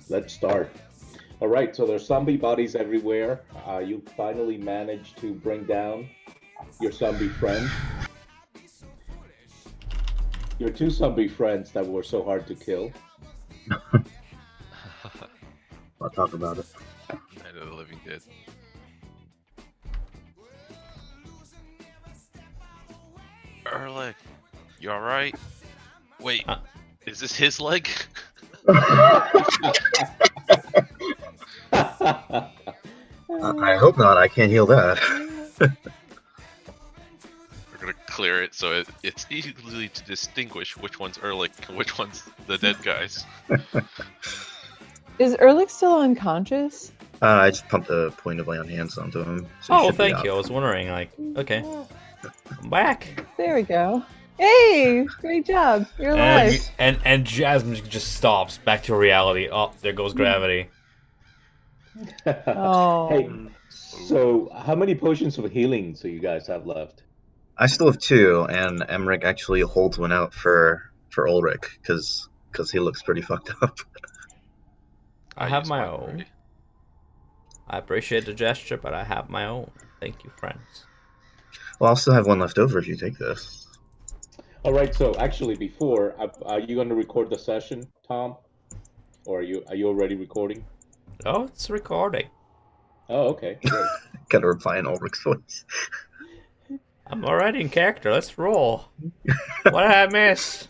Let's start. All right, so there's zombie bodies everywhere. You finally managed to bring down your zombie friend. Your two zombie friends that were so hard to kill. I'll talk about it. Night of the Living Dead. Erlich, you alright? Wait, is this his leg? I hope not. I can't heal that. We're gonna clear it so it's easy to distinguish which one's Erlich and which one's the dead guys. Is Ehrlich still unconscious? I just pumped a point of lay on hands onto him. So he Oh, should be thank out. you. I was wondering, like, okay, I'm back. There we go. Hey, great job. You're alive. And Jasmine just stops back to reality. Oh, there goes gravity. Oh. Hey, so how many potions of healing do you guys have left? I still have two, and Emmerich actually holds one out for Ulrich because he looks pretty fucked up. I have used my mine own. already. I appreciate the gesture, but I have my own. Thank you, friends. Well, I'll still have one left over if you take this. All right, so actually, before, are you going to record the session, Tom? Or are you already recording? Oh, it's recording. Oh, okay, great. Gotta reply in Ulrich's voice. I'm already in character. Let's roll. What did I miss?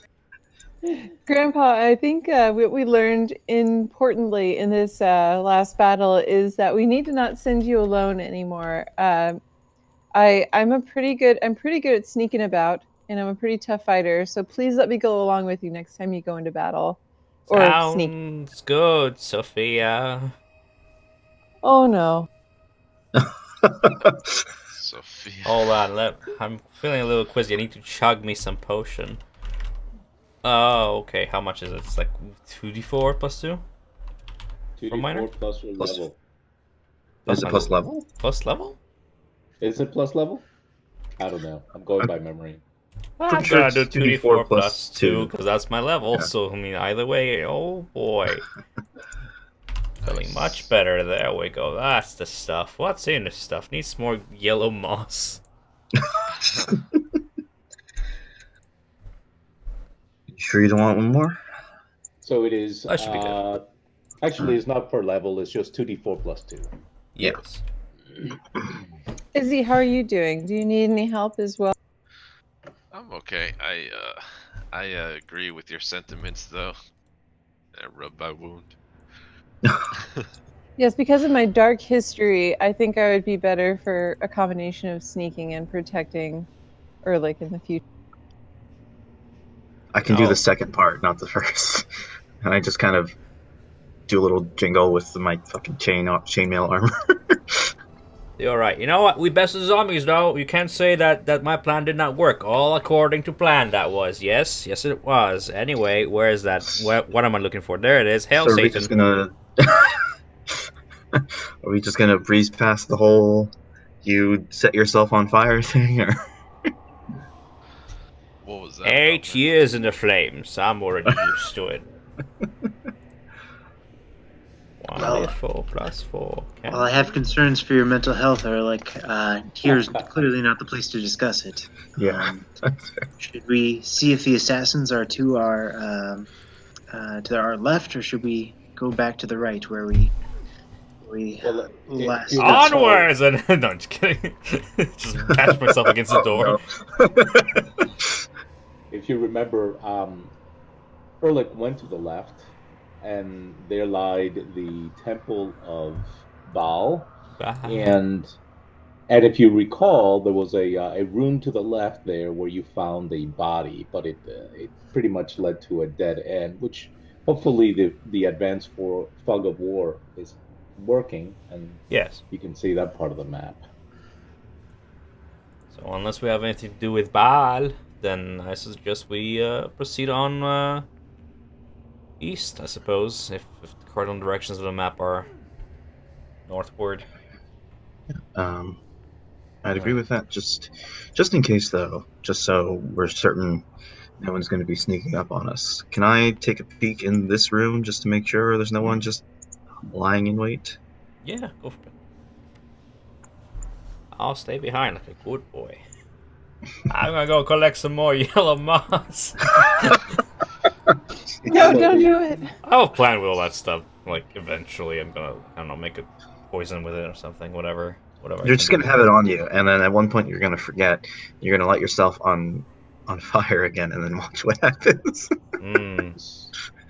Grandpa, I think what we learned importantly in this last battle is that we need to not send you alone anymore. I'm pretty good at sneaking about, and I'm a pretty tough fighter. So please let me go along with you next time you go into battle, or sneak. Sounds good, Sophia. Oh no. Sophia. Hold on, I'm feeling a little quizzy. I need to chug me some potion. Oh, okay. How much is it? It's like 2d4 plus 2? 2d4 plus your Plus- level. Is it plus level? Plus level? Is it plus level? I don't know. I'm going by memory. I'm Pretty sure gonna do it's 2d4 plus 2 2. because that's my level. Yeah. So, I mean, either way, oh boy. Feeling much better. There we go. That's the stuff. What's in this stuff? Needs more yellow moss. Sure you don't want one more? So it is. That should be good. Actually, it's not per level. It's just 2d4 plus 2. Yes. Izzy, how are you doing? Do you need any help as well? I'm okay. I agree with your sentiments though. I rubbed my wound. Yes, because of my dark history, I think I would be better for a combination of sneaking and protecting Ehrlich in the future. I can do Oh. the second part, not the first. And I just kind of do a little jingle with my fucking chainmail armor. You're right. You know what? We bested zombies, though. You can't say that my plan did not work. All according to plan, that was. Yes, it was. Anyway, where is that? What am I looking for? There it is. Hail, So are we Satan. just gonna are we just gonna breeze past the whole you set yourself on fire thing, or What was that? 8 years in the flames. I'm already used to it. 1d4 plus 4. Well, I have concerns for your mental health, or here's clearly not the place to discuss it. yeah? Should we see if the assassins are to our left, or should we go back to the right where we Well, last? you- Onwards! And no, I'm just kidding. Just bash myself against the door. If you remember, Ehrlich went to the left, and there lied the Temple of Baal. And if you recall, there was a room to the left there where you found a body, but it pretty much led to a dead end, which hopefully the advanced fog of war is working, and Yes. you can see that part of the map. So unless we have anything to do with Baal, then I suggest we proceed on east, I suppose, if the cardinal directions of the map are northward. I'd agree with that. Just in case, though, just so we're certain No one's going to be sneaking up on us. Can I take a peek in this room just to make sure there's no one just lying in wait? Yeah, go for it. I'll stay behind like a good boy. I'm gonna go collect some more yellow moss. No, So don't the- do it. I'll plan with all that stuff. Like eventually, I'm gonna, I don't know, make a poison with it or something. Whatever I You're can just do. going to have it on you, and then at one point you're going to forget. You're going to light yourself on fire again, and then watch what happens. Mm,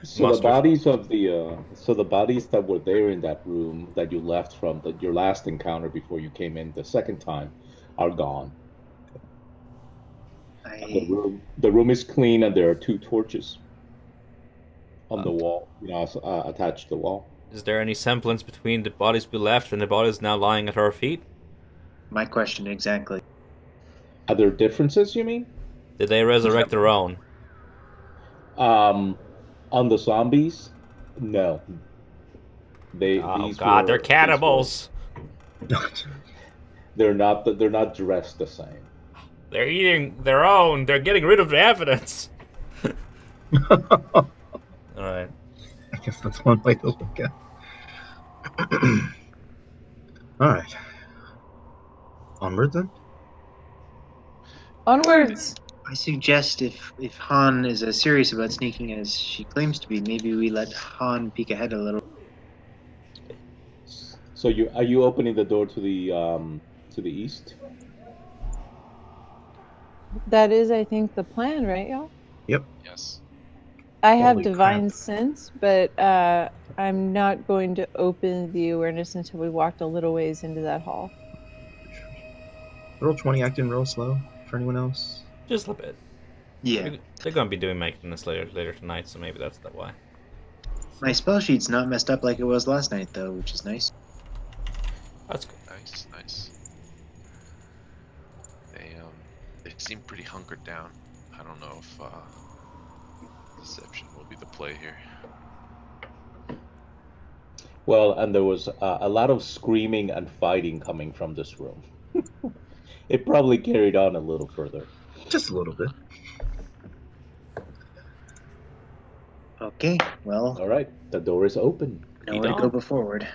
So the mustard. bodies of the bodies that were there in that room that you left from your last encounter before you came in the second time are gone. The room is clean, and there are 2 torches on the wall, attached to the wall. Is there any semblance between the bodies we left and the bodies now lying at our feet? My question exactly. Are there differences, you mean? Did they resurrect their own? Um, on the zombies, no. Oh God, they're cannibals. They're not dressed the same. They're eating their own. They're getting rid of the evidence. All right. I guess that's one way to look at it. All right. Onward then? Onwards. I suggest if Han is as serious about sneaking as she claims to be, maybe we let Han peek ahead a little. So are you opening the door to the east? That is, I think, the plan, right, y'all? Yep. Yes. I have Holy divine crap. sense, but I'm not going to open the awareness until we walked a little ways into that hall. Roll 20 acting real slow for anyone else. Just a bit. Yeah, They're gonna be doing maintenance later tonight, so maybe that's why. my spell sheet's not messed up like it was last night, though, which is nice. That's good. Nice. They seem pretty hunkered down. I don't know if deception will be the play here. Well, and there was a lot of screaming and fighting coming from this room. It probably carried on a little further. Just a little bit. Okay, well, All right, the door is open. nowhere to go but forward.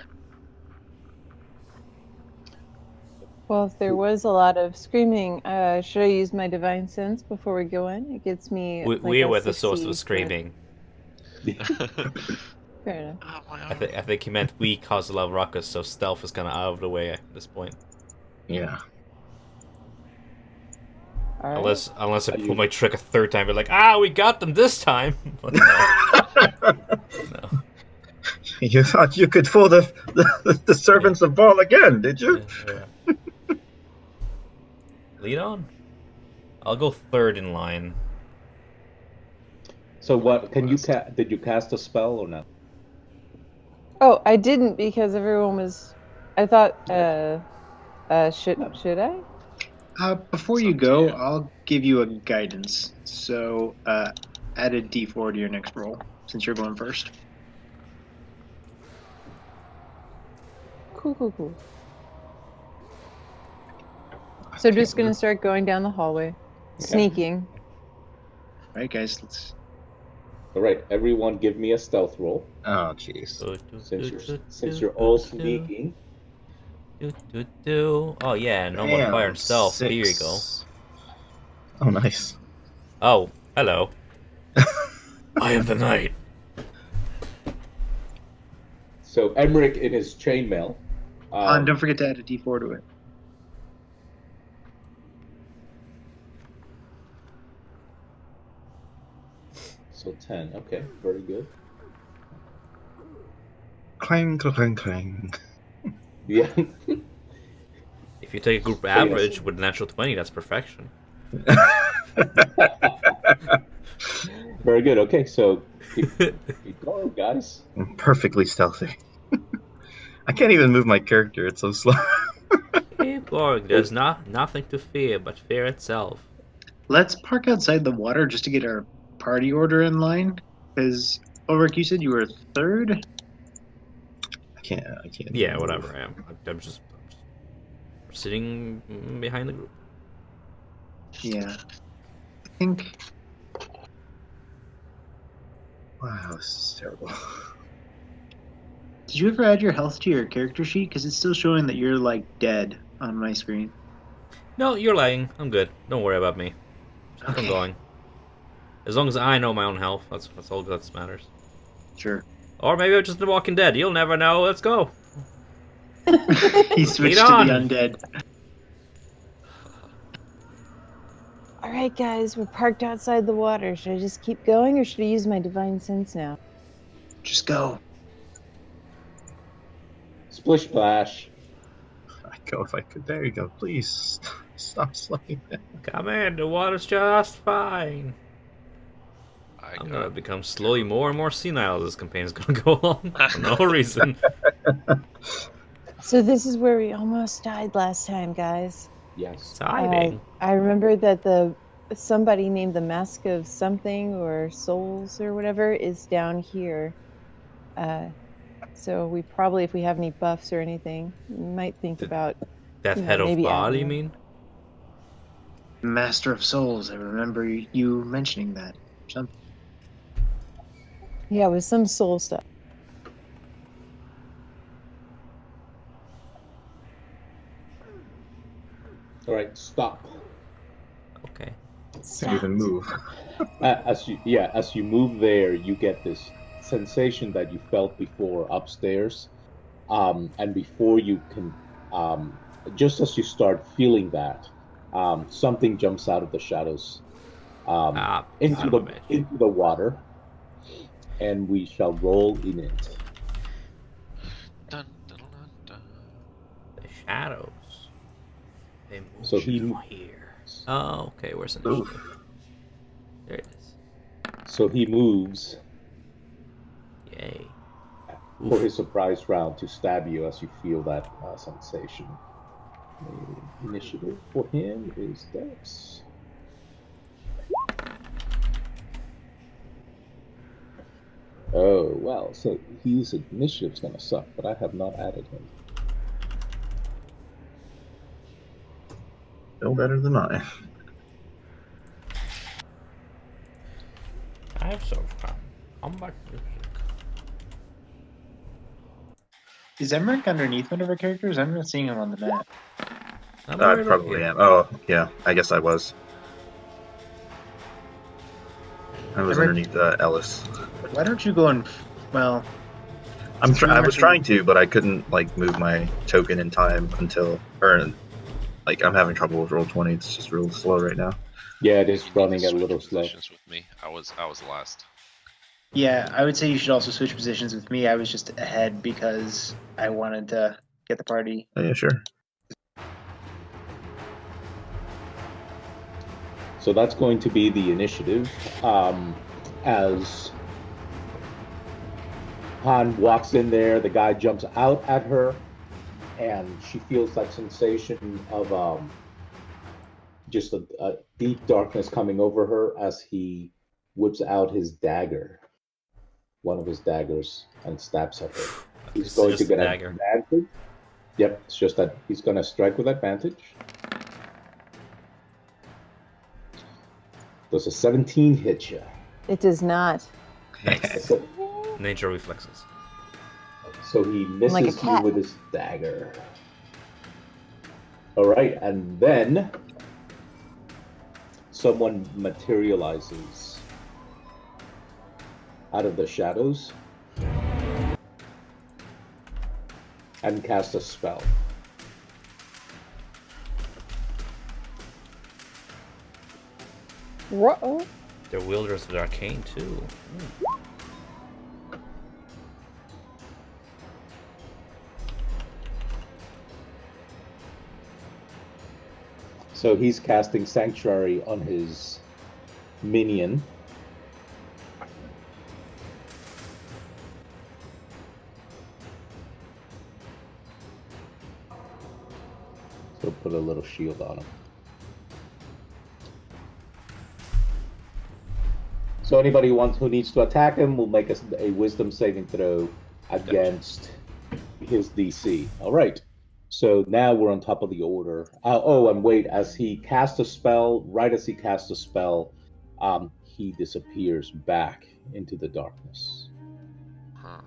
Well, if there was a lot of screaming, should I use my divine sense before we go in? It gets me. We were the source of the screaming. Fair enough. Oh, my I think he meant we caused a lot of ruckus, so stealth is kind of out of the way at this point. Yeah. All right. Unless I pull my trick a third time, be like, we got them this time. But no. No. You thought you could fool the servants of Baal again, did you? Yeah. Lead on. I'll go third in line. So what? Did you cast a spell or not? Oh, I didn't because everyone was. I thought. Should I? Before It's you up to go, you. I'll give you a guidance. So, add a D4 to your next roll, since you're going first. Cool. So just gonna start going down the hallway, sneaking. All right, guys, let's. All right, everyone, give me a stealth roll. Oh, jeez. Since you're all sneaking. Oh yeah, no more fire and stealth. 6. Here you go. Oh, nice. Oh, hello. I am the knight. So Emmerich in his chainmail. Han, don't forget to add a D4 to it. So 10. Okay, very good. Clang, clang, clang. Yeah. If you take a group average with natural 20, that's perfection. Very good. Okay, so keep going, guys. I'm perfectly stealthy. I can't even move my character, it's so slow. Keep going. There's nothing to fear but fear itself. Let's park outside the water just to get our party order in line. Because, Ulrich, you said you were third? I can't. Yeah, even whatever move. I am. I'm just sitting behind the group. Yeah. I think Wow, this is terrible. Did you ever add your health to your character sheet? Because it's still showing that you're like dead on my screen. No, you're lying. I'm good. Don't worry about me. Just keep on going. As long as I know my own health, that's all that matters. Sure. Or maybe I'm just The Walking Dead. You'll never know. Let's go. He switched to the undead. All right, guys, we're parked outside the water. Should I just keep going, or should I use my divine sense now? Just go. Splish splash. I'd go if I could. There you go. Please stop slowing down. Come in. The water's just fine. I'm gonna become slowly more and more senile as this campaign's gonna go on for no reason. So this is where we almost died last time, guys. Yes. Exciting. I remember that somebody named the Mask of something or Souls or whatever is down here. So we probably, if we have any buffs or anything, we might think about Death Head of maybe Baal, adding you them. mean? Master of Souls. I remember you mentioning that. Something. Yeah, with some soul stuff. All right, stop. Okay. Can't even move. As you move there, you get this sensation that you felt before upstairs, and before you can, just as you start feeling that, something jumps out of the shadows into the water, and we shall roll in it. Dun, dun, dun, dun. The shadows. They move So he here. Oh, okay. Where's the initiative? There it is. So he moves. Yay. For his surprise round to stab you as you feel that sensation. The initiative for him is Dex. Oh, well, so his initiative's gonna suck, but I have not added him. No better than mine. I have so fun. Combat music. Is Emmerich underneath one of our characters? I'm not seeing him on the map. I probably am. Oh, yeah. I guess I was. I was underneath Ellis. Why don't you go and... Well... I was trying to, but I couldn't, move my token in time until... I'm having trouble with Roll20. It's just real slow right now. Yeah, it is running a little slow. With me. I was last. Yeah, I would say you should also switch positions with me. I was just ahead because I wanted to get the party. Oh, yeah, sure. So that's going to be the initiative. As Han walks in there, the guy jumps out at her, and she feels that sensation of just a deep darkness coming over her as he whips out his dagger, one of his daggers, and stabs at her. He's going to get an advantage. Yep, it's just that he's going to strike with advantage. Does a 17 hit you? It does not. Nice. Nature reflexes. So he misses you with his dagger. All right, and then someone materializes out of the shadows and casts a spell. Whoa. They're wielders of arcane too. So he's casting Sanctuary on his minion. So put a little shield on him. So anybody who needs to attack him will make a wisdom saving throw against his DC. All right. So now we're on top of the order. And wait, as he casts a spell, he disappears back into the darkness. Huh.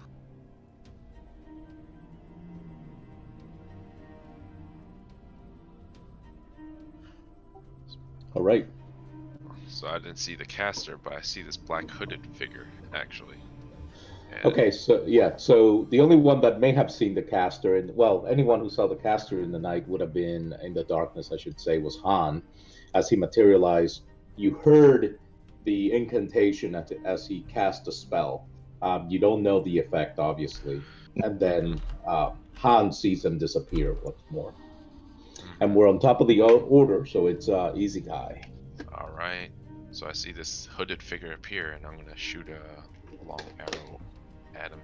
All right. So I didn't see the caster, but I see this black hooded figure actually. And Okay, so yeah, so the only one that may have seen the caster, and well, anyone who saw the caster in the night would have been in the darkness, I should say, was Han. As he materialized, you heard the incantation as he cast a spell. You don't know the effect, obviously, and then Han sees him disappear once more. And we're on top of the order, so it's easy guy. all right. So I see this hooded figure appear, and I'm gonna shoot a long arrow at him.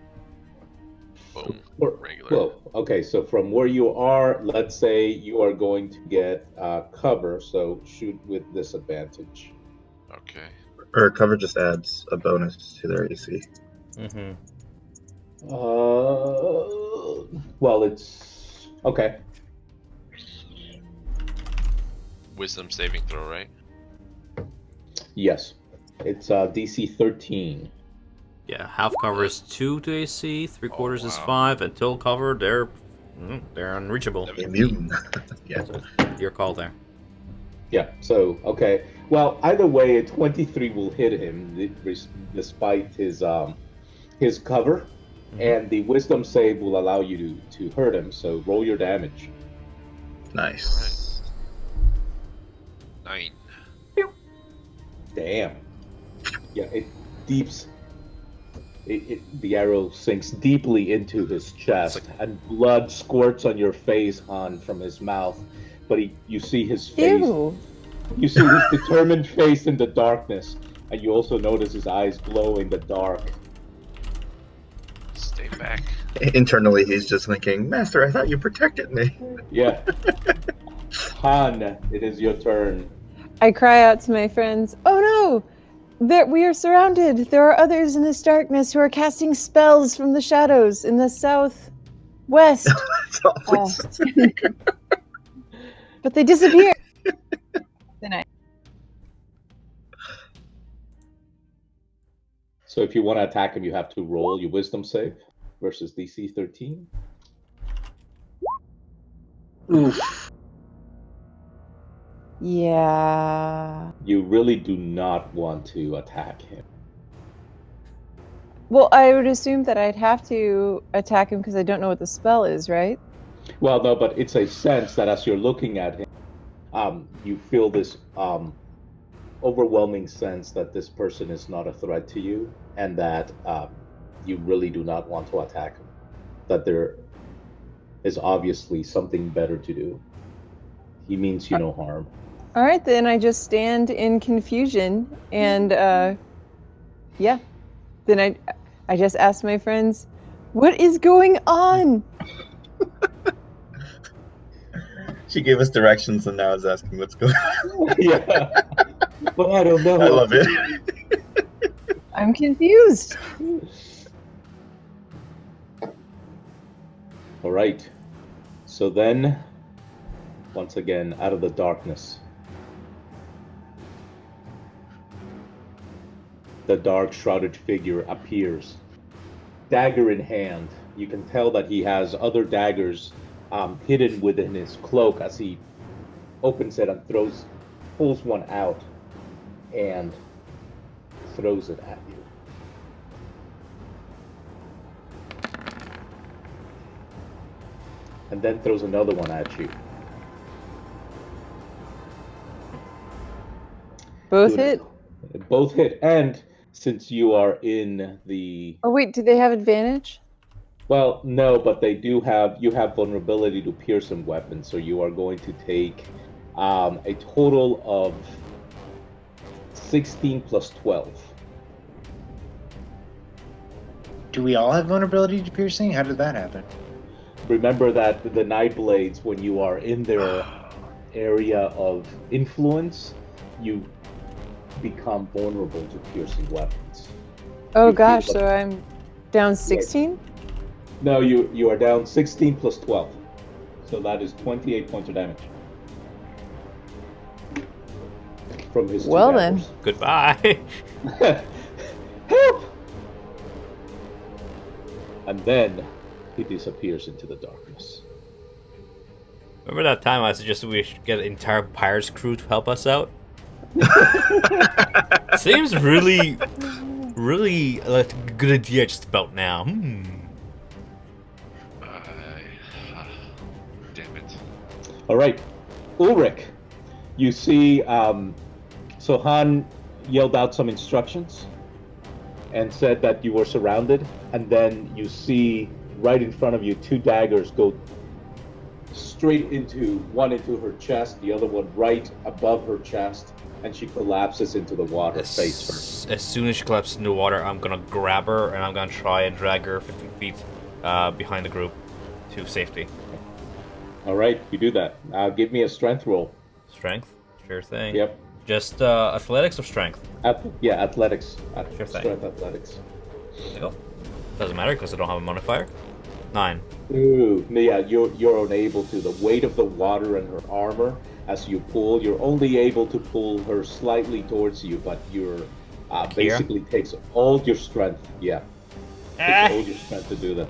Boom. Regular. Well, okay, so from where you are, let's say you are going to get cover, so shoot with disadvantage. Okay. Or cover just adds a bonus to their AC. Mm-hmm. Well, it's okay. Wisdom saving throw, right? Yes, it's DC 13. Yeah, half cover is 2 to AC, 3/4 is wow. 5, and total cover, they're unreachable. Immune. Yeah. So, your call there. Yeah, so, okay. Well, either way, a 23 will hit him despite his cover, and the wisdom save will allow you to hurt him, so roll your damage. Nice. 9. Damn. Yeah, the arrow sinks deeply into his chest, and blood squirts on your face, Han, from his mouth. But you see his face. Ew. You see his determined face in the darkness, and you also notice his eyes glow in the dark. Stay back. Internally, he's just thinking, Master, I thought you protected me. Yeah. Han, it is your turn. I cry out to my friends, "Oh no! We are surrounded! There are others in this darkness who are casting spells from the shadows in the southwest." That's always But they disappeared. Then I So if you want to attack him, you have to roll your wisdom save versus DC 13. Oof. Yeah. You really do not want to attack him. Well, I would assume that I'd have to attack him because I don't know what the spell is, right? Well, no, but it's a sense that as you're looking at him, you feel this overwhelming sense that this person is not a threat to you, and that you really do not want to attack him. That there is obviously something better to do. He means you no harm. All right, then I just stand in confusion, and yeah, then I just ask my friends, "What is going on?" She gave us directions and now is asking what's going on. Yeah. But I don't know. I love it. I'm confused. All right. So then, once again, out of the darkness, the dark shrouded figure appears, dagger in hand. You can tell that he has other daggers hidden within his cloak as he opens it and pulls one out and throws it at you. And then throws another one at you. Both hit. Both hit, and since you are in the... Oh wait, do they have advantage? Well, no, but you have vulnerability to piercing weapons, so you are going to take a total of 16 plus 12. Do we all have vulnerability to piercing? How did that happen? Remember that the Night Blades, when you are in their area of influence, you become vulnerable to piercing weapons. Oh You gosh, feel so I'm down 16? No, you are down 16 plus 12. So that is 28 points of damage. From his two Well then. daggers. Goodbye. Help! And then he disappears into the darkness. Remember that time I suggested we should get an entire pirate's crew to help us out? Seems really like a good idea just about now. Damn it. All right, Ulrich, you see, so Han yelled out some instructions and said that you were surrounded, and then you see right in front of you 2 daggers go straight into, one into her chest, the other one right above her chest, and she collapses into the water face first. As soon as she collapses into the water, I'm gonna grab her and I'm gonna try and drag her 15 feet behind the group to safety. All right, you do that. Give me a strength roll. Strength? Sure thing. Yep. Just athletics or strength? Yeah, athletics. Sure thing. Strength athletics. There you go. Doesn't matter because I don't have a modifier. 9. Ooh, yeah, you're unable to. The weight of the water and her armor, as you pull, you're only able to pull her slightly towards you, but you're basically takes all your strength. Yeah, takes all your strength to do that.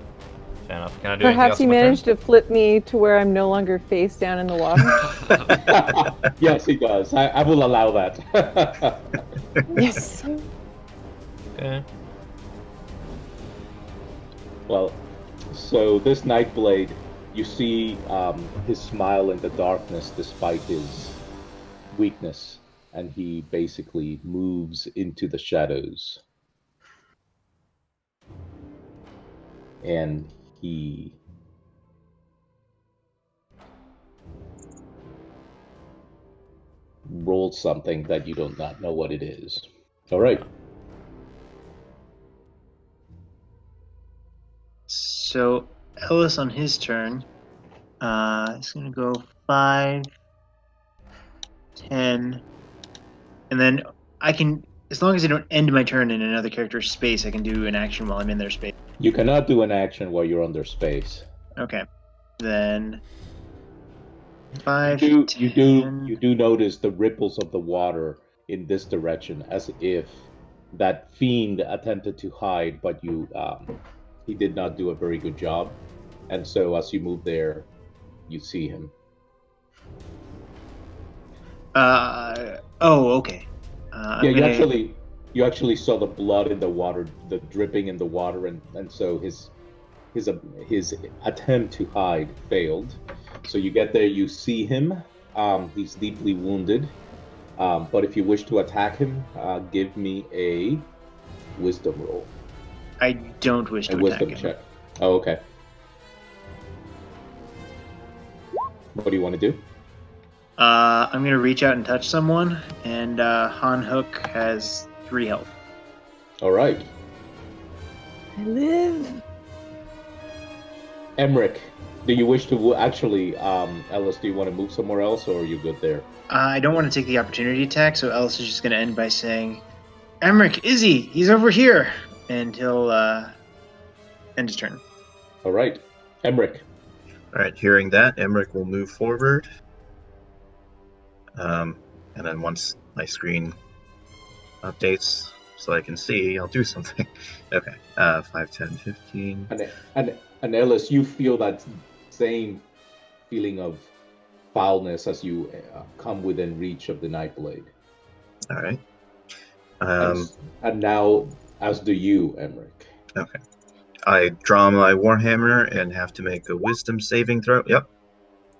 Fair enough. Can I do Perhaps he anything else on my managed to flip me to where I'm no longer face down in the water. Yes, he does. I will allow that. Yes. turn? Okay. Well, so this Nightblade, you see his smile in the darkness despite his weakness, and he basically moves into the shadows. And he rolled something that you do not know what it is. All right. So Ellis on his turn is going to go 5, 10, and then I can, as long as I don't end my turn in another character's space, I can do an action while I'm in their space. You cannot do an action while you're under space. Okay, then 5. You 10. do notice the ripples of the water in this direction, as if that fiend attempted to hide, but he did not do a very good job. And so, as you move there, you see him. Oh, okay. Yeah, you actually saw the blood in the water, the dripping in the water, and so his attempt to hide failed. So you get there, you see him. He's deeply wounded. But if you wish to attack him, give me a wisdom roll. I don't wish to A attack wisdom him. check. Oh, okay. What do you want to do? I'm going to reach out and touch someone, and Han Hook has 3 health. All right. I live. Emmerich, do you wish to actually, Ellis, do you want to move somewhere else, or are you good there? I don't want to take the opportunity attack, so Ellis is just going to end by saying, Emmerich, Izzy, he's over here! And he'll end his turn. All right. Emmerich. All right, hearing that, Emmerich will move forward. And then once my screen updates so I can see, I'll do something. Okay, 5, 10, 15. And Ellis, you feel that same feeling of foulness as you come within reach of the Nightblade. All right. And now, as do you, Emmerich. Okay. I draw my Warhammer and have to make a wisdom saving throw. Yep.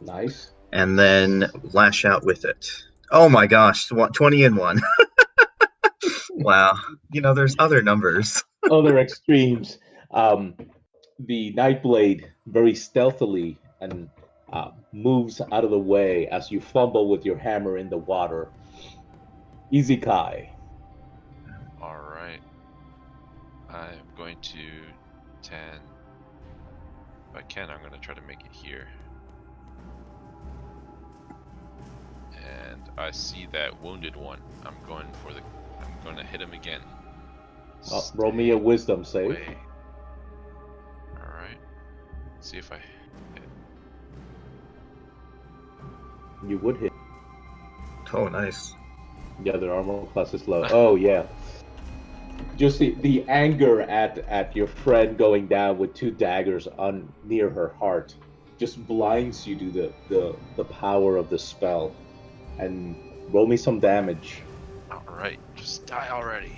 Nice. And then lash out with it. Oh my gosh, 20 and 1. Wow. There's other numbers. Other extremes. The Nightblade very stealthily and moves out of the way as you fumble with your hammer in the water. Easy Kai. All right. I'm going to 10. If I can, I'm going to try to make it here. And I see that wounded one. I'm going to hit him again. Roll me a wisdom save. All right. See if I hit. You would hit. Oh, nice. Yeah, their armor class is low. Oh, yeah. just the anger at your friend going down with 2 daggers on near her heart just blinds you to the power of the spell. And roll me some damage. Alright, just die already.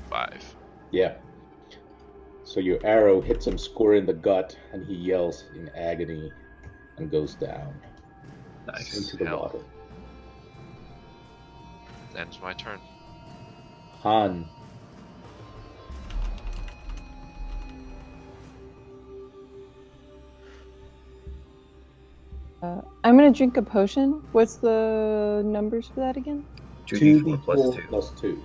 5. Yeah. So your arrow hits him square in the gut, and he yells in agony and goes down Nice. into the water. Ends my turn. Han. I'm gonna drink a potion. What's the numbers for that again? 2d4 plus 2. Plus 2.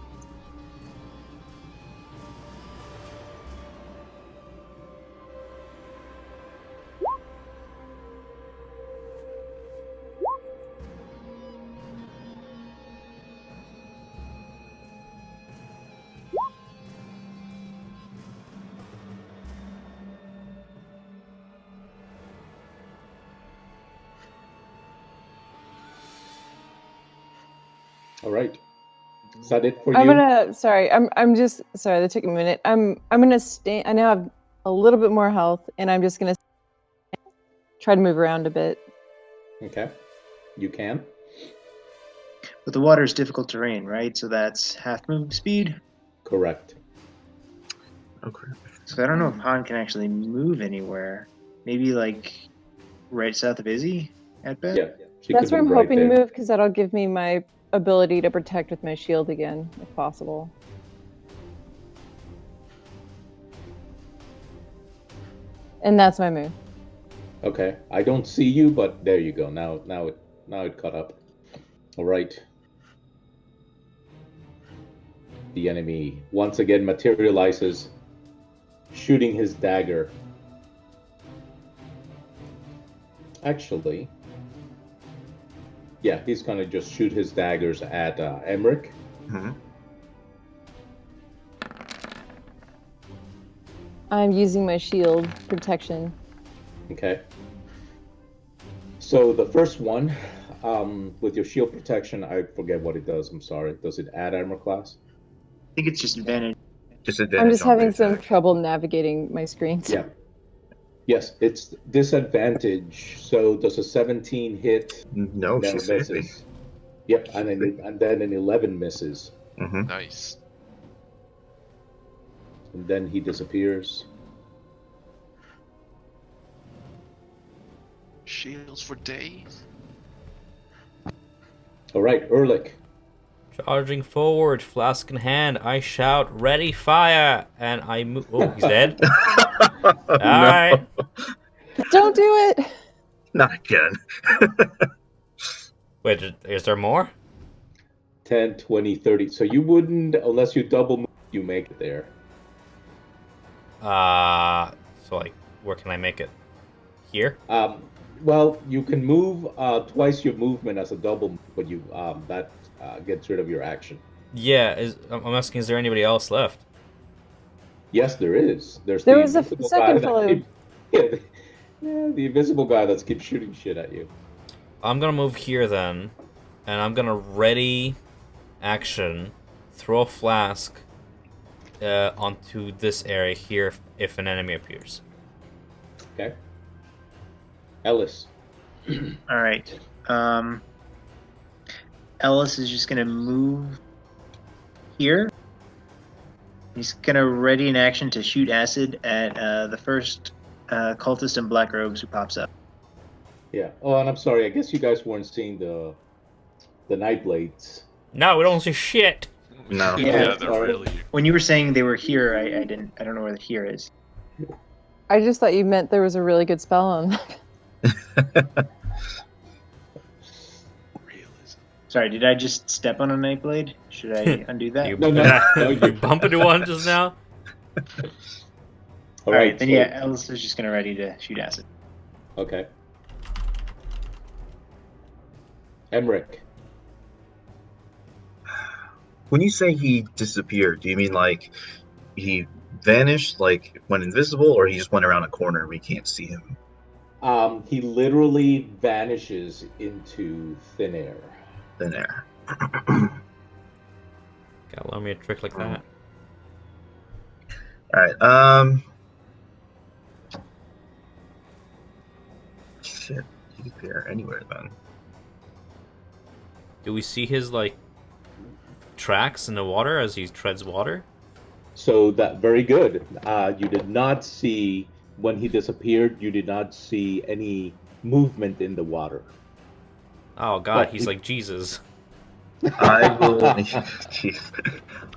All right. Is that it for you? I'm just sorry, that took a minute. I'm gonna stay. I now have a little bit more health, and I'm just gonna try to move around a bit. Okay. You can. But the water is difficult terrain, right? So that's half move speed. Correct. Okay. So I don't know if Han can actually move anywhere. Maybe like right south of Izzy at best. Yeah. That's where I'm right hoping there. to move, because that'll give me my ability to protect with my shield again, if possible. And that's my move. Okay. I don't see you, but there you go. Now it caught up. All right. The enemy once again materializes, shooting his dagger. Actually, yeah, he's gonna just shoot his daggers at Emmerich. Mm-hmm. I'm using my shield protection. Okay. So the first one, with your shield protection, I forget what it does. I'm sorry. Does it add armor class? I think it's just advantage. Disadvantage. I'm just on having the some attack. trouble navigating my screens. Yeah. Yes, it's disadvantage. So does a 17 hit? No, No, she's misses. saving. Yep, and then an 11 misses, Mm-hmm. Nice. and then he disappears. Shields for days. All right, Erlich. Charging forward, flask in hand, I shout, "Ready, fire!" And I move. Oh, he's dead. All right. Don't do it! Not again. Wait, is there more? 10, 20, 30. So you wouldn't, unless you double move, you make it there. So like, where can I make it? Here? Well, you can move twice your movement as a double move, but you that gets rid of your action. Yeah, I'm asking, is there anybody else left? Yes, there is. There the was a invisible second guy fellow. that the invisible guy that keeps shooting shit at you. I'm gonna move here then, and I'm gonna ready action, throw a flask onto this area here if an enemy appears. Okay. Ellis. All right. Ellis is just gonna move here. He's gonna ready an action to shoot acid at the first cultist in black robes who pops up. Yeah. Oh, and I'm sorry. I guess you guys weren't seeing the Nightblades. No, we don't see shit. No. Yeah, they're sorry. really. When you were saying they were here, I don't know where the here is. I just thought you meant there was a really good spell on that. Realism. Sorry, did I just step on a nightblade? Should I undo that? You, No, you you- bump into one just now? All right, then so- yeah, Ellis is just gonna ready to shoot acid. Okay. Emmerich. When you say he disappeared, do you mean like he vanished, like went invisible, or he just went around a corner and we can't see him? He literally vanishes into thin air. Thin air. Gotta learn me a trick like that. All right. Shit. He could appear anywhere then. Do we see his like tracks in the water as he treads water? So that very good. You did not see when he disappeared. You did not see any movement in the water. Oh god, But he's like Jesus. I will. Jeez.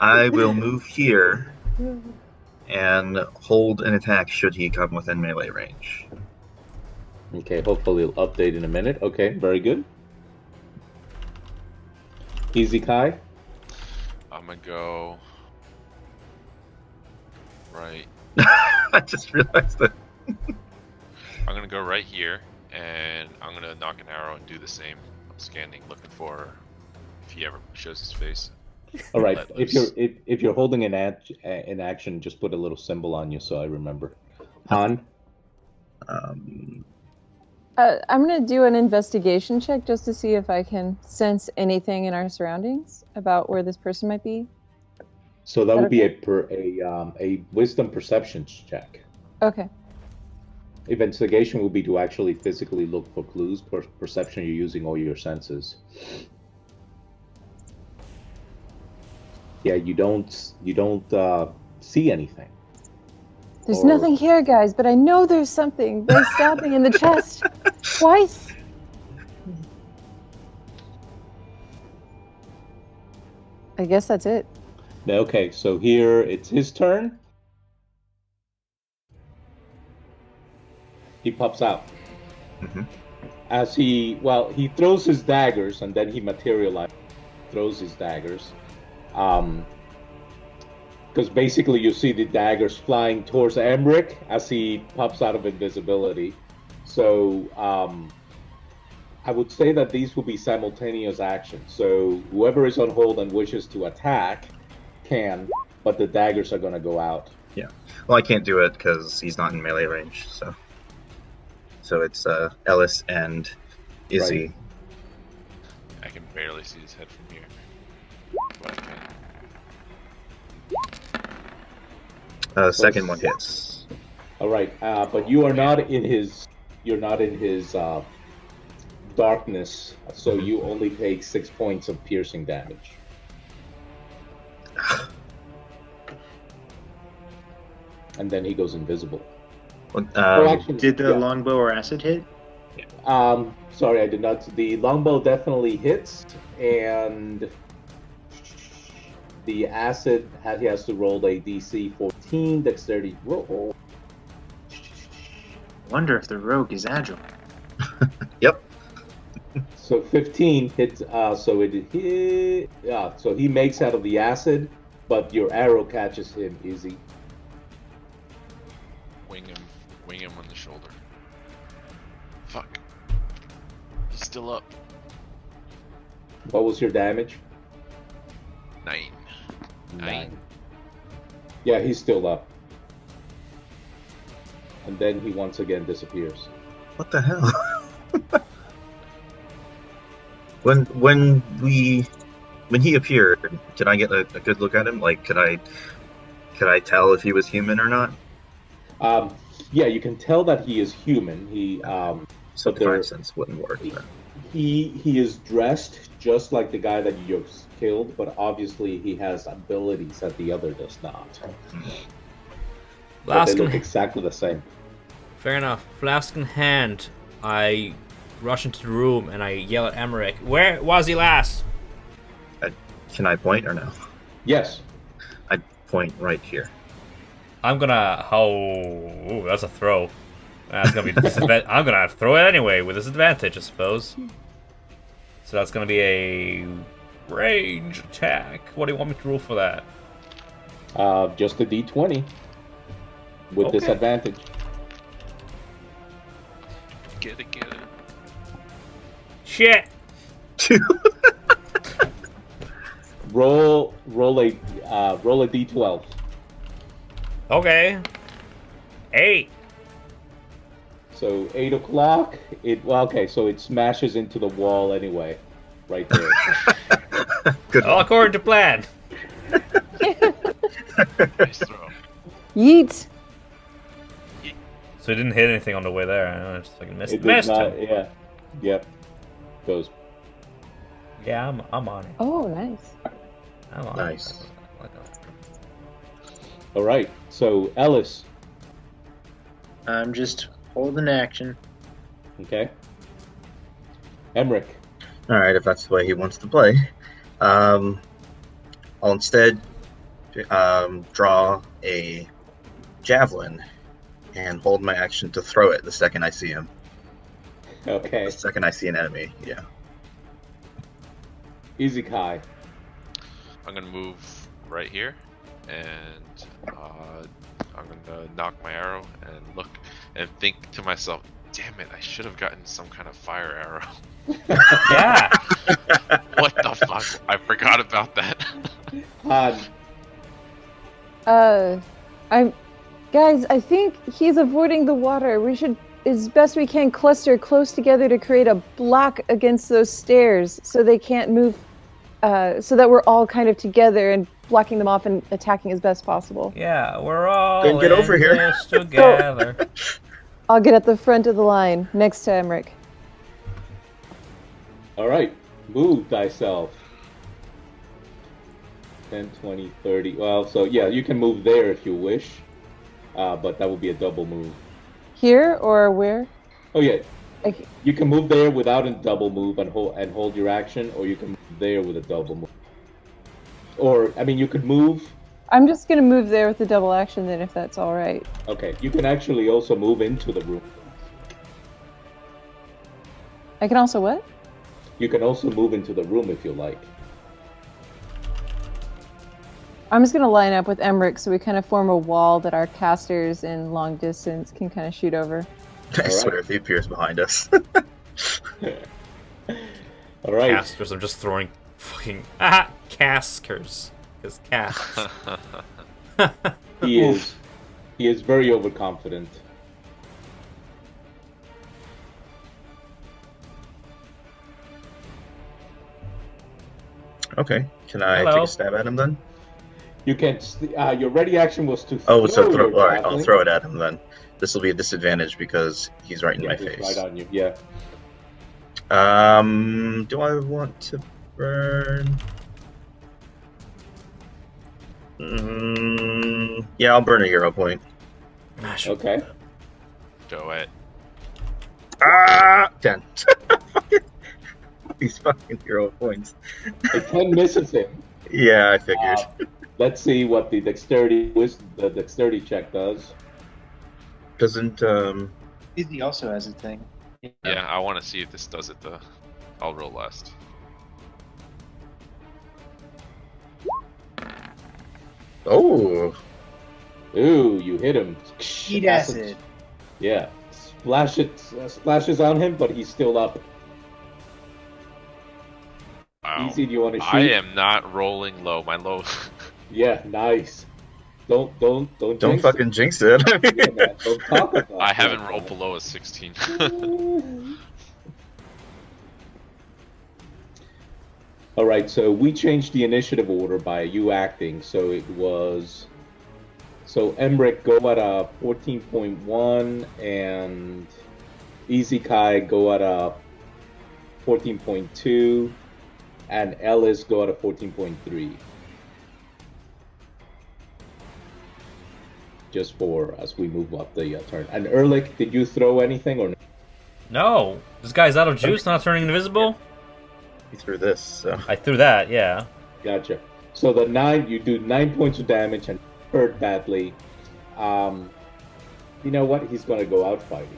I will move here and hold an attack should he come within melee range. Okay, hopefully it'll update in a minute. Okay, very good. Easy Kai. I'm gonna go right. I just realized that. I'm gonna go right here, and I'm gonna knock an arrow and do the same. I'm scanning, looking for if he ever shows his face. All right. Let If loose. you're holding an action, just put a little symbol on you so I remember. Han. Um, I'm going to do an investigation check just to see if I can sense anything in our surroundings about where this person might be. So that Is that would be okay? a wisdom perception check. Okay. Investigation will be to actually physically look for clues. Perception, you're using all your senses. Yeah, you don't see anything. There's Or- nothing here, guys, but I know there's something. They stabbed me in the chest twice. I guess that's it. Okay, so here it's his turn. He pops out. Mhm. As he throws his daggers and then he materializes, throws his daggers. Because basically you see the daggers flying towards Emmerich as he pops out of invisibility. So I would say that these will be simultaneous actions. So whoever is on hold and wishes to attack can, but the daggers are going to go out. Yeah. Well, I can't do it because he's not in melee range. So it's Ellis and Izzy. Right. I can barely see his head from here. But I can. Second one hits. All right, but you are not in his. You're not in his darkness, so you only take 6 points of piercing damage. And then he goes invisible. Actually, Did the yeah. longbow or acid hit? Sorry, I did not. The longbow definitely hits, and the acid he has to roll a DC 14 dexterity roll. Wonder if the rogue is agile. Yep. So 15 hits. So it hit. Yeah. So he makes out of the acid, but your arrow catches him easy. Wing him on the shoulder. Fuck. He's still up. What was your damage? 9. 9. Yeah, he's still up. And then he once again disappears. What the hell? when he appeared, did I get a good look at him? Like, could I tell if he was human or not? Yeah, you can tell that he is human. So divine sense wouldn't work. He is dressed just like the guy that you just killed, but obviously he has abilities that the other does not. But they look exactly the same. Fair enough. Flask in hand, I rush into the room and I yell at Emmerich, "Where was he last?" Can I point or no? Yes. I point right here. I'm gonna. Oh, that's a throw. That's gonna be disadvantage. I'm gonna throw it anyway with disadvantage, I suppose. So that's gonna be a range attack. What do you want me to roll for that? Just a D20 with disadvantage. Get it. Shit. Roll a D12. Okay. 8. So 8 o'clock. So it smashes into the wall anyway, right there. Good. All according to plan. Nice throw. Yeet. So he didn't hit anything on the way there. I just fucking missed, It did missed not. him. Yeah. Yep. Goes. Yeah, I'm on it. Oh, nice. I'm on Nice. it. All right. So Ellis. I'm just holding action. Okay. Emmerich. All right, if that's the way he wants to play, I'll instead draw a javelin and hold my action to throw it the second I see him. Okay. The second I see an enemy, yeah. Easy Kai. I'm gonna move right here, and I'm gonna knock my arrow and look and think to myself, "Damn it! I should have gotten some kind of fire arrow." Yeah. What the fuck? I forgot about that. Han. Guys, I think he's avoiding the water. We should, as best we can, cluster close together to create a block against those stairs so they can't move, so that we're all kind of together and blocking them off and attacking as best possible. Yeah, we're all Then get over in here. this together. I'll get at the front of the line, next to Emmerich. All right. Move thyself. 10, 20, 30. Well, so yeah, you can move there if you wish. But that would be a double move. Here or where? Oh yeah. Okay. You can move there without a double move and hold your action, or you can move there with a double move. Or I mean, you could move. I'm just gonna move there with the double action then, if that's all right. Okay. You can actually also move into the room. I can also what? You can also move into the room if you like. I'm just gonna line up with Emmerich so we kind of form a wall that our casters in long distance can kind of shoot over. I swear if he appears behind us. All right. Casters, I'm just throwing fucking caskers. Because cast. He is very overconfident. Okay, can I Hello. take a stab at him then? You can. Your ready action was to. Oh, so throw throw. your All right, I'll javelin. throw it at him then. This will be a disadvantage because he's right in my He's face. right on you. Yeah. Do I want to burn? Yeah, I'll burn a hero point. Okay. Do it. Ah, 10. These fucking hero points. A 10 misses him. Yeah, I figured. Let's see what the dexterity check does. Doesn't Easy also has a thing. Yeah, I want to see if this does it though. I'll roll last. Oh, Ooh, you hit him. Heat acid. Yeah. Splashes on him, but he's still up. Wow. Easy, do you want to shoot? I am not rolling low. My low. Yeah, nice. Don't jinx fucking it. jinx it. Yeah, man, don't talk about I it haven't like rolled that. below a 16. All right, so we changed the initiative order by you acting. So it was. So Emmerich go at a 14.1 and Easy Kai go at a 14.2 and Ellis go at a 14.3. Just for as we move up the turn. And Erlich, did you throw anything or no? No, this guy's out of juice, not turning invisible. He threw this, so. I threw that, yeah. Gotcha. So you do 9 points of damage and hurt badly. You know what? He's gonna go out fighting.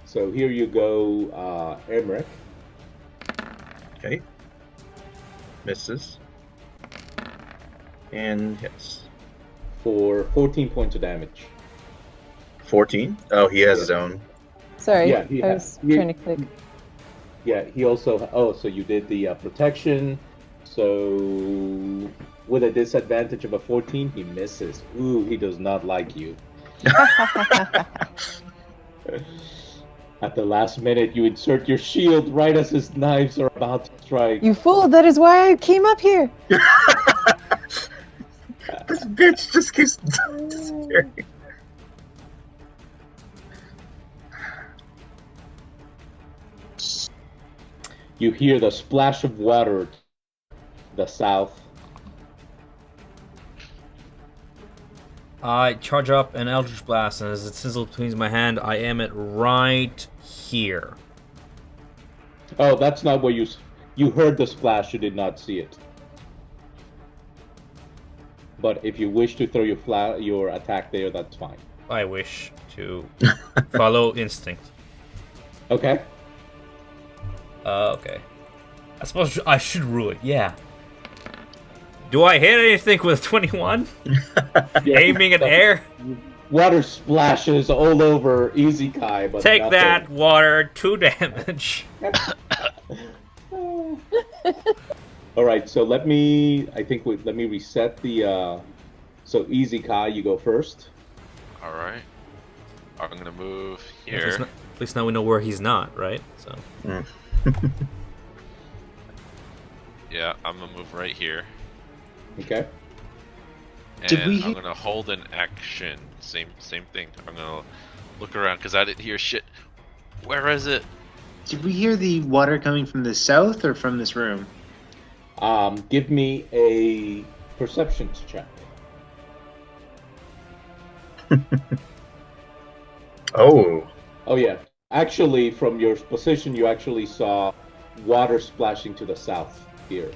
So here you go, Emmerich. Okay. Misses. And hits. For 14 points of damage. 14? Oh, he has his own. Sorry, Yeah, I was trying to click. Yeah, he also. Oh, so you did the protection. So with a disadvantage of a 14, he misses. Ooh, he does not like you. At the last minute, you insert your shield right as his knives are about to strike. You fool, that is why I came up here. bitch just keeps disappearing. You hear the splash of water to the south. I charge up an Eldritch Blast, and as it sizzles between my hand, I aim it right here. Oh, that's not where you heard the splash. You did not see it. But if you wish to throw your attack there, that's fine. I wish to follow instinct. Okay. Okay. I suppose I should rule it. Yeah. Do I hit anything with 21? Aiming in air? Water splashes all over Easy Kai, but Take nothing. that, water. 2 damage. All right, so let me reset the. So Easy Kai, you go first. All right. I'm gonna move here. At least now we know where he's not, right? So. Yeah, I'm gonna move right here. Okay. And I'm gonna hold an action. Same thing. I'm gonna look around because I didn't hear shit. Where is it? Did we hear the water coming from the south or from this room? Give me a perceptions check. Oh. Oh yeah. Actually, from your position, you actually saw water splashing to the south here.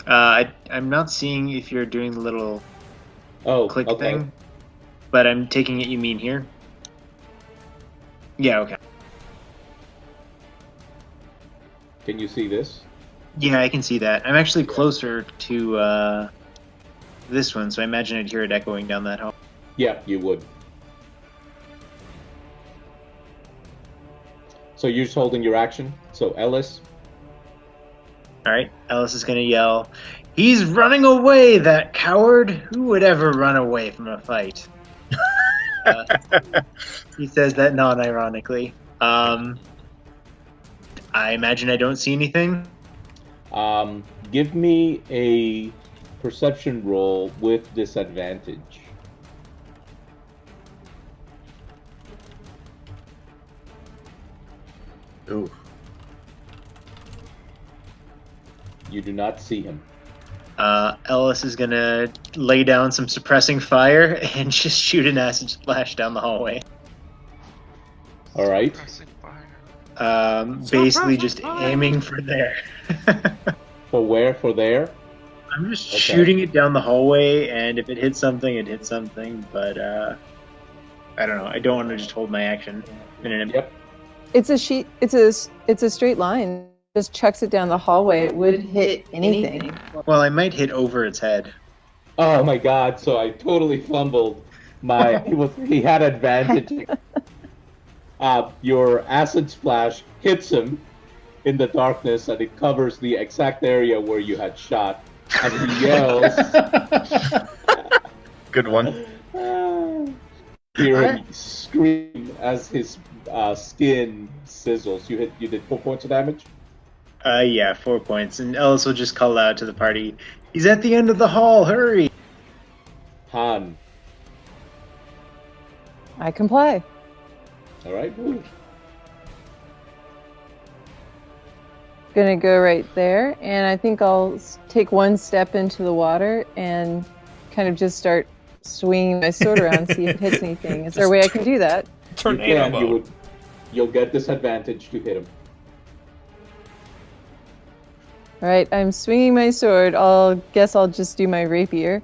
I'm not seeing if you're doing the little click okay. thing, but I'm taking it you mean here. Yeah, okay. Can you see this? Yeah, I can see that. I'm actually closer to this one, so I imagine I'd hear it echoing down that hall. Yeah, you would. So you're just holding your action. So Ellis. All right, Ellis is gonna yell, "He's running away, that coward! Who would ever run away from a fight?" He says that non-ironically. I imagine I don't see anything. Give me a perception roll with disadvantage. Ooh. You do not see him. Ellis is gonna lay down some suppressing fire and just shoot an acid splash down the hallway. All right. Basically just aiming for there. For where? For there? I'm just shooting it down the hallway, and if it hits something, it hits something. But I don't know. I don't want to just hold my action. Yep. It's a sheet. It's a straight line. Just chucks it down the hallway. It would hit anything. Well, I might hit over its head. Oh my God! So I totally fumbled. He had advantage. Your acid splash hits him in the darkness, and it covers the exact area where you had shot. And he yells. Good one. Hear him scream as his skin sizzles. You did 4 points of damage? Yeah, 4 points. And Ellis will just call out to the party, "He's at the end of the hall, hurry!" Han. I comply. All right. Woo. Gonna go right there, and I think I'll take one step into the water and kind of just start swinging my sword around, see if it hits anything. Is there a way I can do that? Tornado mode. You'll get disadvantage to hit him. All right, I'm swinging my sword. Guess I'll just do my rapier.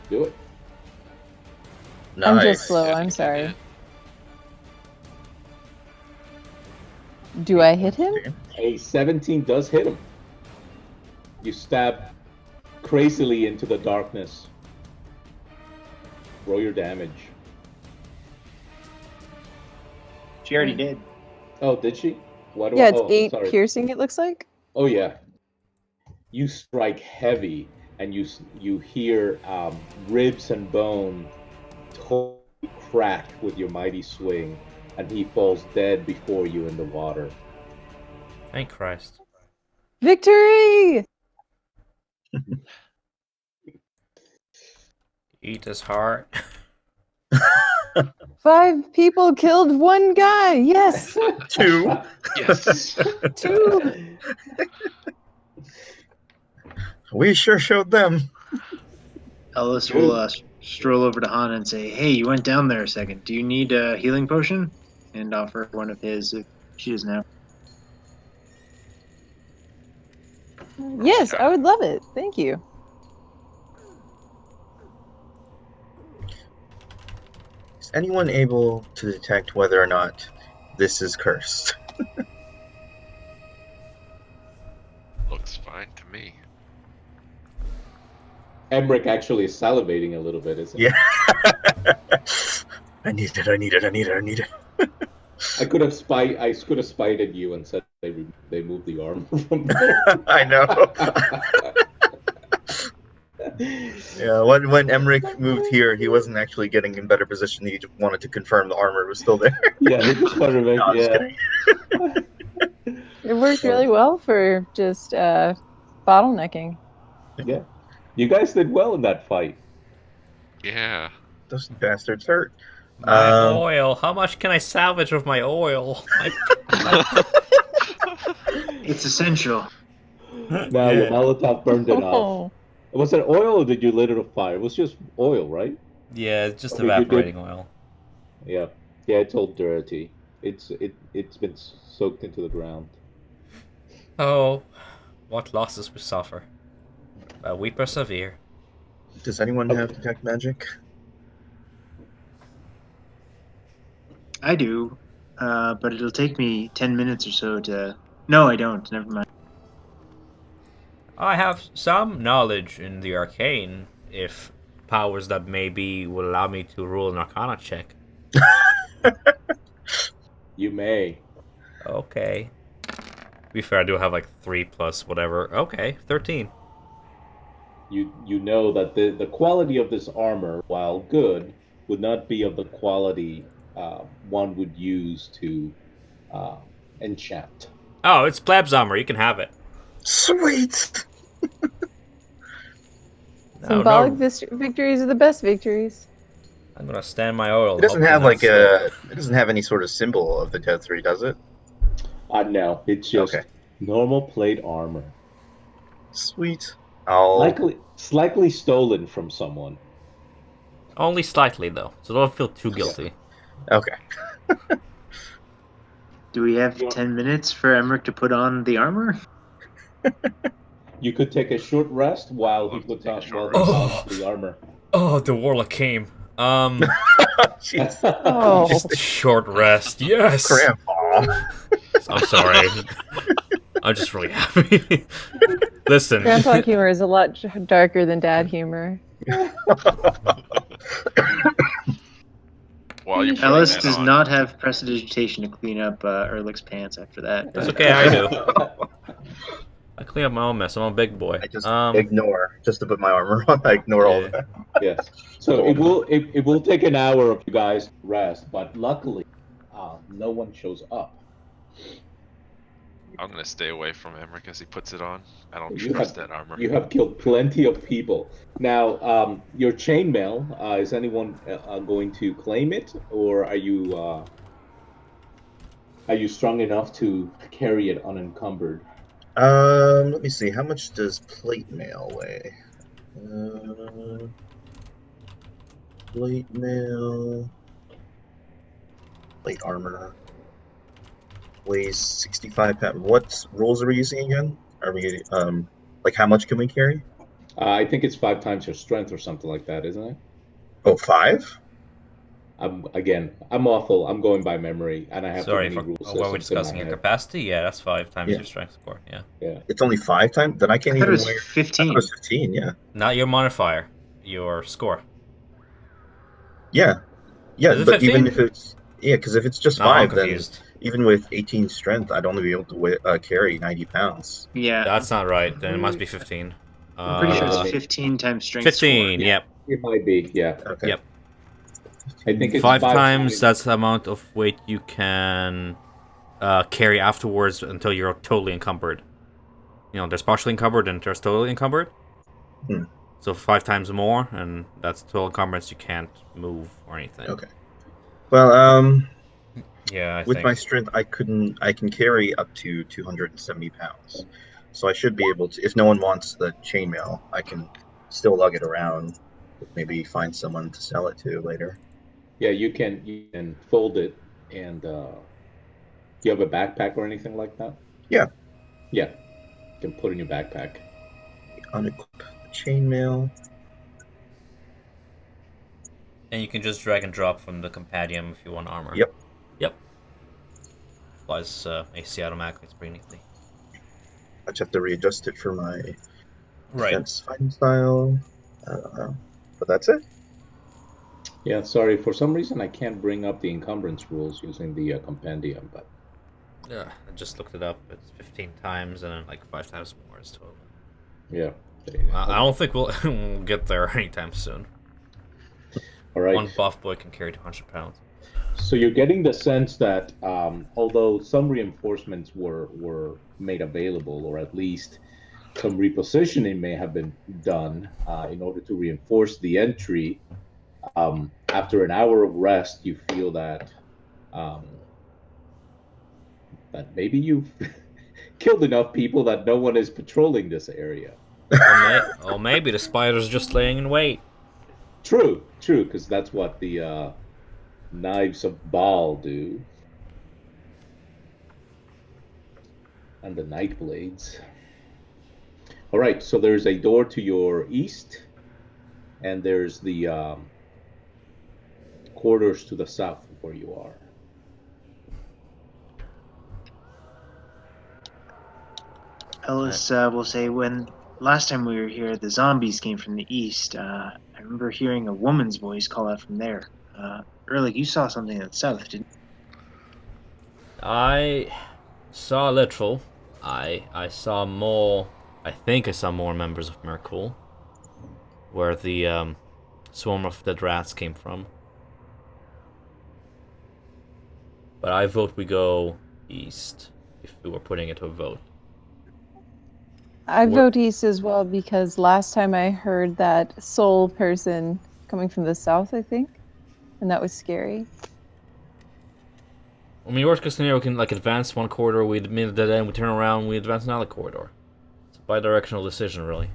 Do it. Nice. I'm just slow. I'm sorry. Do I hit him? A 17 does hit him. You stab crazily into the darkness. Roll your damage. She already did. Oh, did she? Why do Yeah, it's 8 sorry. piercing, it looks like. Oh yeah. You strike heavy, and you hear ribs and bone totally crack with your mighty swing, and he falls dead before you in the water. Thank Christ. Victory! Eat his heart. 5 people killed 1 guy. Yes. 2. Yes. 2. We sure showed them. Ellis will stroll over to Hana and say, "Hey, you went down there a second. Do you need a healing potion?" And offer one of his if she doesn't have. Yes, I would love it. Thank you. Is anyone able to detect whether or not this is cursed? Looks fine to me. Emmerich actually is salivating a little bit, isn't Yeah. I need it. I need it. I need it. I need it. I could have spited you and said they moved the armor from there. I know. Yeah, when Emmerich moved here, he wasn't actually getting in better position. He just wanted to confirm the armor was still there. Yeah, he just wanted to make. No, I'm just Yeah. It worked really well for just bottlenecking. Yeah. You guys did well in that fight. Yeah. Those bastards hurt. My oil. How much can I salvage of my oil? It's essential. Now your Molotov burned it off. Oh. Was it oil or did you lit it on fire? It was just oil, right? Yeah, it's just Or you did- evaporating oil. Yeah. Yeah, it's all dirty. It's been soaked into the ground. Oh, what losses we suffer. But we persevere. Does anyone have detect magic? I do, but it'll take me 10 minutes or so to. No, I don't. Never mind. I have some knowledge in the arcane, if powers that maybe will allow me to roll an arcana check. You may. Okay. To be fair, I do have like 3 plus whatever. Okay, 13. You know that the quality of this armor, while good, would not be of the quality one would use to uh, enchant. Oh, it's plebs armor. You can have it. Sweet. Symbolic victories are the best victories. I'm gonna stand my oil. It doesn't have like a. It doesn't have any sort of symbol of the Dead 3, does it? No, it's just normal plate armor. Sweet. Slightly stolen from someone. Only slightly though, so don't feel too guilty. Okay. Do we have 10 minutes for Emmerich to put on the armor? You could take a short rest while he puts on the armor. Oh, the warlock came. Just short rest. Yes. Grandpa. I'm sorry. I'm just really happy. Listen. Grandpa humor is a lot darker than dad humor. Ellis does not have prestidigitation to clean up Erlich's pants after that. It's okay, I do. I clean up my own mess. I'm a big boy. I just ignore, just to put my armor on. I ignore all of that. Yes. So it will take an hour of you guys to rest, but luckily, no one shows up. I'm gonna stay away from Emmerich as he puts it on. I don't trust that armor. You have killed plenty of people. Now, your chainmail, is anyone going to claim it, or are you strong enough to carry it unencumbered? Let me see. How much does plate mail weigh? Plate mail. Plate armor. Weighs 65 pounds. What rolls are we using again? Are we, like, how much can we carry? I think it's 5 times your strength or something like that, isn't it? Oh, 5? I'm awful. I'm going by memory, and I have too many rules. Sorry, were we discussing your capacity? Yeah, that's 5 times your strength score. Yeah. Yeah. It's only 5 times? Then I can't even weigh 15. I thought it was 15, yeah. Not your modifier, your score. Yeah. Yeah, Is it but 15? even if it's... Yeah, because if it's just No, 5, I'm then confused. even with 18 strength, I'd only be able to carry 90 pounds. Yeah. That's not right. Then it must be 15. I'm pretty sure it's 15 times strength 15, score. yep. It might be, yeah. Okay. Yep. I think it's 5 times, that's the amount of weight you can carry afterwards until you're totally encumbered. there's partially encumbered and there's totally encumbered. Hmm. So 5 times more, and that's total encumbrance. You can't move or anything. Okay. Well, Yeah, I with think. my strength, I can carry up to 270 pounds, so I should be able to. If no one wants the chainmail, I can still lug it around. Maybe find someone to sell it to later. Yeah, you can fold it, and you have a backpack or anything like that? Yeah. Yeah, you can put in your backpack. Unequip the chainmail. And you can just drag and drop from the compendium if you want armor. Yep. Yep. Applies AC automatically. It's pretty neatly. I just have to readjust it for my Right. defense fighting style. But that's it. Yeah, sorry. For some reason, I can't bring up the encumbrance rules using the compendium, but Yeah, I just looked it up. It's 15 times and then like 5 times more is total. yeah. There you go. I don't think we'll get there anytime soon. All right. One buff boy can carry 200 pounds. So you're getting the sense that although some reinforcements were made available, or at least some repositioning may have been done in order to reinforce the entry, after an hour of rest, you feel um, that maybe you've killed enough people that no one is patrolling this area. Or maybe the spider's just laying in wait. True, true, because that's what the knives of Baal do, and the night blades. All right, so there's a door to your east, and there's the corridors to the south of where you are. Ellis will say, when last time we were here, the zombies came from the east. I remember hearing a woman's voice call out from there. Ehrlich, you saw something in the south, didn't I saw literal. I saw more. I think I saw more members of Merkul, where the swarm of dead rats came from. But I vote we go east if we were putting it to a vote. I vote east as well because last time I heard that soul person coming from the south, I think, and that was scary. I mean, worst case scenario, we can like advance one corridor, we meet a dead end, we turn around, we advance another corridor. It's a bi-directional decision, really.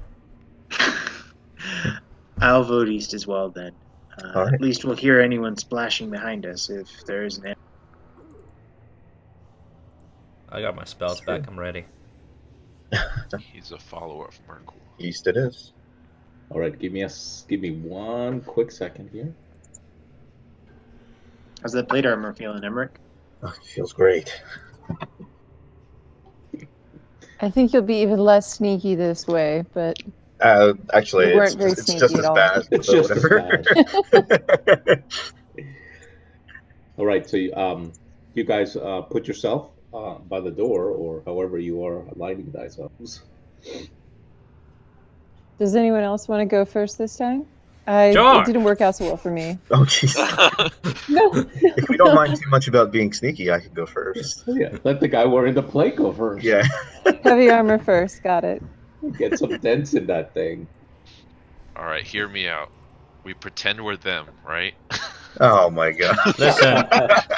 I'll vote east as well then. All right. At least we'll hear anyone splashing behind us if there is an. I got my spells back. I'm ready. He's a follower of Merkul. East it is. All right, give me one quick second here. How's that plate armor feeling, Emmerich? Oh, it feels great. I think you'll be even less sneaky this way, but Actually, you weren't it's very just sneaky as at all. bad. It's but just as whatever. All right, so you guys put yourself by the door, or however you are lighting thyselves. Does anyone else want to go first this time? It Sure. didn't work out so well for me. Oh, jeez. No. If we don't mind too much about being sneaky, I can go first. Yeah, let the guy wearing the plate go first. Yeah. Heavy armor first. Got it. Get some dents in that thing. All right, hear me out. We pretend we're them, right? Oh my god. Listen,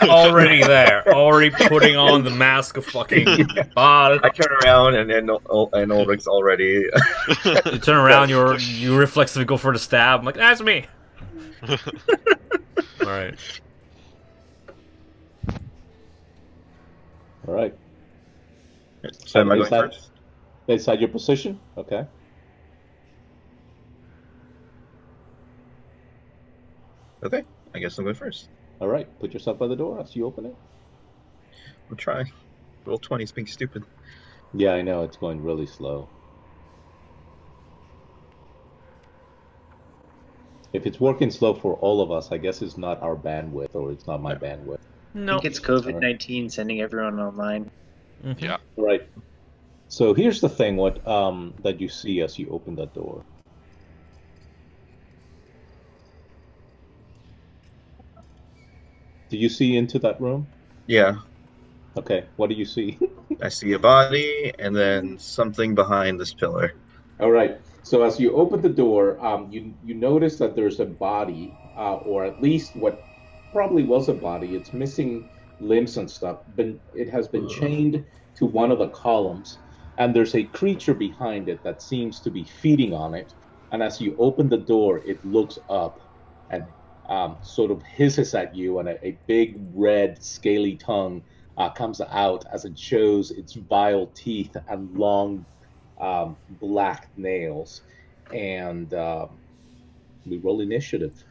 already there, already putting on the mask of fucking Baal. I turn around and Ulrich's already. You turn around, you reflexively go for the stab. I'm like, that's me. All right. All right. So am I going Is that- first? Inside your position? Okay. Okay. I guess I'm going first. All right. Put yourself by the door as you open it. I'll try. Roll 20 is being stupid. Yeah, I know. It's going really slow. If it's working slow for all of us, I guess it's not our bandwidth, or it's not my bandwidth. I No. think it's COVID-19 sending everyone online. Mm-hmm. Yeah. Right. So here's the thing: what that you see as you open that door. Do you see into that room? Yeah. Okay. What do you see? I see a body and then something behind this pillar. All right. So as you open the door, you notice that there's a body, or at least what probably was a body. It's missing limbs and stuff. But it has been chained to one of the columns, and there's a creature behind it that seems to be feeding on it. And as you open the door, it looks up and sort of hisses at you, and a big red scaly tongue comes out as it shows its vile teeth and long black nails, and we roll initiative.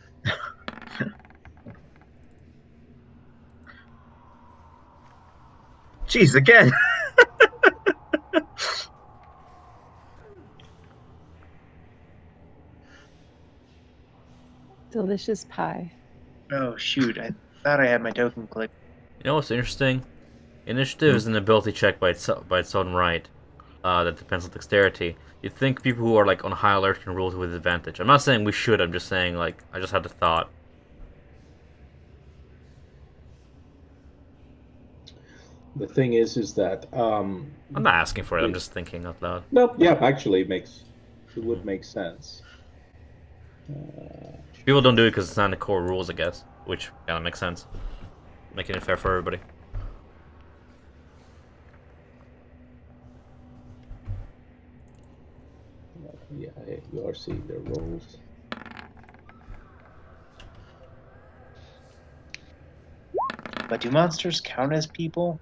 Jeez, again. Delicious pie. Oh shoot! I thought I had my token click. You know what's interesting? Initiative is an ability check by its own right. That depends on dexterity. You'd think people who are like on high alert can roll with advantage. I'm not saying we should. I'm just saying like I just had the thought. The thing is that I'm not asking for it. I'm just thinking out loud. no, yeah, actually, it would make sense. People don't do it because it's not in the core rules, I guess, which kind of makes sense, making it fair for everybody. Yeah, you are seeing their rolls. But do monsters count as people?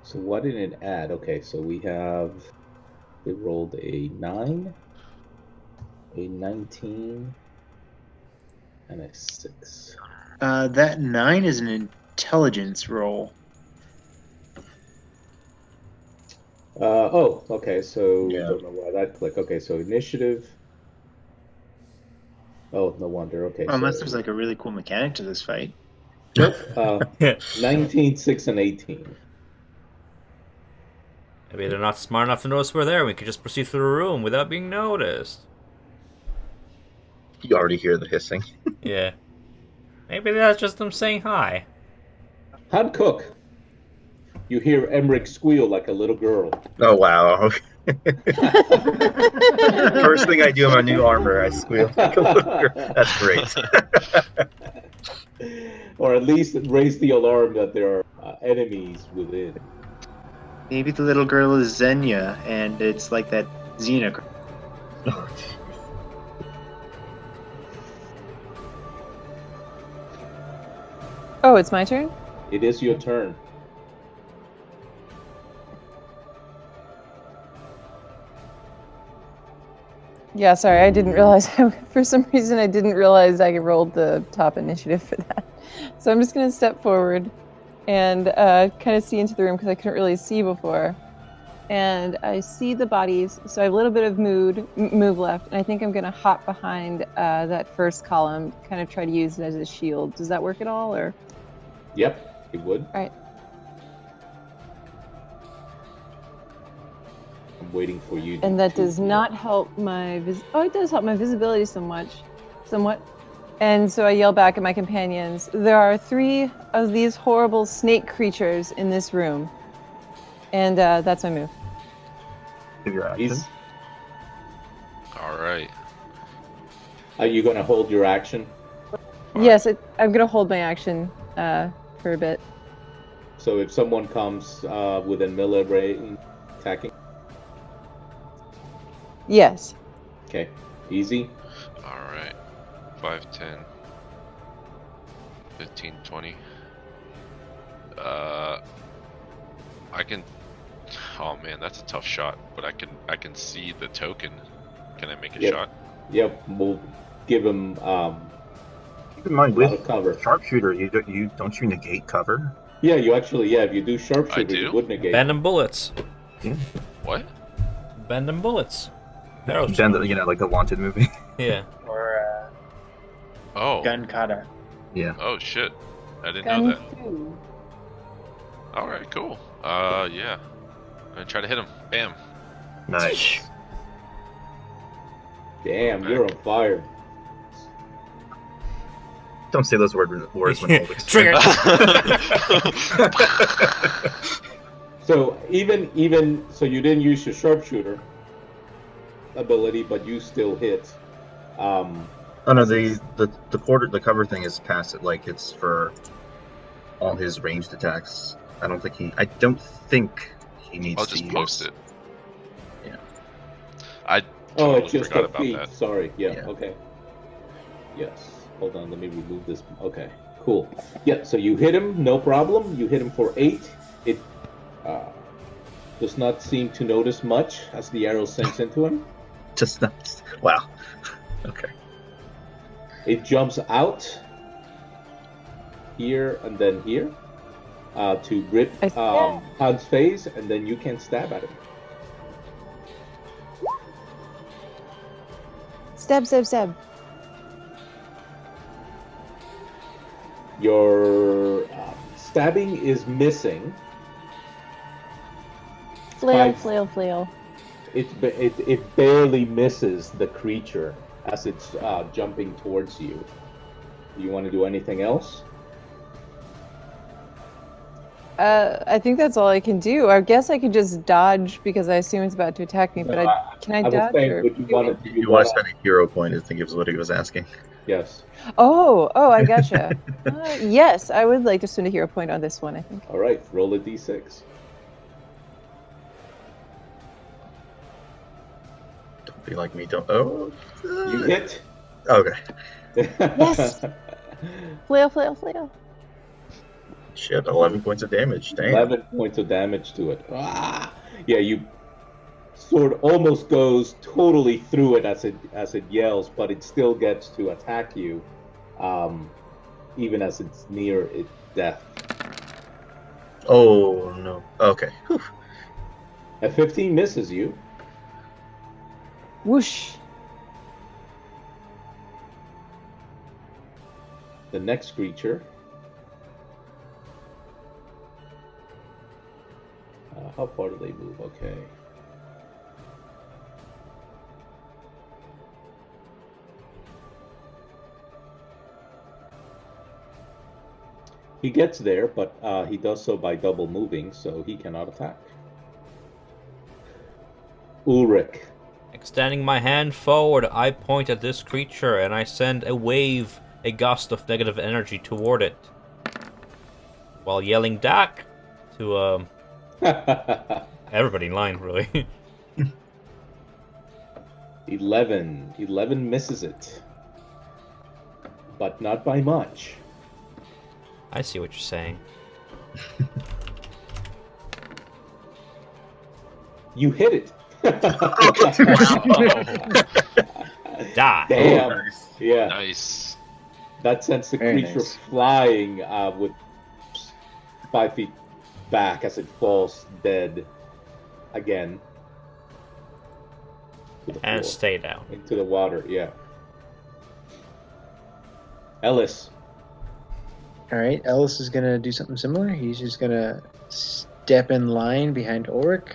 So what did it add? Okay, so they rolled a 9, a 19, and a 6. That 9 is an intelligence roll. Oh, okay, so Yeah. don't know why that clicked. Okay, so initiative. Oh, no wonder. Okay, Unless so there's like a really cool mechanic to this fight. nope. 19, 6, and 18. Maybe they're not smart enough to notice we're there. We could just proceed through the room without being noticed. You already hear the hissing. Yeah. Maybe that's just them saying hi. How'd cook? You hear Emmerich squeal like a little girl. Oh wow. First thing I do in my new armor, I squeal like a little girl. That's great. Or at least raise the alarm that there are enemies within. Maybe the little girl is Xenia, and it's like that Xena. Oh, it's my turn? It is your turn. Yeah, sorry, I didn't realize. For some reason, I didn't realize I rolled the top initiative for that. So I'm just going to step forward and kind of see into the room because I couldn't really see before. And I see the bodies, so I have a little bit of move left, and I think I'm going to hop behind that first column, kind of try to use it as a shield. Does that work at all, or? Yep, it would. All right. I'm waiting for you. And that does not help my oh, it does help my visibility somewhat. And so I yell back at my companions. There are 3 of these horrible snake creatures in this room. And that's my move. Give your action. All right. Are you going to hold your action? Yes, I'm going to hold my action for a bit. So if someone comes within melee range, attacking? Yes. Okay, easy. All right. 5, 10, 15, 20. I can. Oh man, that's a tough shot. But I can see the token. Can I make a shot? Yep, we'll give him Keep in mind, a lot with of cover. sharpshooter, you don't negate cover. Yeah, you actually, if you do sharpshooter, do? you would negate. Bend them bullets. What? Bend them bullets. Then like the Wanted movie. Yeah. Or Oh. gun kata. Yeah. Oh shit. I didn't know that. Gun All right, cool. Yeah. I'm gonna try to hit him. Bam. Nice. Damn, you're on fire. don't say those words when Ulrich Trigger. So even so, you didn't use your sharpshooter ability, but you still hit. Oh no, the cover thing is past it. Like it's for all his ranged attacks. I don't think he needs I'll to just use. post it. Yeah. I Oh, totally it's just forgot a about feat. that. Sorry. Yeah. Yeah. Okay. Yes. Hold on. Let me remove this. Okay. Cool. Yeah. So you hit him. No problem. You hit him for 8. It does not seem to notice much as the arrow sinks into him. Just not. Wow. Okay. It jumps out here and then here to grip Han's face, and then you can stab at him. Stab. Your stabbing is missing. Flail. It barely misses the creature as it's jumping towards you. Do you want to do anything else? I think that's all I can do. I guess I could just dodge because I assume it's about to attack me. But can I I was dodge? saying, Or would you want to? You want to spend a hero point? I think is what he was asking. Yes. Oh, I gotcha. Yes, I would like to spend a hero point on this one, I think. All right, roll a d6. Don't be like me. Don't. Oh. You hit. Okay. Yes. Flail. Shit, 11 points of damage. Damn. 11 points of damage to it. Ah! Yeah, you sword almost goes totally through it as it yells, but it still gets to attack you, even as it's near its death. Oh no. Okay. Whew. A 15 misses you. Whoosh. The next creature. How far do they move? Okay. He gets there, but he does so by double moving, so he cannot attack. Ulrich. Extending my hand forward, I point at this creature and I send a gust of negative energy toward it. While yelling "Dak" to everybody in line, really. 11 misses it, but not by much. I see what you're saying. You hit it. Die. Damn. Nice. Yeah. Nice. That sends the Very creature nice. flying with 5 feet back as it falls dead again. To the And floor. stay down. Into the water, yeah. Ellis. All right, Ellis is gonna do something similar. He's just gonna step in line behind Ulrich.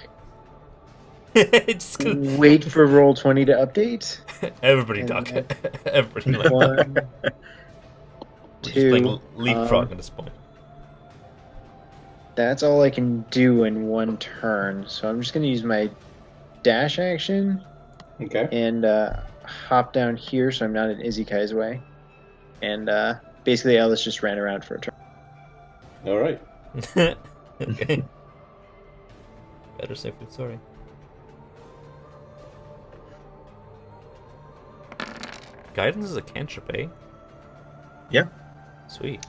It's gonna... Wait for roll 20 to update. Everybody And duck. then- Everybody like... One, We're just playing two. leapfrog at this point. That's all I can do in one turn. So I'm just gonna use my dash action Okay. and hop down here so I'm not in Izikai's way. And basically, Ellis just ran around for a turn. All right. Okay. Better safe than sorry. Guidance is a cantrip, eh? Yeah. Sweet.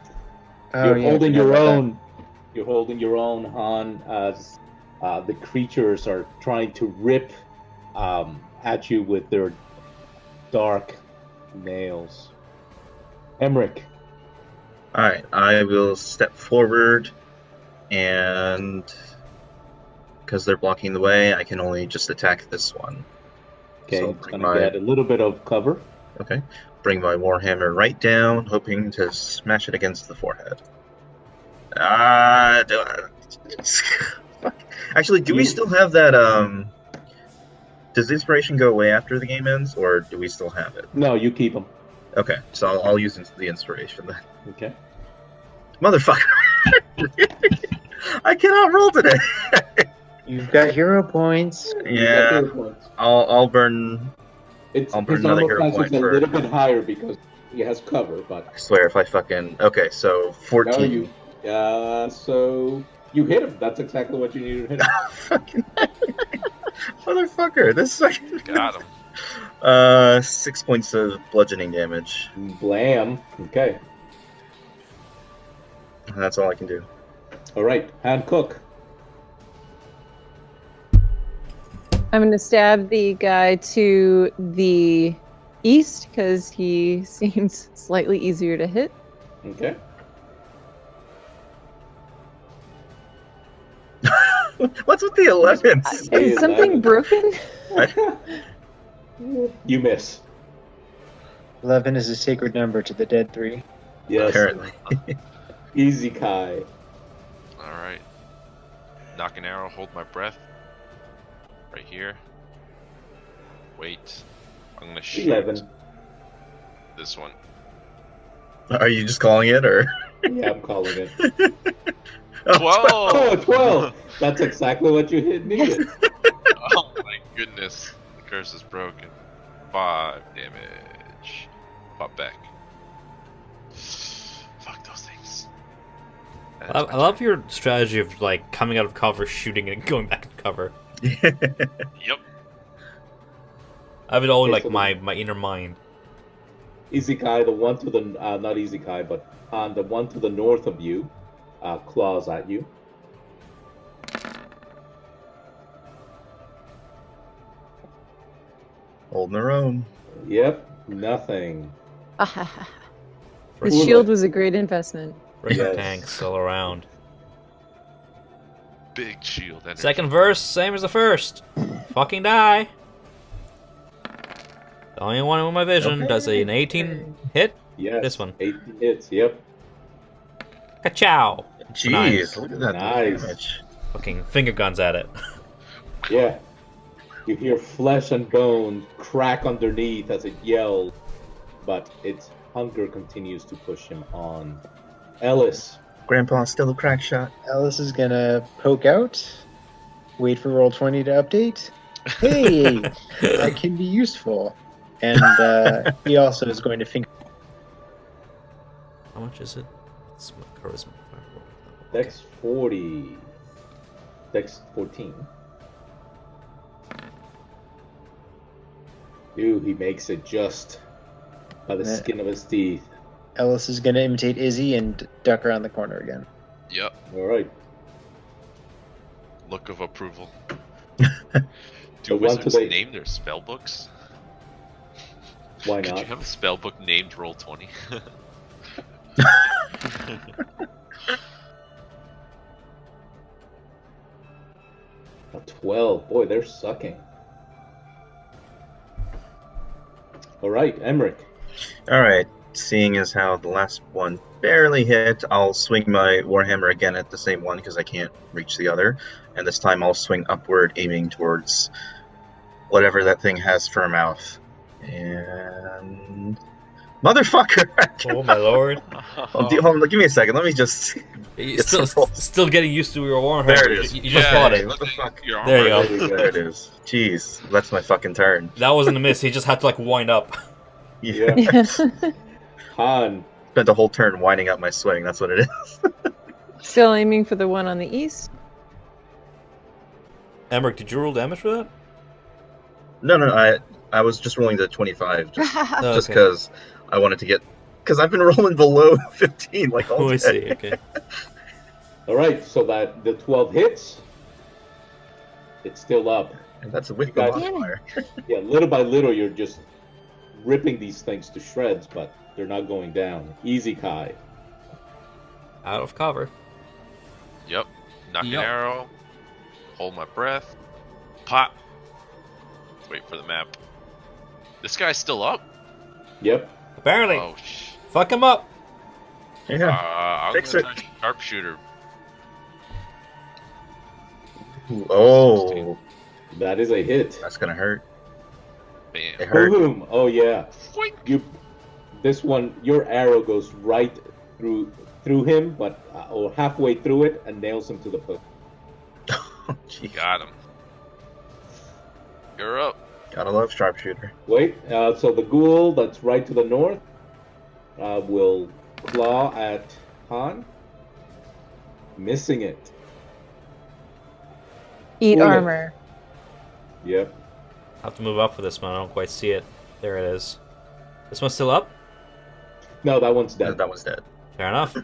Oh, You're yeah, I holding forgot your about that. own. You're holding your own, Han, as the creatures are trying to rip at you with their dark nails. Emmerich. All right, I will step forward, and because they're blocking the way, I can only just attack this one. Okay, So it's bring gonna my- get a little bit of cover. Okay, bring my warhammer right down, hoping to smash it against the forehead. Fuck. Actually, do we still have that? Does the inspiration go away after the game ends, or do we still have it? No, you keep them. Okay, so I'll use the inspiration then. Okay. Motherfucker! I cannot roll today. You've got hero points. Yeah, I'll burn. It's I'll burn his another armor hero class is point a for. little bit higher because he has cover, but I swear, if I fucking okay, so 14. so you hit him. That's exactly what you needed to hit him. Fucking motherfucker! This fucking Got him. 6 points of bludgeoning damage. Blam. Okay. That's all I can do. All right. Hancock. I'm going to stab the guy to the east because he seems slightly easier to hit. Okay. What's with the 11s? Is something broken? You miss. 11 is a sacred number to the dead 3. Yes. Apparently. Easy Kai. All right. Knock an arrow. Hold my breath. Right here. Wait. I'm gonna shoot 11. this one. Are you just calling it, or? Yeah, I'm calling it. 12. Oh, 12. That's exactly what you needed. Oh my goodness. The curse is broken. 5 damage. Pop back. Fuck those things. I love your strategy of like coming out of cover, shooting, and going back to cover. Yep. I have it all Okay, like so my inner mind. Easy Kai, the one to the not Easy Kai, but on the one to the north of you, claws at you. Holding their own. Yep, nothing. The shield was a great investment. Freaking Yes. tanks all around. Big shield energy. Second verse, same as the first. Fucking die. The only one with my vision Okay. does an 18 hit. Yes. This one. 18 hits. Yep. Ka-chow. Jeez, look at that Nice. damage. Fucking finger guns at it. Yeah. You hear flesh and bone crack underneath as it yells, but its hunger continues to push him on. Ellis. Grandpa's still a crack shot. Alice is gonna poke out, wait for roll 20 to update. Hey, that can be useful. And he also is going to finger. How much is it? It's my charisma. Dex 40. Dex 14. Ew, he makes it just by the skin of his teeth. Ellis is gonna imitate Izzy and duck around the corner again. Yep. All right. Look of approval. The Do one wizards today- name their spell books? Why Could not? you have a spell book named Roll 20? A 12. Boy, they're sucking. All right, Emmerich. Alright, seeing as how the last one barely hit, I'll swing my Warhammer again at the same one because I can't reach the other. And this time I'll swing upward, aiming towards whatever that thing has for a mouth. And... Motherfucker! Oh my lord. Hold on, give me a second, let me just... You're It's still, a roll. still getting used to your Warhammer. There it is. You just Yeah, bought it. What the fuck? Your There you armor. go. There it is. Jeez, that's my fucking turn. That wasn't a miss. He just had to like wind up. Yeah. Han. Spent a whole turn winding up my swing, that's what it is. Still aiming for the one on the east. Emmerich, did you roll damage for that? No, I was just rolling the 25, just Oh, okay. because I wanted to get... Because I've been rolling below 15, like, all Oh, I day. see. Okay. All right, so that the 12 hits. It's still up. And that's a with You the guys- modifier. Yeah, little by little, you're just ripping these things to shreds, but they're not going down. Easy Kai. Out of cover. Yep. Knock Yep. an arrow. Hold my breath. Pop. Wait for the map. This guy's still up? Yep. Apparently. Oh, Fuck him up. Yeah. I'm Fix gonna it. try sharpshooter. Oh, That is a hit. that's gonna hurt. Bam. It hurt. Boom. Oh, yeah. Foink. You This one, your arrow goes right through him, but or halfway through it, and nails him to the post. Oh, jeez. Got him. You're up. Gotta love sharpshooter. Wait, so the ghoul that's right to the north will claw at Han, missing it. Eat Ooh. armor. Yep. I have to move up for this one. I don't quite see it. There it is. This one's still up? No, that one's dead. That one's dead. Fair enough.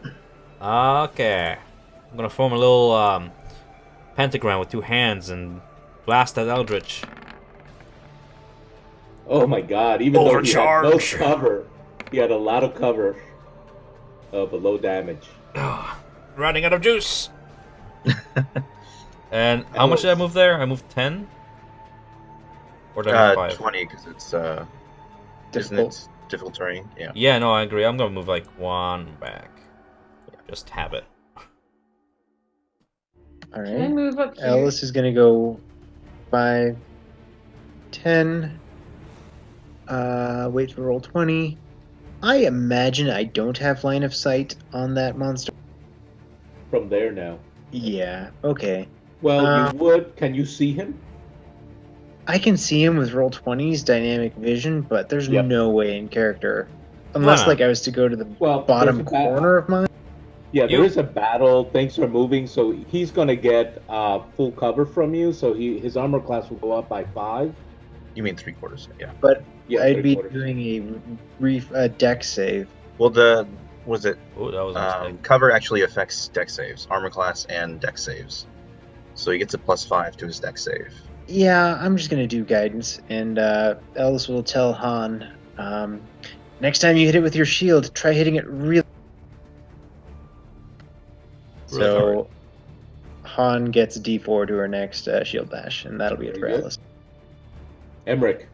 Okay. I'm gonna form a little pentagram with 2 hands and blast that Eldritch. Oh my god, even though he had no Overcharge. cover, he had a lot of cover, but low damage. Running out of juice! And how much did I move there? I moved 10? Or did I move 5? 20, because it's Difficult. Isn't it difficult terrain? Yeah. Yeah, no, I agree. I'm gonna move like 1 back. Just have it. All Can I right. move up here? Ellis is gonna go 5, 10. Wait for roll 20. I imagine I don't have line of sight on that monster. From there now. Yeah. Okay. Well, you would. Can you see him? I can see him with roll 20's dynamic vision, but there's Yep. no way in character, unless Wow. like I was to go to the Well, bottom there's a bat- corner of mine. Yeah, there You- is a battle. Things are moving, so he's gonna get full cover from you. So his armor class will go up by 5. You mean 3/4? Yeah. But Yeah, I'd be 3/4. doing a deck save. Well, was it Oh, that was a mistake. cover actually affects deck saves, armor class, and deck saves. So he gets a +5 to his deck save. Yeah, I'm just gonna do guidance, and Ellis will tell Han, next time you hit it with your shield, try hitting it really. Really So Han gets a D4 to her next shield bash, and that'll be it for Very good. Ellis. Emmerich.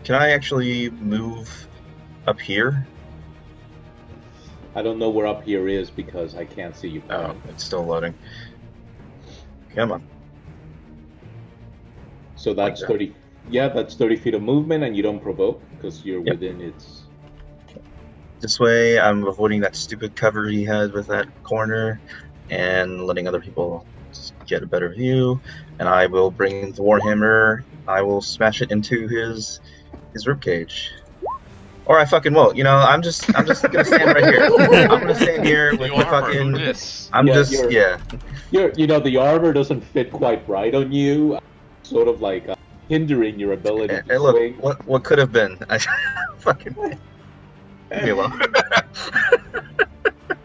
Can I actually move up here? I don't know where up here is because I can't see you. Oh, it's still loading. Come on. So that's Like that. 30. Yeah, that's 30 feet of movement, and you don't provoke because you're Yep. within its. This way, I'm avoiding that stupid cover he had with that corner, and letting other people get a better view. And I will bring the Warhammer. I will smash it into his ribcage. Or I fucking won't. You know, I'm just gonna stand right here. I'm gonna stand here with You my armor, fucking. who dis? I'm Yeah, just you're- yeah. The armor doesn't fit quite right on you, sort of like hindering your ability And to look, swing. what could have been? I fucking. Leave me alone.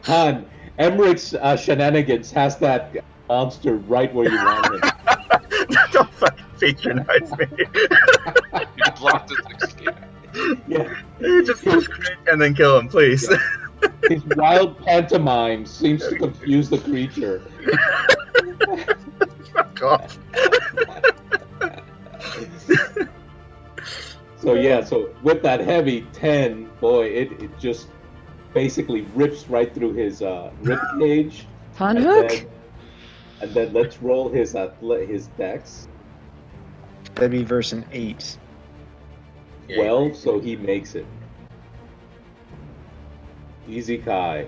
Han, Emmerich's shenanigans has that monster right where you want him. Don't fucking patronize me. You blocked his escape. Yeah, Just crit and then kill him, please. his wild pantomime seems to confuse the creature. Fuck off. So with that heavy 10, boy, it just basically rips right through his rib cage. Han And hook. and then let's roll his dex. That'd be verse an 8. Well, so he makes it. Easy Kai.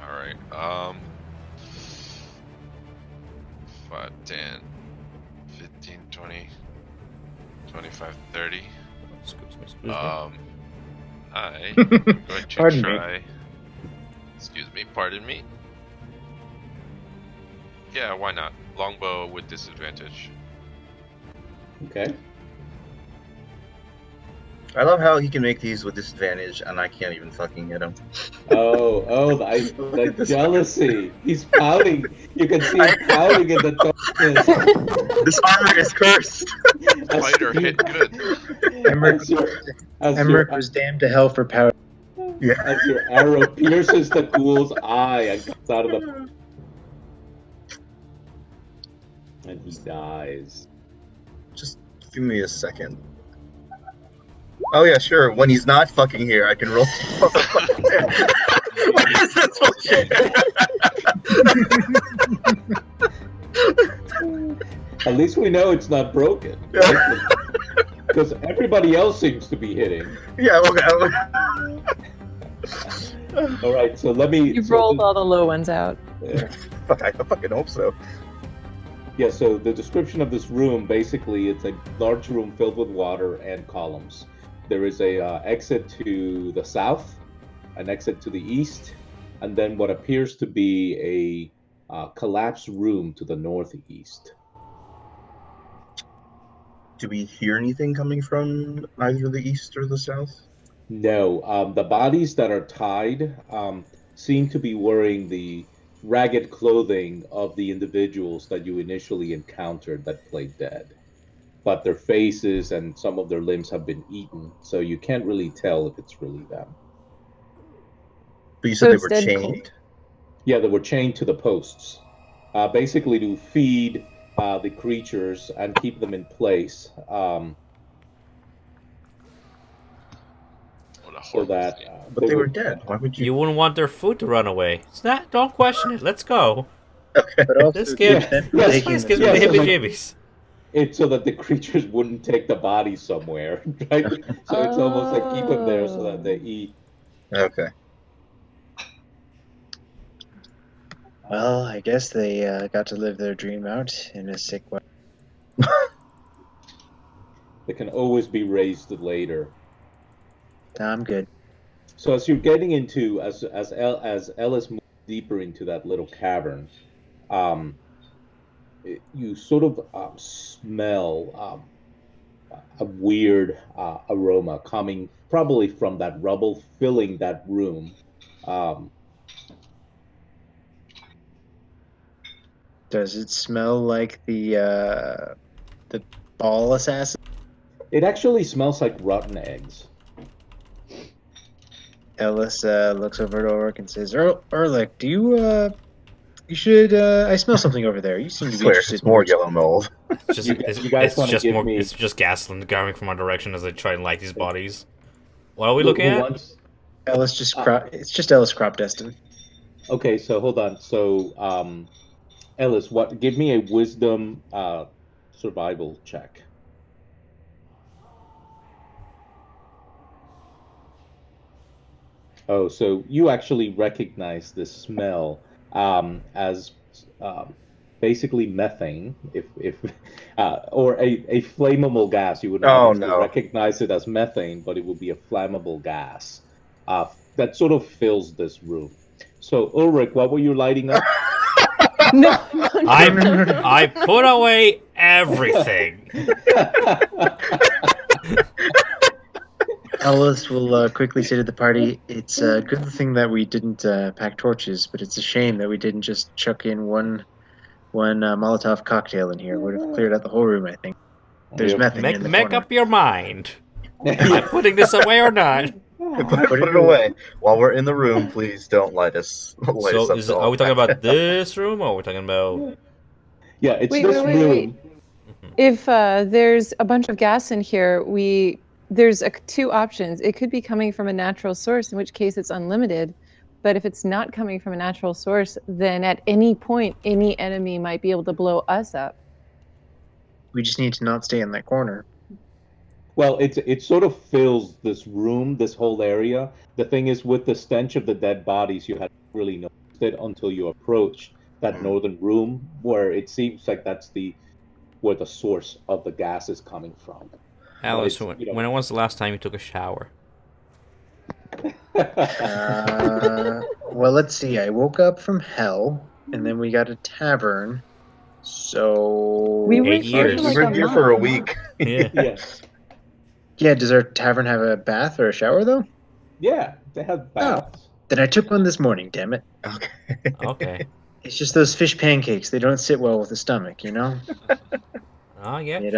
Alright, 5, 10, 15, 20, 25, 30. Excuse me. I'm going to Pardon me. try. Excuse me, pardon me. Yeah, why not? Longbow with disadvantage. Okay. I love how he can make these with disadvantage, and I can't even fucking hit him. The jealousy. He's pouting. You can see him pouting in the darkness. This armor is cursed. Fighter hit good. Emmerich was damned to hell for power. As your arrow pierces the ghoul's eye and comes out of the. And he dies. Just give me a second. Oh yeah, sure. When he's not fucking here, I can roll. What is this bullshit? At least we know it's not broken. Because everybody else seems to be hitting. Yeah, okay. All right, so let me. You've So rolled all the low ones out. Fuck, I fucking hope so. yeah, so the description of this room basically it's a large room filled with water and columns. There is a exit to the south, an exit to the east, and then what appears to be a collapsed room to the northeast. Do we hear anything coming from either the east or the south? No, the bodies that are tied seem to be wearing the ragged clothing of the individuals that you initially encountered that played dead. But their faces and some of their limbs have been eaten, so you can't really tell if it's really them. But you said So they it's were dead cold. chained? Yeah, they were chained to the posts, basically to feed the creatures and keep them in place, What a so horrible that scene. But they they were would. dead. Why would You you? wouldn't want their food to run away. It's not. Don't question it. Let's go. Okay. But also This keeps game, them Yeah, from this yes, taking place the gives me yeah. the So food. like heebie-jeebies. it's so that the creatures wouldn't take the body somewhere, right? So it's almost like keep them there so that they Oh. eat. Okay. Well, I guess they got to live their dream out in a sick way. They can always be raised later. I'm good. So as you're getting into as Ellis moves deeper into that little cavern, um, you sort of smell a weird aroma coming probably from that rubble filling that room. Um, Does it smell like the ball assassin? it actually smells like rotten eggs. Ellis looks over at Ulrich and says, Erlich, do you should, I smell something over there. You I seem to be swear, interested it's in more woods. yellow mold. It's just, You guys want to give it's me just gasoline coming from our direction as they try and light these bodies. What are we who looking at? wants? Ellis just Uh, it's just Ellis crop dusting. okay, so hold on. So Ellis, what? Give me a wisdom survival check. Oh, so you actually recognize this smell as um, basically methane, if or a flammable gas. You would Oh obviously no. recognize it as methane, but it would be a flammable gas that sort of fills this room. So, Ulrich, what were you lighting up? No, no, No, I no, no, no. I put away everything. Ellis will quickly say to the party, "It's a good thing that we didn't pack torches, but it's a shame that we didn't just chuck in one Molotov cocktail in here. Would have cleared out the whole room, I think. There's Yep. methane in the Make corner. up your mind. Am I putting this away or not? Put it away. While we're in the room, please don't light us So, up to are all we talking that. about this room, or are we talking about? Yeah, it's wait, wait, this wait, wait. room. Mhm. If there's a bunch of gas in here, there's two options. It could be coming from a natural source, in which case it's unlimited. But if it's not coming from a natural source, then at any point, any enemy might be able to blow us up. We just need to not stay in that corner. Well, it sort of fills this room, this whole area. The thing is, with the stench of the dead bodies, you hadn't really noticed it until you approach that Mm. northern room where it seems like that's the where the source of the gas is coming from. But Alice, it's, when was the last time you took a shower? Well, let's see. I woke up from hell, and then we got a tavern. We So, were 8 here for We've years. like a been here for a month. week. Yeah. Yes. yeah, does our tavern have a bath or a shower, though? Yeah, they have Oh, baths. then I took one this morning, damn it. Okay. Okay. It's just those fish pancakes. They don't sit well with the stomach, you know? Oh yeah. It,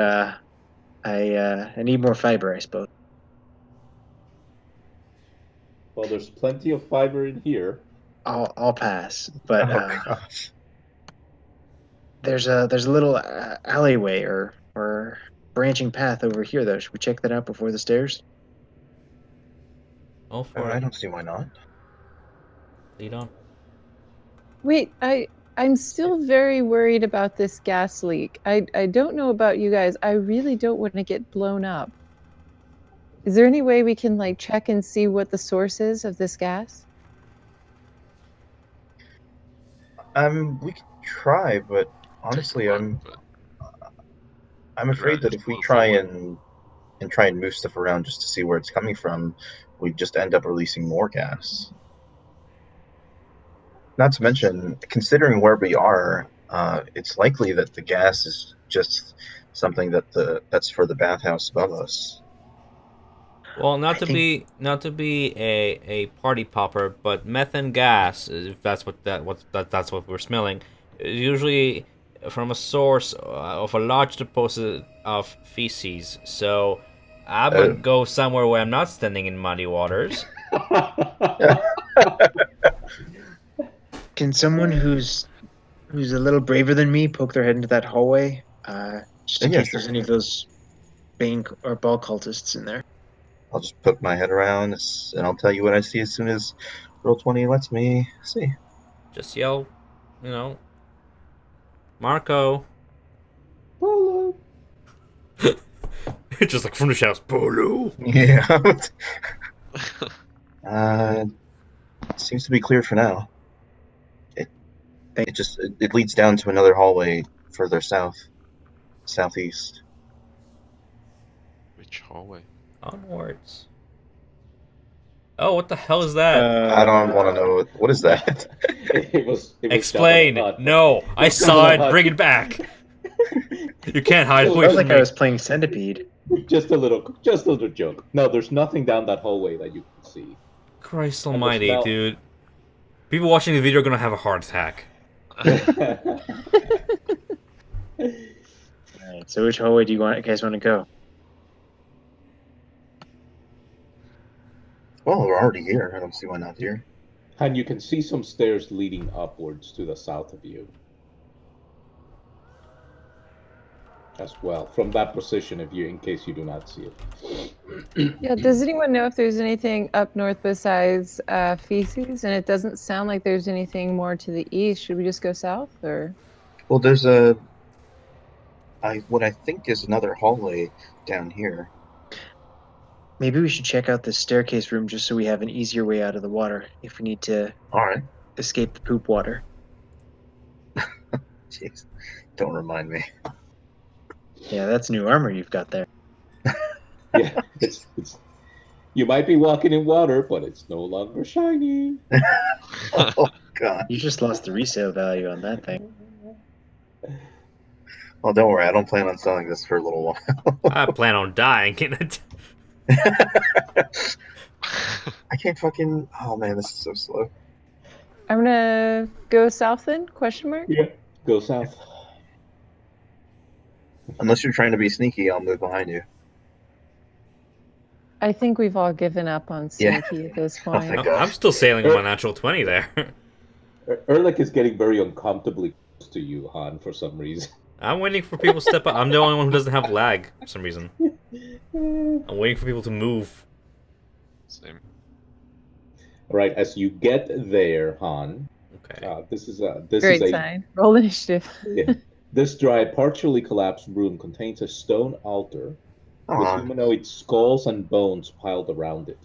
I need more fiber, I suppose. Well, there's plenty of fiber in here. I'll pass. But Oh gosh. there's a little alleyway or branching path over here, though. Should we check that out before the stairs? All for I it. don't see why not. Lead on. Wait, I'm still very worried about this gas leak. I don't know about you guys. I really don't want to get blown up. Is there any way we can like check and see what the source is of this gas? We could try, but honestly, I'm afraid that if we try and move stuff around just to see where it's coming from, we just end up releasing more gas. Not to mention, considering where we are, it's likely that the gas is just something that's for the bathhouse above us. Well, not to be a party popper, but methane gas, if that's that's what we're smelling, is usually from a source of a large deposit of feces. So I would go somewhere where I'm not standing in muddy waters. Can someone who's a little braver than me poke their head into that hallway, just in case there's any of those Bane or Ball cultists in there? I'll just poke my head around, and I'll tell you what I see as soon as Roll20 lets me see. Just yell, Marco. Polo. Just like from the shadows, Polo. Yeah. Seems to be clear for now. It leads down to another hallway further southeast. Which hallway? Onwards. Oh, what the hell is that? I don't want to know. What is that? It was Explain. No, I saw it. Bring it back. You can't hide away felt from like me. I was playing Centipede. Just a little joke. No, there's nothing down that hallway that you can see. Christ almighty, dude. People watching the video are gonna have a heart attack. Alright, so which hallway do you guys want to go? Well, we're already here. I don't see why not here. And you can see some stairs leading upwards to the south of you. As well, from that position, in case you do not see it. Yeah, does anyone know if there's anything up north besides feces? And it doesn't sound like there's anything more to the east. Should we just go south, or? Well, there's what I think is another hallway down here. Maybe we should check out the staircase room just so we have an easier way out of the water if we need to escape the poop water. Jeez, don't remind me. Yeah, that's new armor you've got there. Yeah, it's you might be walking in water, but it's no longer shiny. Oh God! You just lost the resale value on that thing. Well, don't worry. I don't plan on selling this for a little while. I plan on dying in it. I can't fucking. Oh man, this is so slow. I'm gonna go south then? Question mark. Yeah, go south. Unless you're trying to be sneaky, I'll move behind you. I think we've all given up on sneaky at this point. I'm still sailing on my natural 20 there. Erlich is getting very uncomfortably close to you, Han, for some reason. I'm waiting for people to step up. I'm the only one who doesn't have lag for some reason. I'm waiting for people to move. Same. All right, as you get there, Han. Okay. This is Great sign. Roll initiative. Yeah. This dry, partially collapsed room contains a stone altar with humanoid skulls and bones piled around it.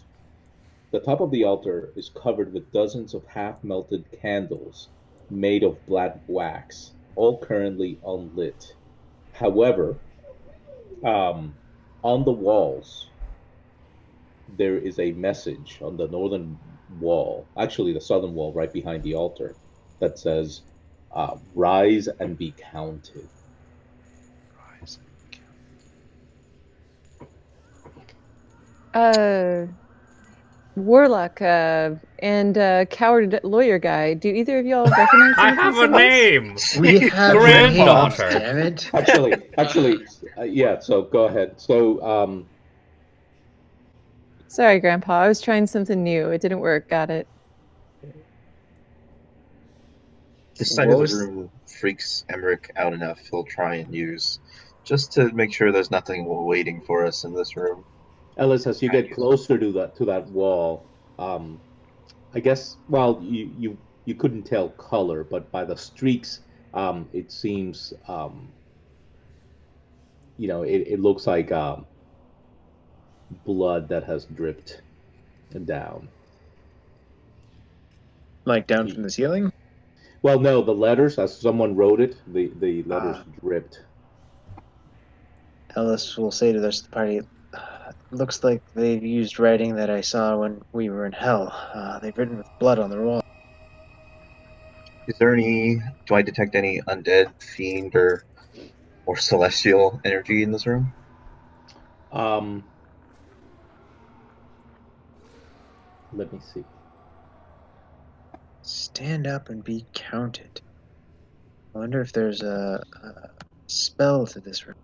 The top of the altar is covered with dozens of half-melted candles made of black wax, all currently unlit. However, on the walls, there is a message on the northern wall, actually the southern wall right behind the altar, that says, rise and be counted. Rise and be Warlock and coward lawyer guy, do either of y'all recognize I have a name! We have granddaughter. Damn it. Actually, yeah, so go ahead. So, Sorry, Grandpa, I was trying something new. It didn't work. Got it. This side of the room freaks Emmerich out enough. He'll try and use just to make sure there's nothing waiting for us in this room. Ellis, as you get closer to that wall, I guess, well, you couldn't tell color, but by the streaks, it seems, it looks like blood that has dripped down. Like down from the ceiling? Well, no, the letters, as someone wrote it, the letters Uh, dripped. Ellis will say to the rest of the party, looks like they've used writing that I saw when we were in hell. They've written with blood on the wall. Is there any? Do I detect any undead, fiend, or celestial energy in this room? Um, Let me see. Stand up and be counted. I wonder if there's a spell to this room.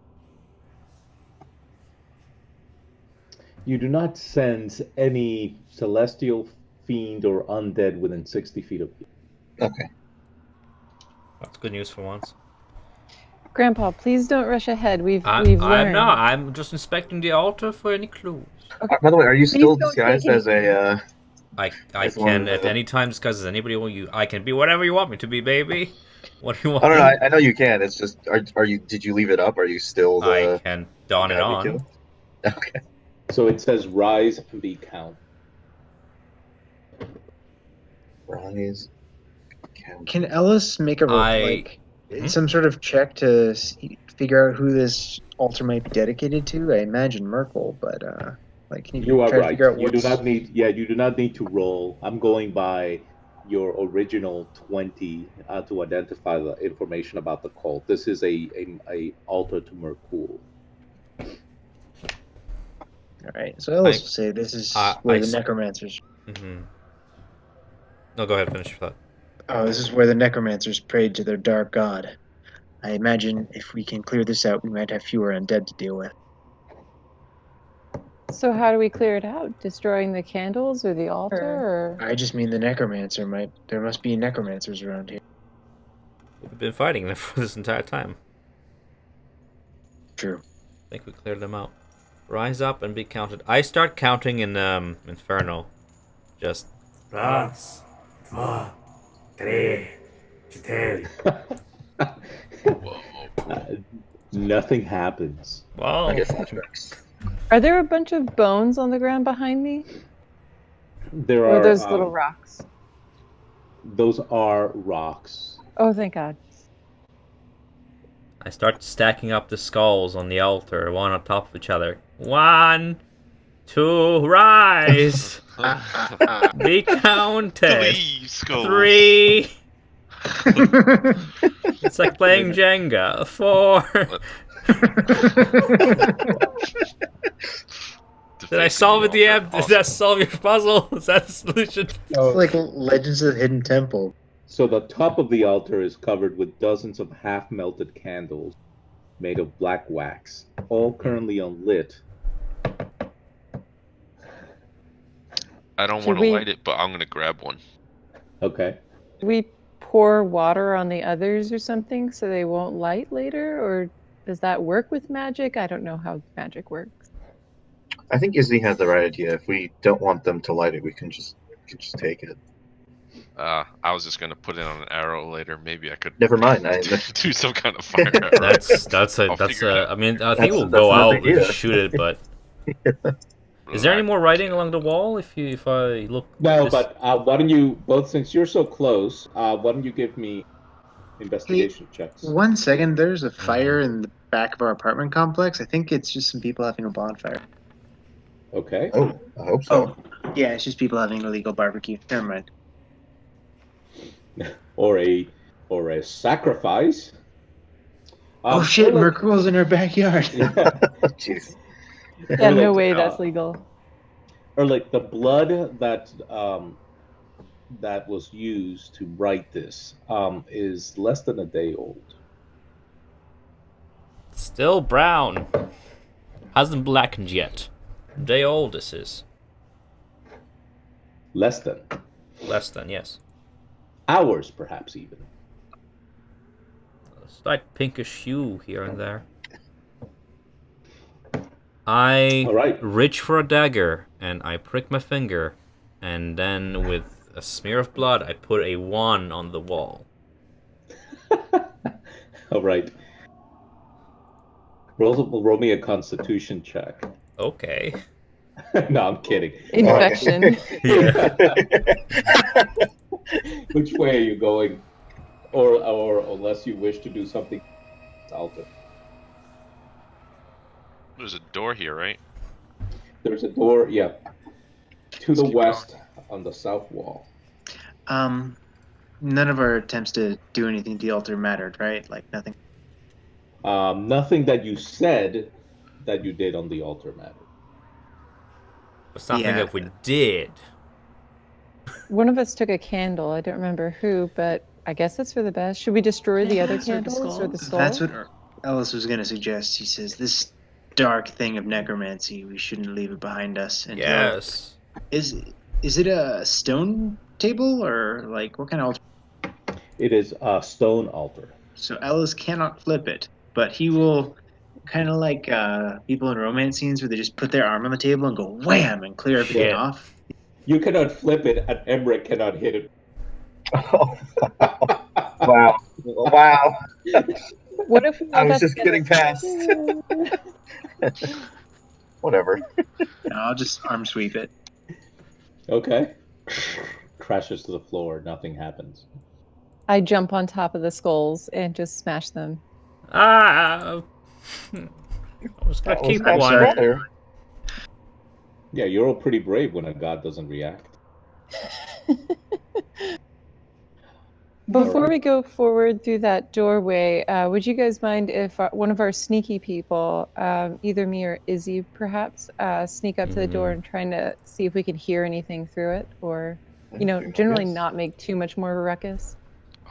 You do not sense any celestial, fiend, or undead within 60 feet of you. Okay. That's good news for once. Grandpa, please don't rush ahead. We've I'm learned. not. I'm just inspecting the altar for any clues. Okay. By the way, are you Please still don't take disguised as a? I As one can of at the- any time disguise as anybody you. I can be whatever you want me to be, baby. What do you want? Oh no, I know you can. It's just, are you? Did you leave it up? Are you still I the can don it guy we on. killed? Okay. So it says rise and be count. Rise. Count. Can Ellis make a some sort of check to figure out who this altar might be dedicated to? I imagine Merkel, but can you You are try to right. figure out You do what's? not need, yeah, you do not need to roll. I'm going by your original 20 to identify the information about the cult. This is a altar to Merkul. All right, so Ellis will say this is where the necromancers. Mm-hmm. No, go ahead. Finish your thought. Oh, this is where the necromancers prayed to their dark god. I imagine if we can clear this out, we might have fewer undead to deal with. So how do we clear it out? Destroying the candles or the altar? Or... I just mean the necromancer might. There must be necromancers around here. We've been fighting them for this entire time. True. I think we cleared them out. Rise up and be counted. I start counting in Inferno. Just. Raz, dva, tre, čtyři. Nothing happens. Wow. I guess that tracks. Are there a bunch of bones on the ground behind me? There or are those little rocks? Those are rocks. Oh, thank God. I start stacking up the skulls on the altar, one on top of each other. 1, 2, rise! Be counted. 3 skulls. 3. It's like playing Jenga. 4. Did I solve it, DM? Does that solve your puzzle? Is that the solution? It's like Legends of the Hidden Temple. So the top of the altar is covered with dozens of half-melted candles made of black wax, all currently unlit. I don't want to light it, but I'm going to grab one. Okay. Do we pour water on the others or something so they won't light later? Or does that work with magic? I don't know how magic works. I think Izzy had the right idea. If we don't want them to light it, we can just take it. I was just gonna put it on an arrow later. Maybe I could. Never mind. Do some kind of fire. That's a. I mean, I think we'll go out and shoot it, but. Is there any more writing along the wall? If I look. No, but why don't you both, since you're so close? Why don't you give me investigation checks? 1 second. There's a fire in the back of our apartment complex. I think it's just some people having a bonfire. Okay. Oh, I hope so. Oh, yeah, it's just people having illegal barbecue. Never mind. Or a sacrifice. Oh shit! Merkel's in her backyard. Jeez. Yeah, no way that's legal. Or like the blood that that was used to write this is less than a day old. Still brown. Hasn't blackened yet. Day old this is. Less than. Less than, yes. Hours, perhaps even. A slight pinkish hue here and there. I reach for a dagger, and I prick my finger, and then with a smear of blood, I put a 1 on the wall. All right. Roll me a constitution check. Okay. No, I'm kidding. Infection. Yeah. Which way are you going? Or unless you wish to do something altar. There's a door here, right? There's a door, yeah, to Let's the keep going. west on the south wall. None of our attempts to do anything to the altar mattered, right? Like nothing. Nothing that you said that you did on the altar mattered. But something Yeah. that we did. One of us took a candle. I don't remember who, but I guess that's for the best. Should we destroy the other candles or the skull? That's what Ellis was going to suggest. He says this dark thing of necromancy, we shouldn't leave it behind us until. Yes. Is it a stone table or like what kind of altar? It is a stone altar. So Ellis cannot flip it, but he will kind of like people in romance scenes where they just put their arm on the table and go wham and clear everything Shit. off. You cannot flip it, and Emmerich cannot hit it. Oh, wow. Wow. What if we I all was got just together? getting past. Whatever. No, I'll just arm sweep it. Okay. Crashes to the floor. Nothing happens. I jump on top of the skulls and just smash them. I was gonna That was keep much one. better. Yeah, you're all pretty brave when a god doesn't react. Before Alright. we go forward through that doorway, would you guys mind if one of our sneaky people, either me or Izzy perhaps, sneak up to the door and trying to see if we can hear anything through it? Or, generally Yes. not make too much more of a ruckus?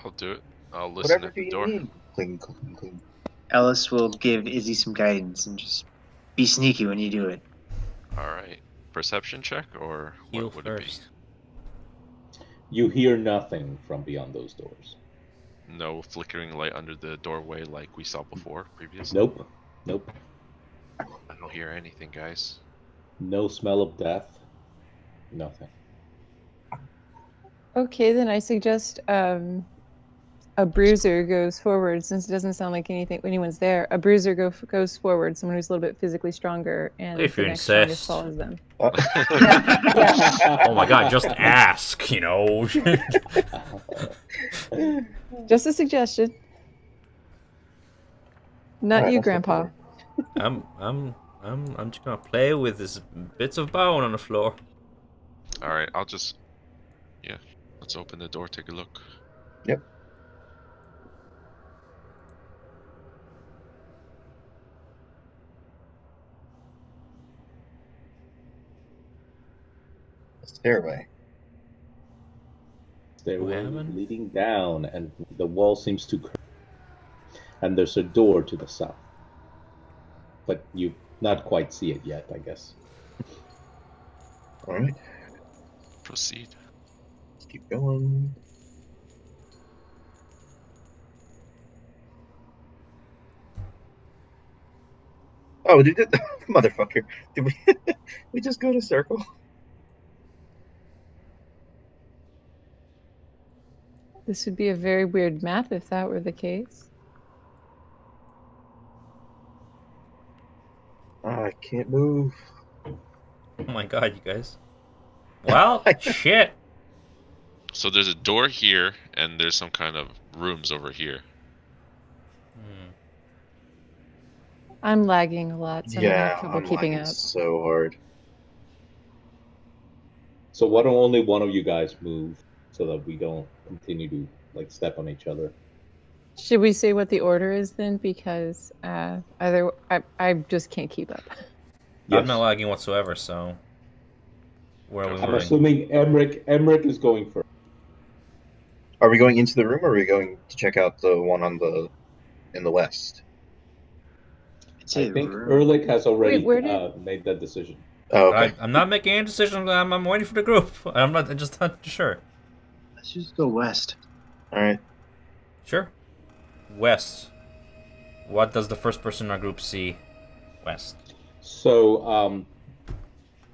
I'll do it. I'll listen Whatever at the you door. need. Cling, cling, cling. Ellis will give Izzy some guidance and just be sneaky when you do it. All right. Perception check, or Heal what would it be? first. You hear nothing from beyond those doors. No flickering light under the doorway like we saw before previously. Nope. Nope. I don't hear anything, guys. No smell of death. Nothing. Okay, then I suggest a bruiser goes forward, since it doesn't sound like anyone's there. A bruiser goes forward, someone who's a little bit physically stronger, and If the you next strongest insist. follows them. Oh my god, just ask, Just a suggestion. Not Alright, you, I'll step Grandpa. forward. I'm just gonna play with these bits of bone on the floor. All right, I'll just let's open the door, take a look. Yep. Stairway. Stairway happened? leading down, and the wall seems to curve. And there's a door to the south. But you not quite see it yet, I guess. Alright, Proceed. let's keep going. Oh, did it? Motherfucker. Did we just go in a circle? This would be a very weird map if that were the case. I can't move. Oh my god, you guys. Well, shit. So there's a door here, and there's some kind of rooms over here. I'm lagging a lot, so I'm gonna have trouble I'm keeping lagging up. so hard. So why don't only one of you guys move so that we don't continue to step on each other? Should we say what the order is then? Because either I just can't keep up. Yes. I'm not lagging whatsoever, so where are we I'm moving? assuming Emmerich is going first. Are we going into the room, or are we going to check out the one in the west? I think Ehrlich has already made that decision. Oh, okay. I'm not making any decisions. I'm waiting for the group. I'm just not sure. Let's just go west. All right. Sure. West. What does the first person in our group see? West. So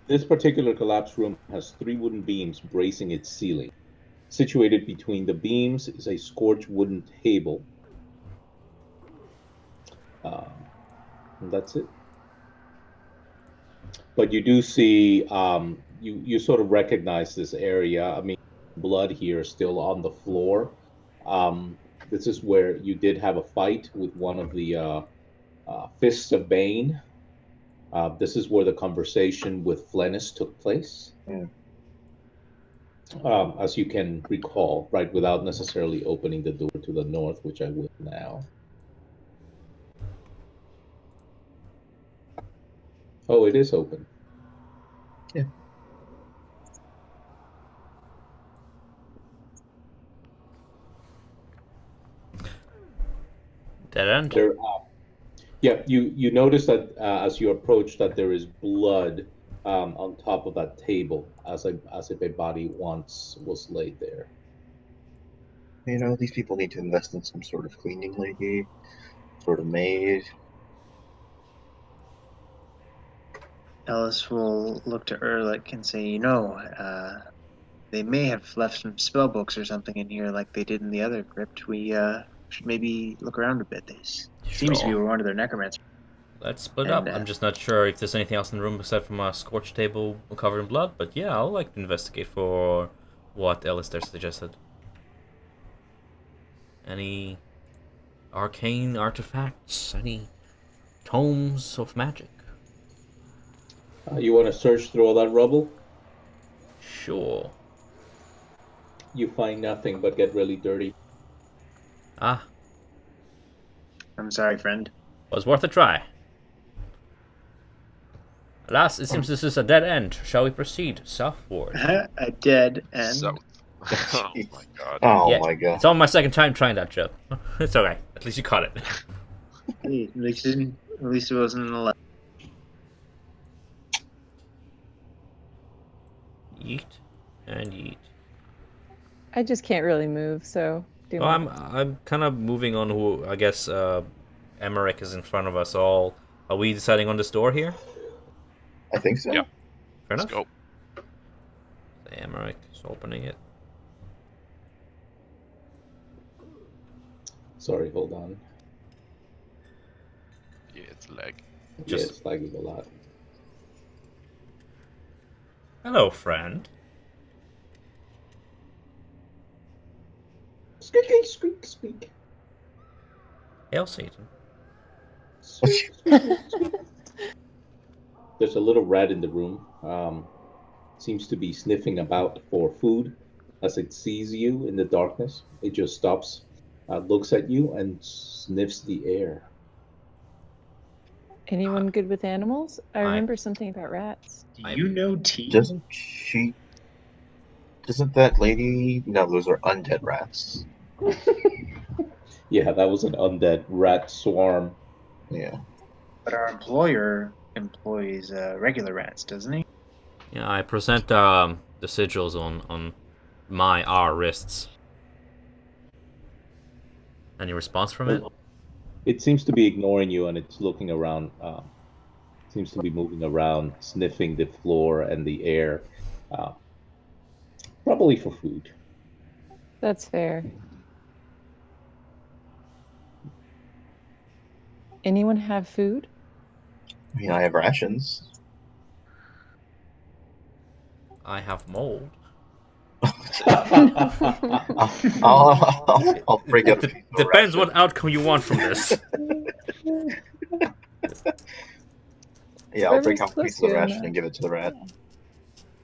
this particular collapsed room has 3 wooden beams bracing its ceiling. Situated between the beams is a scorched wooden table. And that's it. But you do see, you sort of recognize this area. I mean, blood here is still on the floor. Um, this is where you did have a fight with one of the Fists of Bane. This is where the conversation with Flennis took place. Yeah. As you can recall, right, without necessarily opening the door to the north, which I will now. Oh, it is open. Yeah. Dead end. There, yeah, you notice that as you approach that there is blood on top of that table, as if a body once was laid there. These people need to invest in some sort of cleaning lady, sort of maid. Ellis will look to Erlich and say, they may have left some spell books or something in here like they did in the other crypt. We should maybe look around a bit. This seems to be Sure. one of their necromancers. Let's split And, up. I'm just not sure if there's anything else in the room aside from a scorched table covered in blood. But yeah, I'll like to investigate for what Alistair suggested. Any arcane artifacts? Any tomes of magic? You want to search through all that rubble? Sure. You find nothing but get really dirty. Ah, I'm sorry, friend. was worth a try. Alas, it seems this is a dead end. Shall we proceed southward? A dead end. South. Oh my god. Oh Yeah, my god. it's on my second time trying that joke. It's okay. At least you caught it. Hey, at least it wasn't an 11. Yeet and yeet. I just can't really move, so do Well, my I'm kind of moving on. Who I guess Emmerich is in front of us all. Are we deciding on this door here? I think so. Yeah. Fair Let's enough. go. Emmerich is opening it. Sorry, hold on. Yeah, it's lag. Yeah, it's lagging a lot. Hello, friend. Squeaky, squeak, squeak. Hail, Satan. Squeak, squeak, squeak. There's a little rat in the room. Seems to be sniffing about for food. As it sees you in the darkness, it just stops, looks at you, and sniffs the air. Anyone good with animals? I remember something about rats. Do you know tea? Doesn't that lady? No, those are undead rats. Yeah, that was an undead rat swarm. Yeah. But our employer employs regular rats, doesn't he? Yeah, I present the sigils on our wrists. Any response from it? It seems to be ignoring you, and it's looking around. Seems to be moving around, sniffing the floor and the air, probably for food. That's fair. Anyone have food? I mean, I have rations. I have mold. I'll bring up. Depends what outcome you want from this. Yeah, I'll break Whoever's off a close piece of to the you, ration and give it to the rat.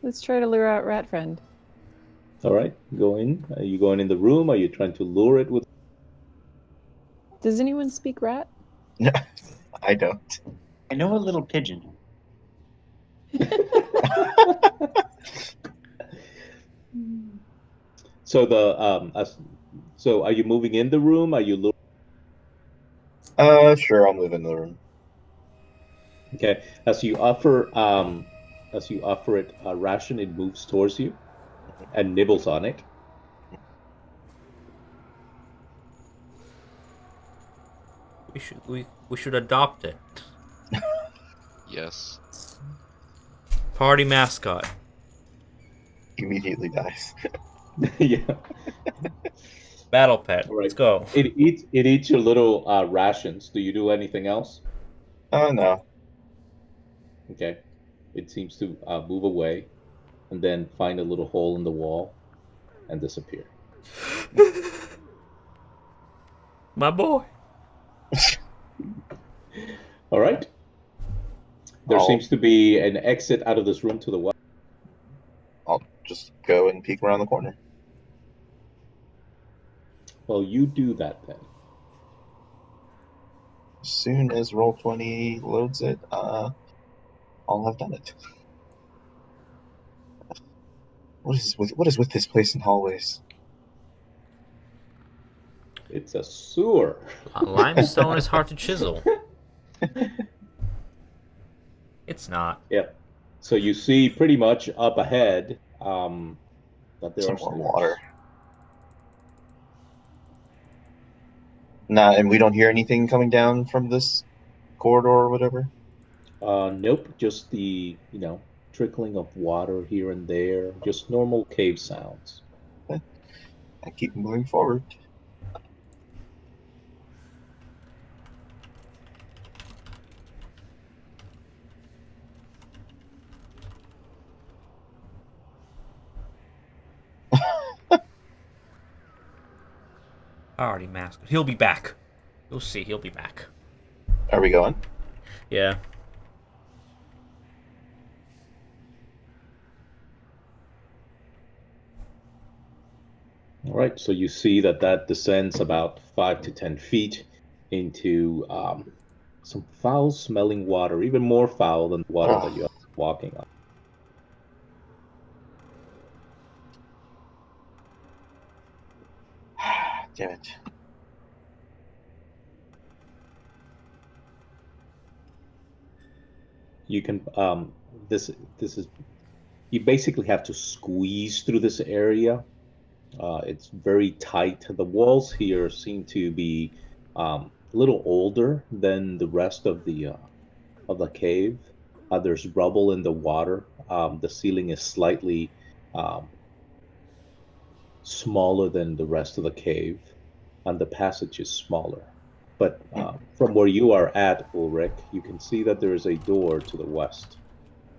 Let's try to lure out Rat Friend. All right, go in. Are you going in the room? Are you trying to lure it with? Does anyone speak rat? I don't. I know a little pigeon. So so are you moving in the room? Are you? Sure, I'll move into the room. Okay, as you offer it a ration, it moves towards you and nibbles on it. We should adopt it. Yes. Party mascot. Immediately dies. Yeah. Battle pet. All right. Let's go. It eats your little rations. Do you do anything else? No. Okay. It seems to move away and then find a little hole in the wall and disappear. My boy. All right. There I'll seems to be an exit out of this room to the west. I'll just go and peek around the corner. Well, you do that then. As soon as Roll20 loads it, I'll have done it. What is with this place and hallways? It's a sewer. Limestone is hard to chisel. It's not. Yeah. So you see pretty much up ahead that there Some are more stairs. water. Nah, and we don't hear anything coming down from this corridor or whatever. Nope, just the, trickling of water here and there, just normal cave sounds. I keep moving forward. Already masked. He'll be back. You'll see, he'll be back. Are we going? Yeah. All right, so you see that descends about 5 to 10 feet into some foul-smelling water, even more foul than the water that you're walking on. Damn it. You can this is you basically have to squeeze through this area. It's very tight. The walls here seem to be a little older than the rest of the cave. There's rubble in the water. The ceiling is slightly um, smaller than the rest of the cave, and the passage is smaller. But from where you are at, Ulrich, you can see that there is a door to the west.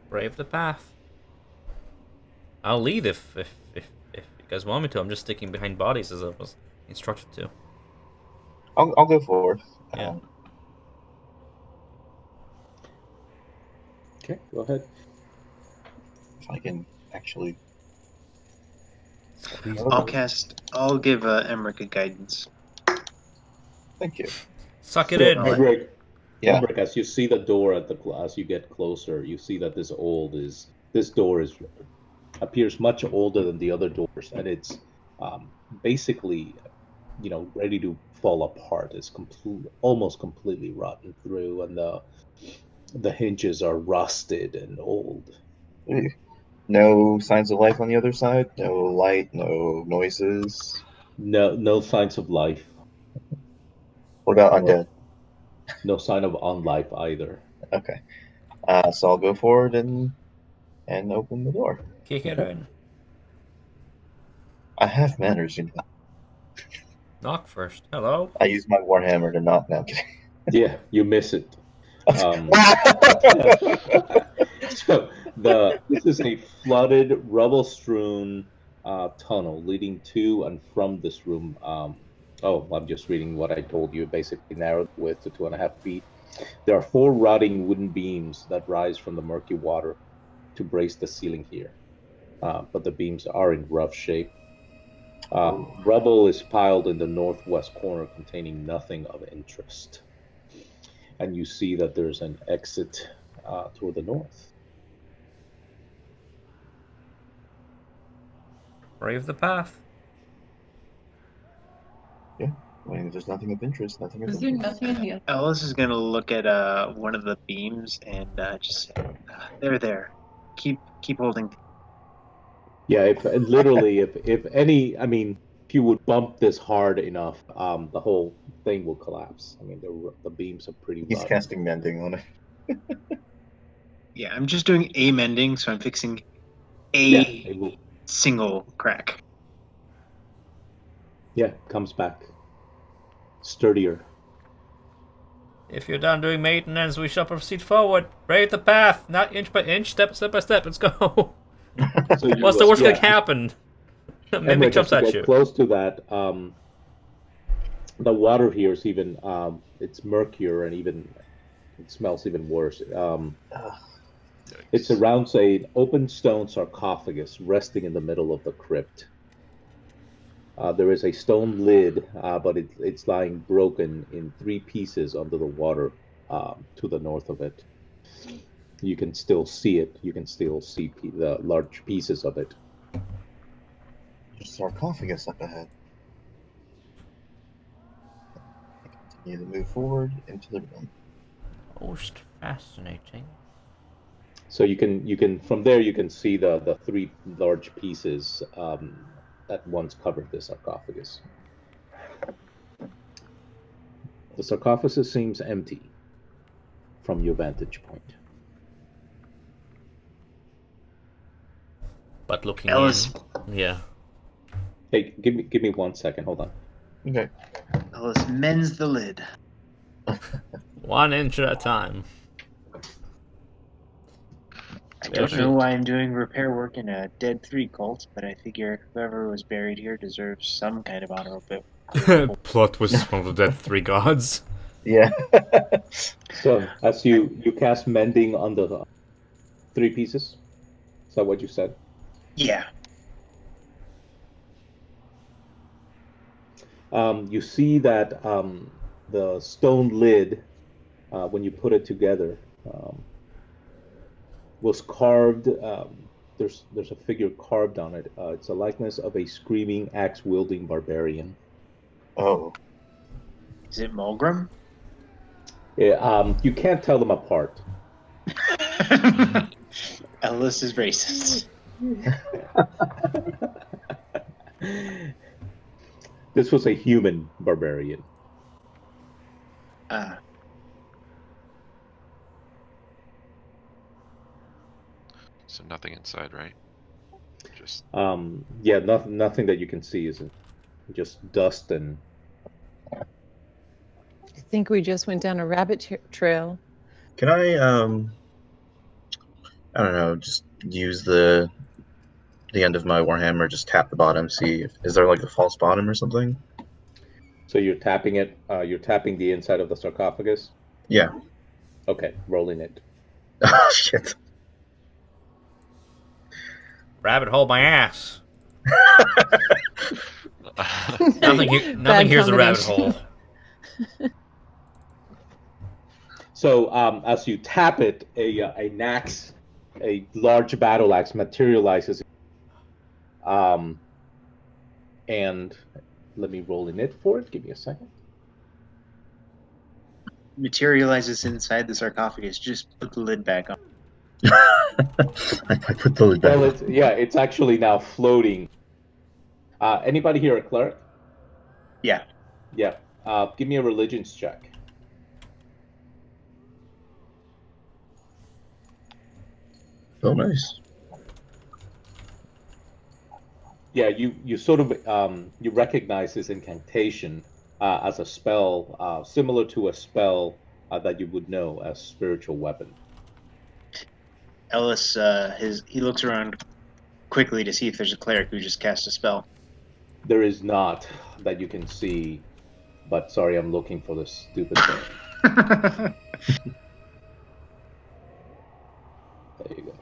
Brave the path. I'll lead if you guys want me to. I'm just sticking behind bodies as I was instructed to. I'll go forward. Yeah. Okay, go ahead. If I can actually. Squeeze. I'll give Emmerich a guidance. Thank you. Suck it So, in. Ulrich, Yeah. as you see the door as you get closer, you see that this door appears much older than the other doors, and it's basically ready to fall apart. It's almost completely rotten through, and the hinges are rusted and old. No signs of life on the other side. No light. No noises. No signs of life. What about Or undead? no sign of unlife either. Okay. So I'll go forward and open the door. Kick it in. I have manners, you know. Knock first. Hello. I use my warhammer to knock. Now, Yeah, you miss it. So this is a flooded, rubble-strewn tunnel leading to and from this room. I'm just reading what I told you. Basically, narrowed width to 2.5 feet. There are 4 rotting wooden beams that rise from the murky water to brace the ceiling here, but the beams are in rough shape. Rubble is piled in the northwest corner, containing nothing of interest. And you see that there's an exit toward the north. Brave the path. Yeah. I mean, there's nothing of interest. Nothing of Is there interest. nothing in the other? Ellis is gonna look at one of the beams and just say, there. Keep holding. Yeah, if any, I mean, if you would bump this hard enough, the whole thing will collapse. I mean, the beams are pretty He's rotten. casting mending on it. Yeah, I'm just doing a mending, so I'm fixing Yeah, a it will. single crack. Yeah, comes back sturdier. If you're done doing maintenance, we shall proceed forward. Brave the path, not inch by inch, step by step. Let's go. So you, What's the worst yeah, that can happen? Mimic Emmerich, as jumps you at get you. close to that, the water here is even it's murkier and even it smells even worse. It Yikes. surrounds an open stone sarcophagus resting in the middle of the crypt. There is a stone lid, but it's lying broken in three pieces under the water to the north of it. You can still see it. You can still see the large pieces of it. There's a sarcophagus up ahead. I continue to move forward into the room. Most fascinating. So you can from there you can see the three large pieces that once covered the sarcophagus. The sarcophagus seems empty from your vantage point. But looking Ellis, in, yeah. Hey, give me 1 second. Hold on. Okay. Ellis mends the lid. 1 inch at a time. I We don't actually- know why I'm doing repair work in a dead 3 cult, but I figure whoever was buried here deserves some kind of honorable. Plot was one of the dead 3 gods. Yeah. So as you cast mending on the three pieces, is that what you said? Yeah. You see that the stone lid, when you put it together, was carved. There's a figure carved on it. It's a likeness of a screaming axe wielding barbarian. Oh. Is it Mulgrim? Yeah, you can't tell them apart. Ellis is racist. This was a human barbarian. Ah, So nothing inside, right? Just Yeah, nothing that you can see is just dust and. I think we just went down a rabbit trail. Can I don't know, just use the end of my warhammer, just tap the bottom, see if is there like a false bottom or something? So you're tapping it. You're tapping the inside of the sarcophagus. Yeah. Okay, rolling it. Oh shit. Rabbit hole my ass. Nothing Bad here's a rabbit combination. hole. So as you tap it, an axe, a large battle axe, materializes. And let me roll in it for it. Give me a second. materializes inside the sarcophagus. Just put the lid back on. I put the lid back Well, on. it's actually now floating. Anybody here a cleric? Yeah. Yeah. Give me a religions check. Oh nice. Yeah, you sort of you recognize this incantation as a spell similar to a spell that you would know as spiritual weapon. Ellis, he looks around quickly to see if there's a cleric who just cast a spell. There is not that you can see, but sorry, I'm looking for this stupid thing. There you go.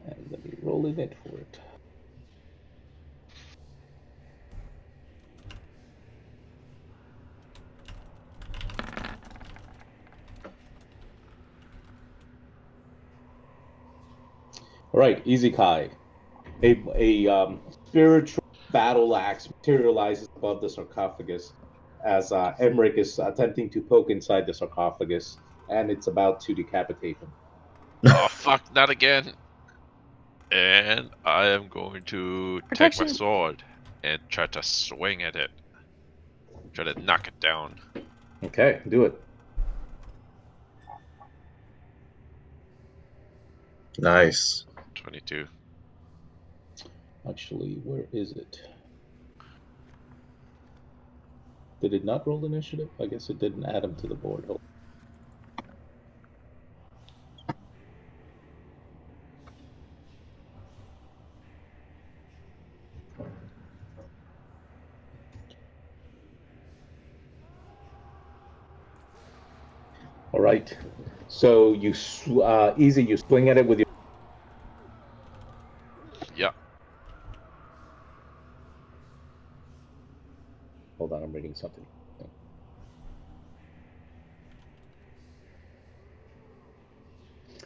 And let me roll in it for it. All right, Easy Kai. A spiritual battle axe materializes above the sarcophagus as Emmerich is attempting to poke inside the sarcophagus, and it's about to decapitate him. oh fuck, not again. And I am going to take my Protection. sword and try to swing at it. Try to knock it down. Okay, do it. Nice. 22. Actually, where is it? Did it not roll initiative? I guess it didn't add him to the board. All right. So you easy. You swing at it with your. Yeah. Hold on, I'm reading something.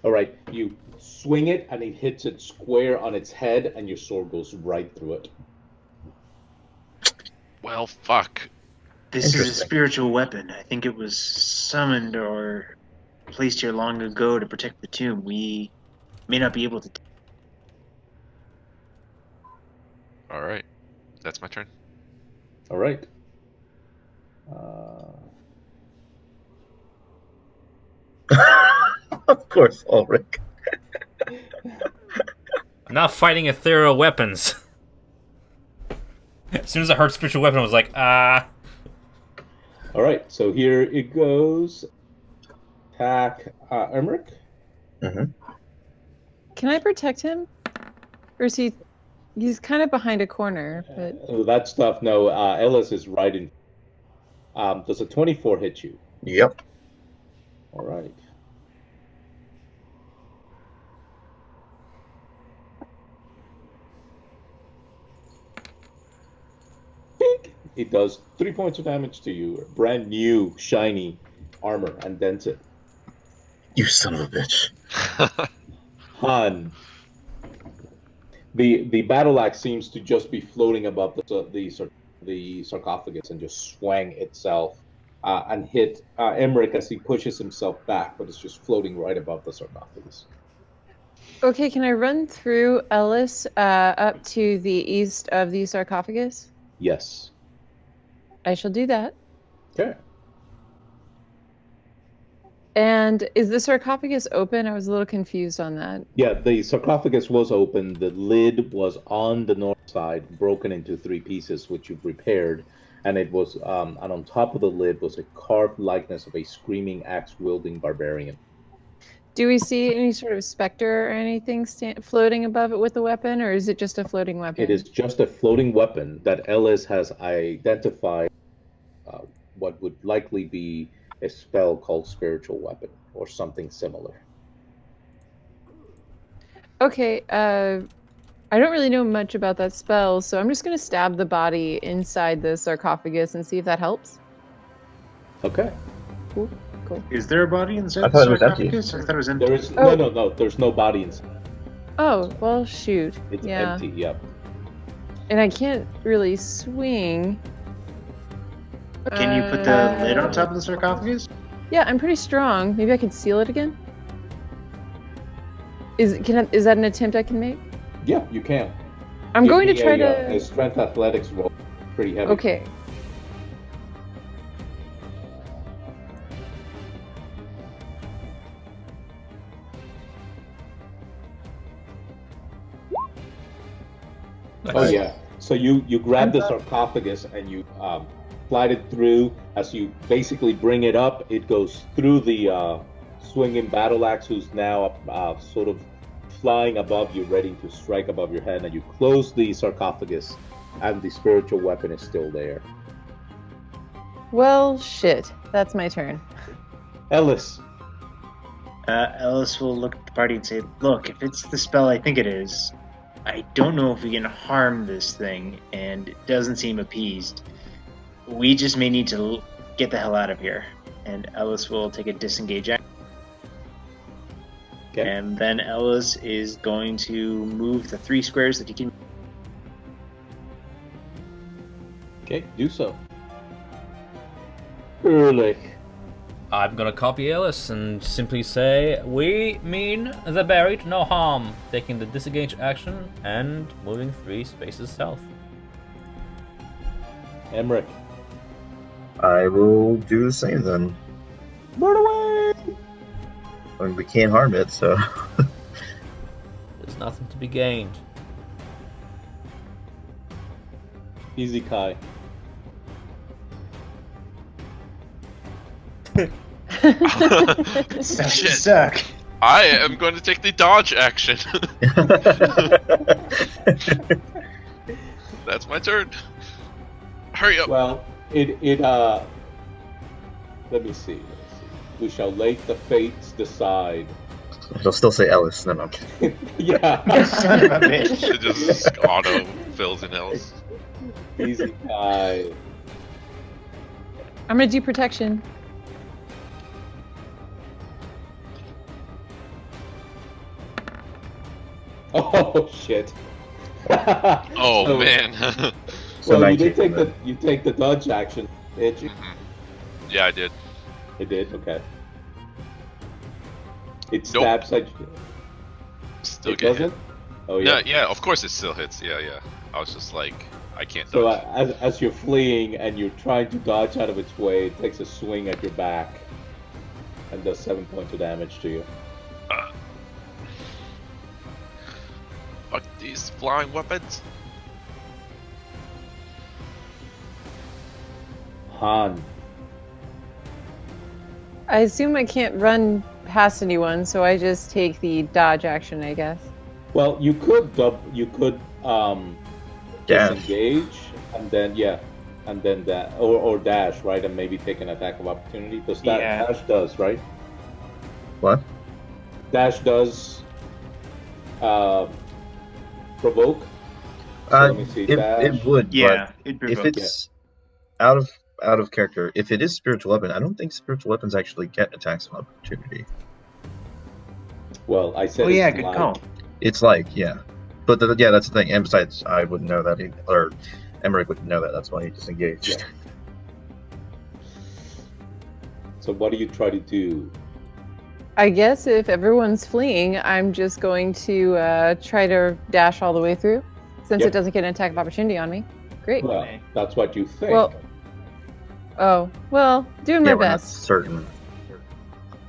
All right, you swing it and it hits it square on its head, and your sword goes right through it. Well, fuck. This is a spiritual weapon. I think it was summoned or placed here long ago to protect the tomb. We may not be able to. All right. That's my turn. All right. Of course, Ulrich. I'm not fighting ethereal weapons. As soon as I heard spiritual weapon, I was like, ah. All right, so here it goes. Attack Emmerich. Mm-hmm. Can I protect him? Or is he... He's kind of behind a corner, but... That stuff, no. Ellis is right in. Does a 24 hit you? Yep. All right. Pink. It does 3 points of damage to you. Brand new, shiny armor, and dents it. You son of a bitch. Han. The battle axe seems to just be floating above the sarcophagus and just swang itself and hit Emmerich as he pushes himself back, but it's just floating right above the sarcophagus. Okay, can I run through Ellis up to the east of the sarcophagus? Yes. I shall do that. Okay. And is the sarcophagus open? I was a little confused on that. Yeah, the sarcophagus was open. The lid was on the north side, broken into 3 pieces, which you've repaired. And it was, and on top of the lid was a carved likeness of a screaming axe-wielding barbarian. Do we see any sort of specter or anything floating above it with the weapon, or is it just a floating weapon? It is just a floating weapon that Ellis has identified what would likely be a spell called spiritual weapon or something similar. Okay, I don't really know much about that spell, so I'm just going to stab the body inside the sarcophagus and see if that helps. Okay. Cool. Is there a body inside I the thought it was empty. sarcophagus? I thought it was empty. There is no. There's no body inside. Oh, well, shoot. It's yeah. empty. Yep. And I can't really swing. Can you put the lid on top of the sarcophagus? Yeah, I'm pretty strong. Maybe I can seal it again. Is that an attempt I can make? Yeah, you can. I'm going to try to. A strength athletics roll. Pretty heavy. Okay. Oh yeah. So you grab the sarcophagus and you slide it through. As you basically bring it up, it goes through the swinging battle axe, who's now sort of flying above you, ready to strike above your head. And you close the sarcophagus, and the spiritual weapon is still there. Well, shit. That's my turn. Ellis. Ellis will look at the party and say, "Look, if it's the spell I think it is, I don't know if we can harm this thing, and it doesn't seem appeased. We just may need to get the hell out of here." And Ellis will take a disengage action. Okay. And then Ellis is going to move the 3 squares that he can. Okay, do so. Ehrlich. I'm gonna copy Ellis and simply say, we mean the buried, no harm. Taking the disengage action and moving 3 spaces south. Emmerich. I will do the same then. Run away! I mean, we can't harm it, so. There's nothing to be gained. Easy, Kai. Sucks to Shit. suck. I am going to take the dodge action. That's my turn. Hurry up. Well, let me see. We shall let the fates decide. It'll still say Ellis. No, no, I'm kidding. Yeah. Son of a bitch. It just auto fills in else. Easy guy. I'm gonna do protection. Oh shit. Oh So- man. So Well, you 19 did take then. you take the dodge action, did you? Mhm. Yeah, I did. It did. Okay. It Nope. stabs at you. Still It get doesn't. hit. Oh No, yeah. yeah, of course it still hits. Yeah. I was just like, I can't So dodge. as you're fleeing and you're trying to dodge out of its way, it takes a swing at your back and does 7 points of damage to you. Fuck these flying weapons. Han. I assume I can't run past anyone, so I just take the dodge action, I guess. Well, you could Dash. disengage and then and then that or dash, right, and maybe take an attack of opportunity. Because Yeah. dash does, right? What? Dash does provoke. So let me see. Dash. It would, Yeah, but it if provoked. it's out of character, if it is spiritual weapon, I don't think spiritual weapons actually get attacks of opportunity. Well, I said Oh yeah, it's good like. call. It's like, yeah, but yeah, that's the thing. And besides, I wouldn't know that, or Emmerich wouldn't know that. That's why he disengaged. Yeah. So what do you try to do? I guess if everyone's fleeing, I'm just going to try to dash all the way through, since Yep. it doesn't get an attack of opportunity on me. Great. Well, that's what you think. Well, doing my Yeah, we're not best. certain.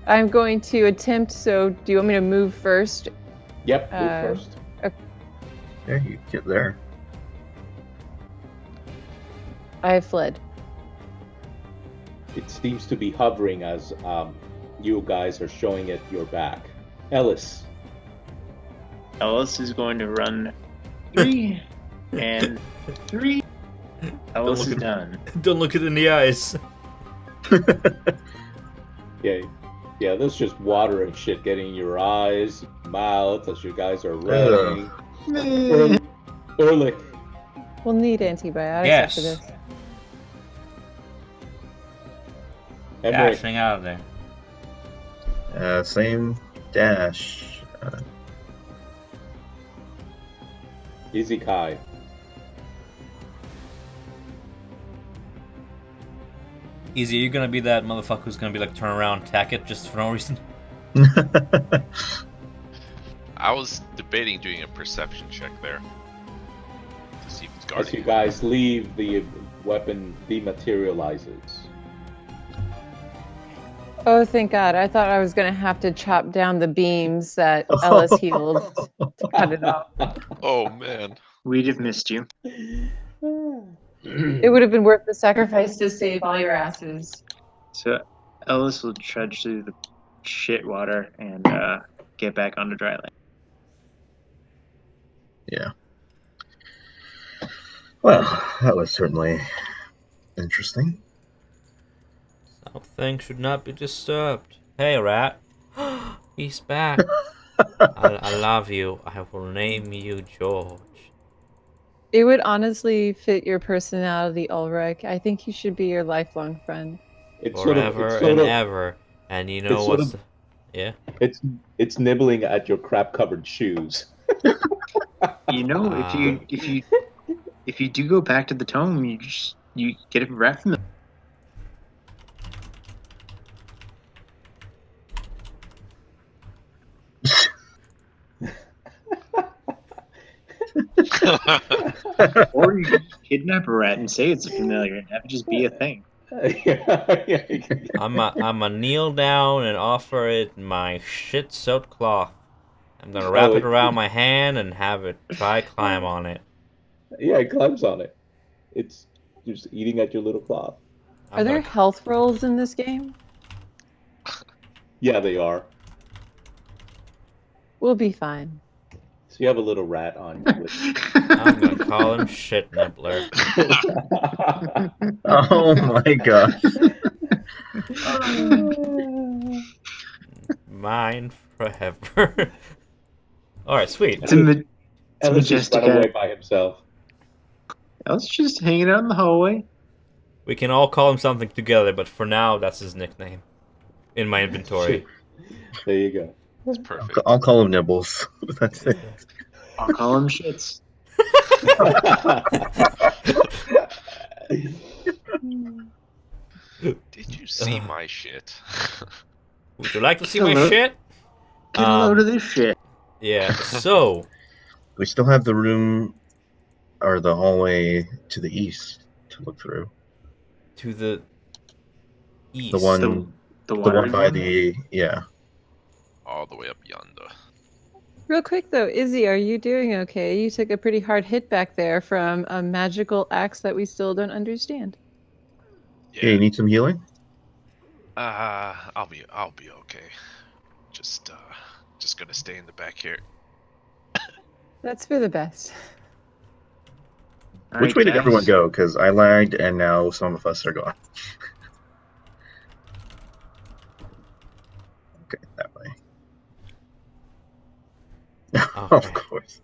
I'm going to attempt. So, do you want me to move first? Yep, move first. Yeah, you get there. I fled. It seems to be hovering as you guys are showing it your back. Ellis. Ellis is going to run 3 and 3. Ellis is done. Don't look it in the eyes. Yeah, there's just water and shit getting in your eyes, mouth as you guys are running. Ehrlich. We'll need antibiotics Yes. after this. Emmerich. Dashing out of there. Same dash. Easy Kai. Easy, are you gonna be that motherfucker who's gonna be like turn around, attack it just for no reason? I was debating doing a perception check there to see if it's As you guarding. guys leave, the weapon dematerializes. Oh, thank God. I thought I was going to have to chop down the beams that Ellis healed to cut it off. Oh man. We'd have missed you. It would have been worth the sacrifice to save all your asses. So Ellis will trudge through the shit water and get back onto dry land. Yeah. Well, that was certainly interesting. Something should not be disturbed. Hey, rat. He's back. I love you. I will name you George. It would honestly fit your personality, Ulrich. I think he should be your lifelong friend. It's Forever and ever. And you know it's sort what's... of- Yeah? It's nibbling at your crap-covered shoes. You know, if you do go back to the tome, you get it wrapped from the. Or you kidnap a rat and say it's a familiar and have it just be a thing. I'm a kneel down and offer it my shit-soaked cloth. I'm gonna wrap it around my hand and have it try climb on it. Yeah, it climbs on it. It's just eating at your little cloth. Are there health rolls in this game? Yeah, they are. We'll be fine. So you have a little rat on you with. I'm gonna call him Shit Nibbler. Oh my gosh. Mine forever. Alright, sweet. It's a Ellis just majestic run away by himself. I was just hanging out in the hallway. We can all call him something together, but for now, that's his nickname. In my inventory. There you go. It's perfect. I'll call him Nibbles. That's it. I'll call him Shits. Did you see my shit? Would you like to see Get a my load- shit? Get a load of this shit. Yeah, so... We still have the room or the hallway to the east to look through. To the east. The one, The the water one by the All the way up yonder. Real quick though, Izzy, are you doing okay? You took a pretty hard hit back there from a magical axe that we still don't understand. Yeah, you need some healing? I'll be okay. Just gonna stay in the back here. That's for the best. Which way did everyone go? Because I lagged and now some of us are gone. Okay, that way. Of course.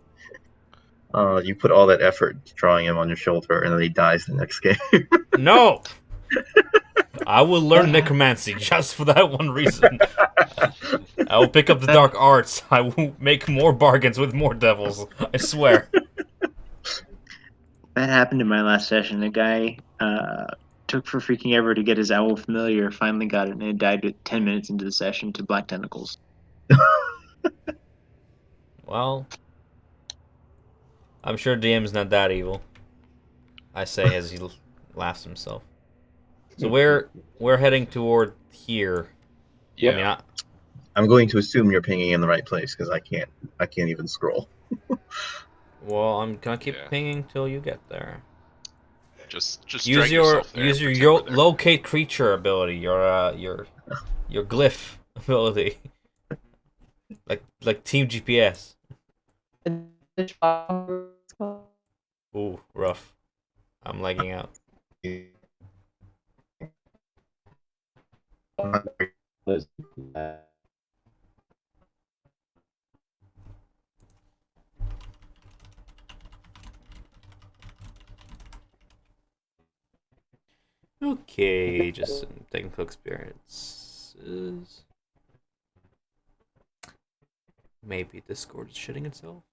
You put all that effort drawing him on your shoulder and then he dies the next game. No! I will learn necromancy just for that one reason. I will pick up the dark arts. I will make more bargains with more devils. I swear. That happened in my last session. A guy took for freaking ever to get his owl familiar, finally got it, and it died 10 minutes into the session to black tentacles. Well, I'm sure DM's not that evil. I say as he laughs himself. So we're heading toward here. Yeah. I mean, I'm going to assume you're pinging in the right place because I can't even scroll. Well, I'm gonna keep pinging till you get there. Just use drag your yourself there, use your pretend we're there. locate creature ability, your glyph ability, like Team GPS. Ooh, rough. I'm lagging out. Okay, just some technical experiences. Maybe Discord is shitting itself.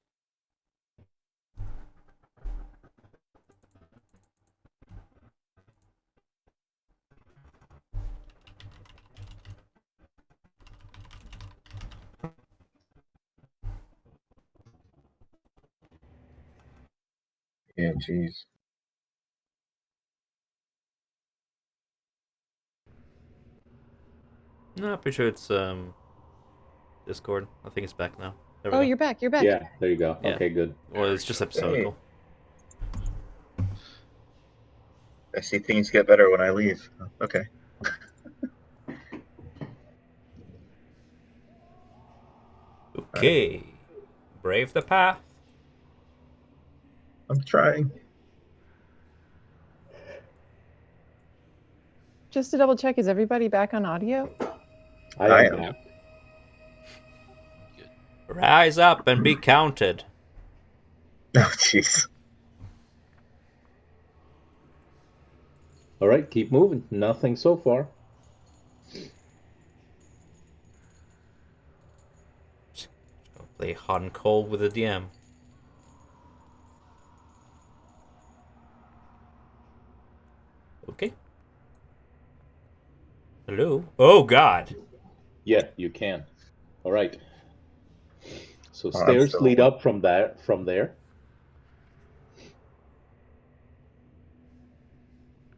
Yeah, jeez. No, I'm pretty sure it's Discord. I think it's back now. There we Oh, go. you're back. You're back. Yeah, there you go. Yeah. Okay, good. Well, it's just episodical. I see things get better when I leave. Okay. Okay. Brave the path. I'm trying. Just to double check, is everybody back on audio? I am. Rise up and be counted. Oh, jeez. All right, keep moving. Nothing so far. Play hot and cold with the DM. Okay. Hello? Oh, God. Yeah, you can. All right. So I'm stairs still lead awake. up from there.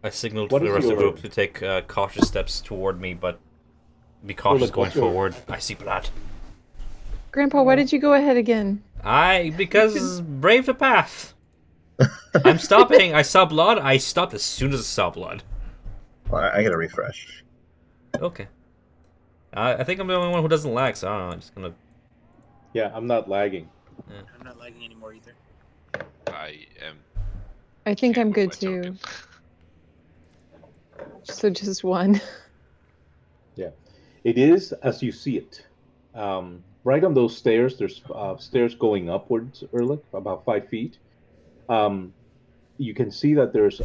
I signaled What for the is rest of the your- group to take cautious steps toward me, but be cautious going what's your- forward. I see blood. Grandpa, why did you go ahead again? Because brave the path. I'm stopping. I saw blood. I stopped as soon as I saw blood. Well, I gotta refresh. Okay. I think I'm the only one who doesn't lag, so I don't know. I'm just gonna. Yeah, I'm not lagging. Yeah. I'm not lagging anymore either. I am. I think Can't I'm move good my token. too. So just one. Yeah, it is as you see it. Right on those stairs, there's stairs going upwards, Ehrlich, about 5 feet. Um, you can see that there's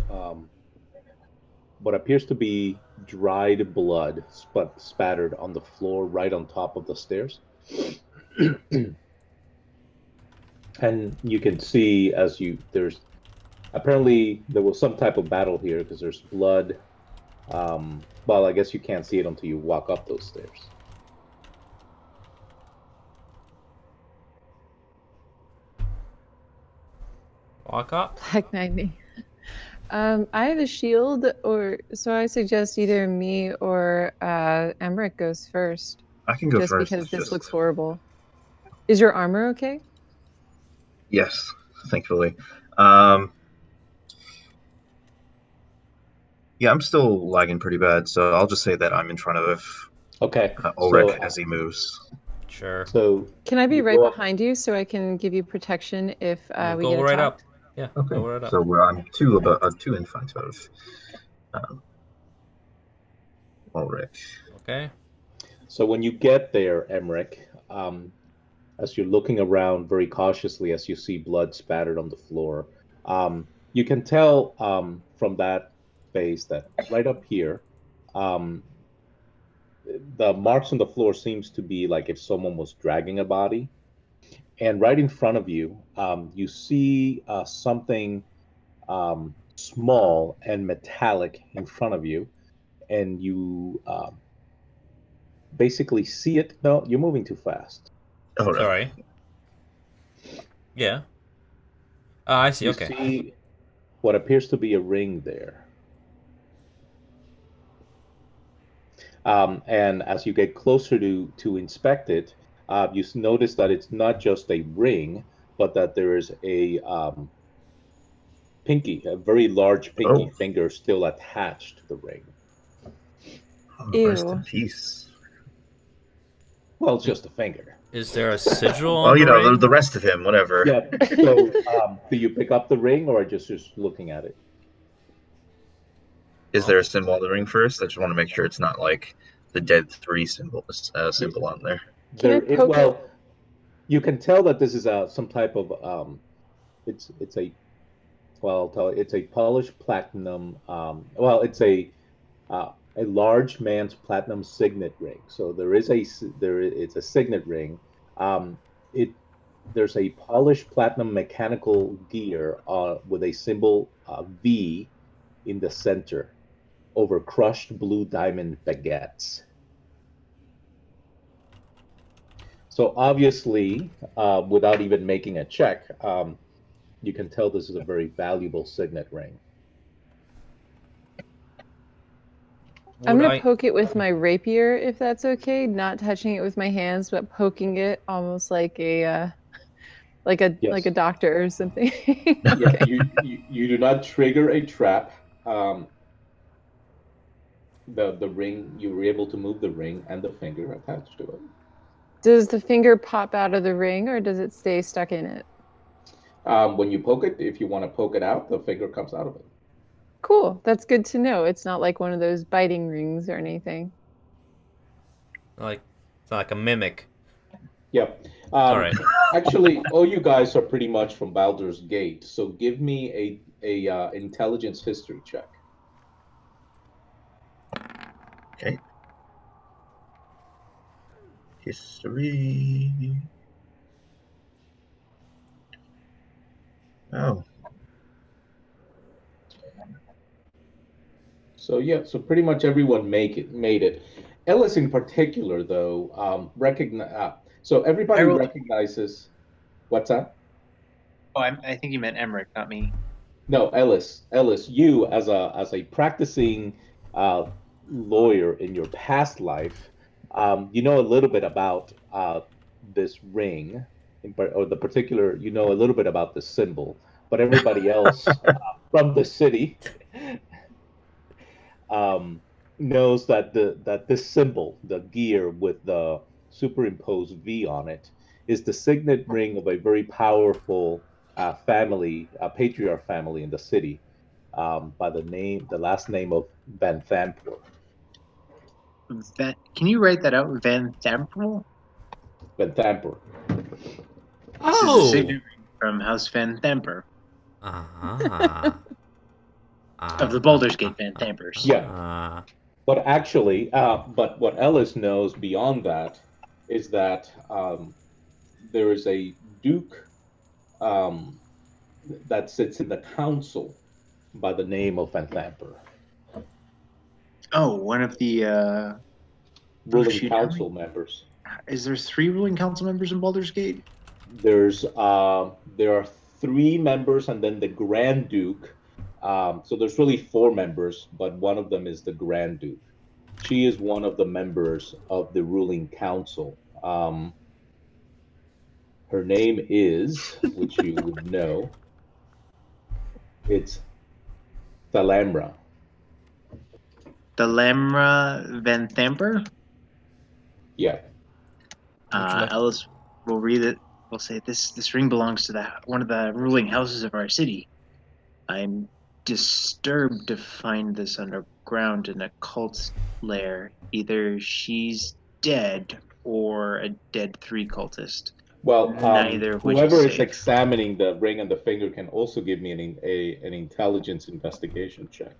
what appears to be dried blood spattered on the floor right on top of the stairs. And you can see as there's apparently there was some type of battle here because there's blood. Well, I guess you can't see it until you walk up those stairs. Walk up. Black Knight me. I have a shield, or so I suggest either me or Emmerich goes first, I can go just first. because It's this just looks horrible. Is your armor okay? yes, thankfully. Um, yeah, I'm still lagging pretty bad, so I'll just say that I'm in front of Okay, Ulrich as he moves. Sure. so Can I be you right go up. behind you so I can give you protection if You we go get right up. attacked? Yeah. Okay, Go right up. so I'm two in front of Ulrich. Okay. So when you get there, Emmerich, as you're looking around very cautiously as you see blood spattered on the floor, you can tell from that space that right up here, um, the marks on the floor seems to be like if someone was dragging a body. And right in front of you, you see something small and metallic in front of you, and you basically see it. No, you're moving too fast. Oh no. Sorry. Yeah. I see. You Okay. see what appears to be a ring there. And as you get closer to inspect it, you notice that it's not just a ring, but that there is a very large pinky Oh, finger still attached to the ring. rest in Ew. peace. Well, it's just a finger. Is there a sigil Well, on the the ring? rest of him, whatever. Yeah. So, do you pick up the ring or just looking at it? Is there a symbol on the ring first? I just want to make sure it's not like the dead three symbol on there. Can I There, poke it? well, you can tell that this is some type of it's a well, I'll tell you, it's a polished platinum. Well, it's a large man's platinum signet ring. So it's a signet ring. It There's a polished platinum mechanical gear with a symbol V in the center over crushed blue diamond baguettes. So obviously, without even making a check, you can tell this is a very valuable signet ring. I'm Would gonna I? poke it with my rapier if that's okay, not touching it with my hands, but poking it almost like a like Yes. a doctor or something. Yeah. Okay. You do not trigger a trap. The ring, you were able to move the ring and the finger attached to it. Does the finger pop out of the ring or does it stay stuck in it? When you poke it, if you want to poke it out, the finger comes out of it. Cool. That's good to know. It's not like one of those biting rings or anything. Like, it's not like a mimic. Yep. All right. Actually, all you guys are pretty much from Baldur's Gate, so give me a intelligence history check. Okay. History. Oh, So yeah, so pretty much everyone made it. Ellis in particular, though, recognize. So I everybody rolled. recognizes. What's that? Oh, I think you meant Emmerich, not me. No, Ellis. Ellis, you as a practicing lawyer in your past life, you know a little bit about this ring, or the particular. You know a little bit about the symbol, but everybody else from the city, um, knows that this symbol, the gear with the superimposed V on it, is the signet ring of a very powerful family, a patriarch family in the city, by the last name of Van Thampor. Can you write that out? Van Thampel? Van Thampor. This is a Oh! signet ring from House Van Thamper of the Baldur's Gate Van Thampers. Yeah. But actually, but what Ellis knows beyond that is that there is a duke that sits in the council by the name of Van Thamper. Oh, one of the Ruling council members. Is there 3 ruling council members in Baldur's Gate? There are 3 members and then the Grand Duke. So there's really 4 members, but one of them is the Grand Duke. She is one of the members of the ruling council. Her name is, which you would know, it's Thalamra. Thalamra Van Thamper? Yeah. Ellis will read it. We'll say this ring belongs to one of the ruling houses of our city. I'm disturbed to find this underground in a cult lair. Either she's dead or a dead 3 cultist. Well, neither of which whoever is safe. examining the ring and the finger can also give me an intelligence investigation check.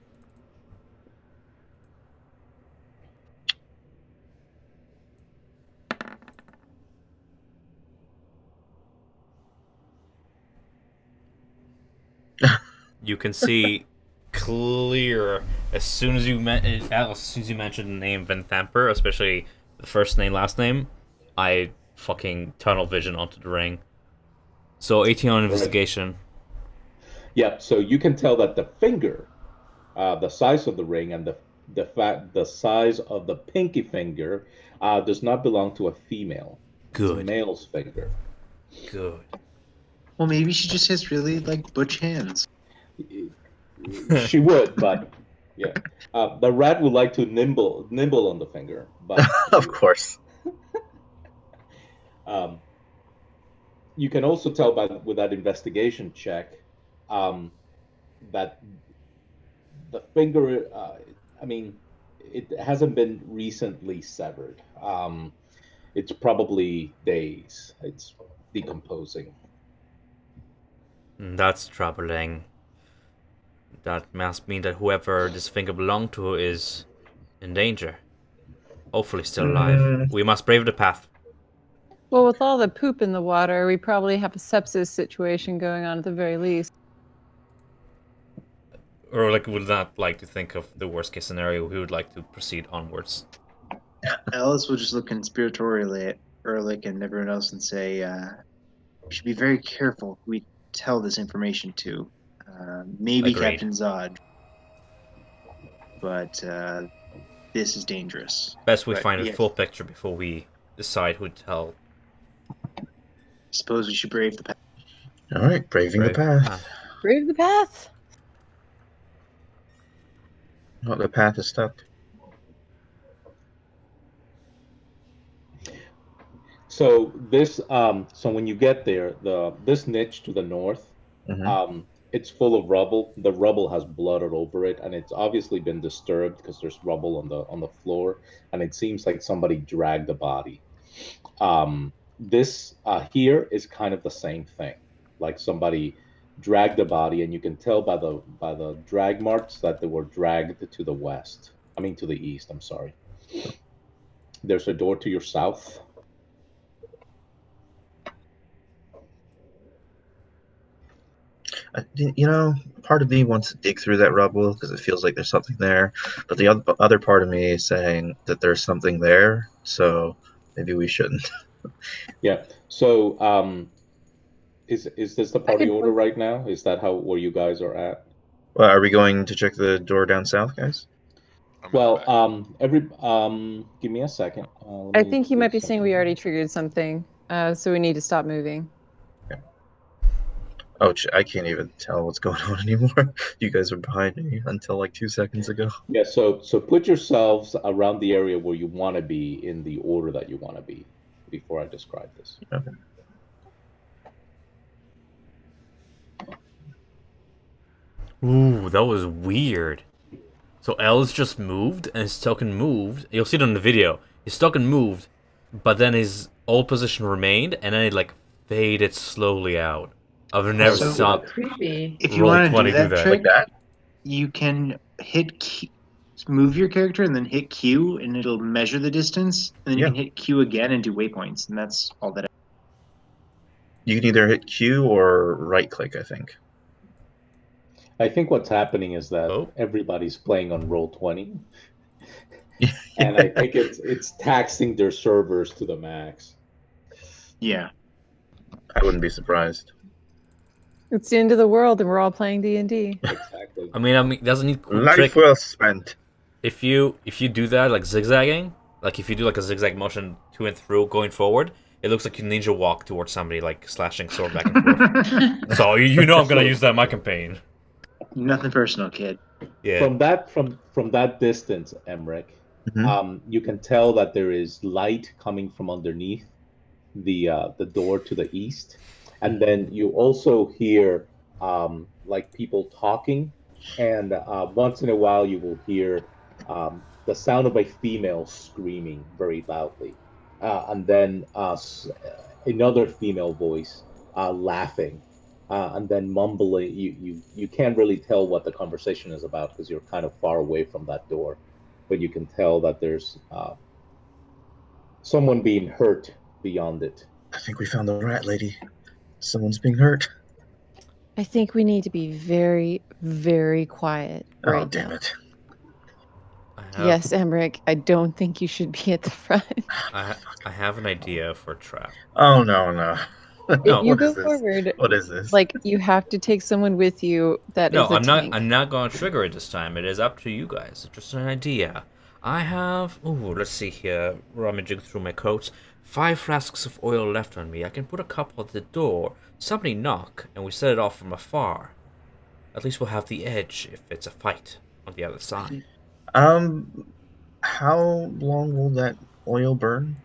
You can see clear as soon as you mentioned the name Van Thamper, especially the first name, last name, I fucking tunnel vision onto the ring. So 18 on investigation. Yeah, so you can tell that the finger, the size of the ring, and the size of the pinky finger does not belong to a female. Good. It's a male's finger. Good. Well, maybe she just has really butch hands. She would, but yeah. The rat would like to nibble on the finger, but of course. You can also tell with that investigation check that the finger. I mean, it hasn't been recently severed. It's probably days. It's decomposing. That's troubling. That must mean that whoever this finger belonged to is in danger. Hopefully still alive. We must brave the path. Well, with all the poop in the water, we probably have a sepsis situation going on at the very least. Or would not like to think of the worst case scenario. We would like to proceed onwards. Alice will just look conspiratorially at Ehrlich and everyone else and say, we should be very careful who we tell this information to. Maybe Agreed. Captain Zod. But this is dangerous. Best we find a full picture before we decide who to tell. Suppose we should brave the path. All right, braving the path. Brave the path. Oh, the path is stuck. So this, so when you get there, this niche to the north, it's full of rubble. The rubble has blood all over it, and it's obviously been disturbed because there's rubble on the floor, and it seems like somebody dragged the body. This here is kind of the same thing, like somebody dragged the body, and you can tell by the drag marks that they were dragged to the west. I mean, to the east. I'm sorry. There's a door to your south. Part of me wants to dig through that rubble because it feels like there's something there, but the other part of me is saying that there's something there, so maybe we shouldn't. Yeah. So, is this the party order right now? Is that where you guys are at? Well, are we going to check the door down south, guys? Well, give me a second. I think he might be saying we already triggered something, so we need to stop moving. Oh, I can't even tell what's going on anymore. You guys are behind me until like 2 seconds ago. Yeah, so put yourselves around the area where you want to be in the order that you want to be before I describe this. Okay. Ooh, that was weird. So L's just moved, and his token moved. You'll see it on the video. His token moved, but then his old position remained, and then it like faded slowly out. I've never So saw creepy. if you roll want to do 20 do that that. trick, Like that? you can hit Q, move your character and then hit Q, and it'll measure the distance. And then you Yeah. can hit Q again and do waypoints, and that's all that. You can either hit Q or right click, I think. I think what's happening is that Oh. everybody's playing on Roll20, and I think it's taxing their servers to the max. Yeah. I wouldn't be surprised. It's the end of the world, and we're all playing D&D. Exactly. I mean, doesn't need cool Life trick. well spent. If you do that like zigzagging, like if you do like a zigzag motion to and through going forward, it looks like you ninja walk towards somebody, like slashing sword back and forth. So you know I'm gonna use that in my campaign. Nothing personal, kid. Yeah. From that distance, Emmerich, you can tell that there is light coming from underneath the door to the east, and then you also hear like people talking, and once in a while you will hear the sound of a female screaming very loudly, and then another female voice laughing, and then mumbling. You can't really tell what the conversation is about because you're kind of far away from that door, but you can tell that there's someone being hurt beyond it. I think we found the rat lady. Someone's being hurt. I think we need to be very, very quiet right Damn now. it. Yes, Emmerich, I don't think you should be at the front. I have an idea for a trap. Oh no. No, You go forward. What is this? Like, you have to take someone with you that No, is a tank. I'm not gonna trigger it this time. It is up to you guys. It's just an idea. I have. Ooh, let's see here. Rummaging through my coats. 5 flasks of oil left on me. I can put a couple at the door. Somebody knock, and we set it off from afar. At least we'll have the edge if it's a fight on the other side. How long will that oil burn?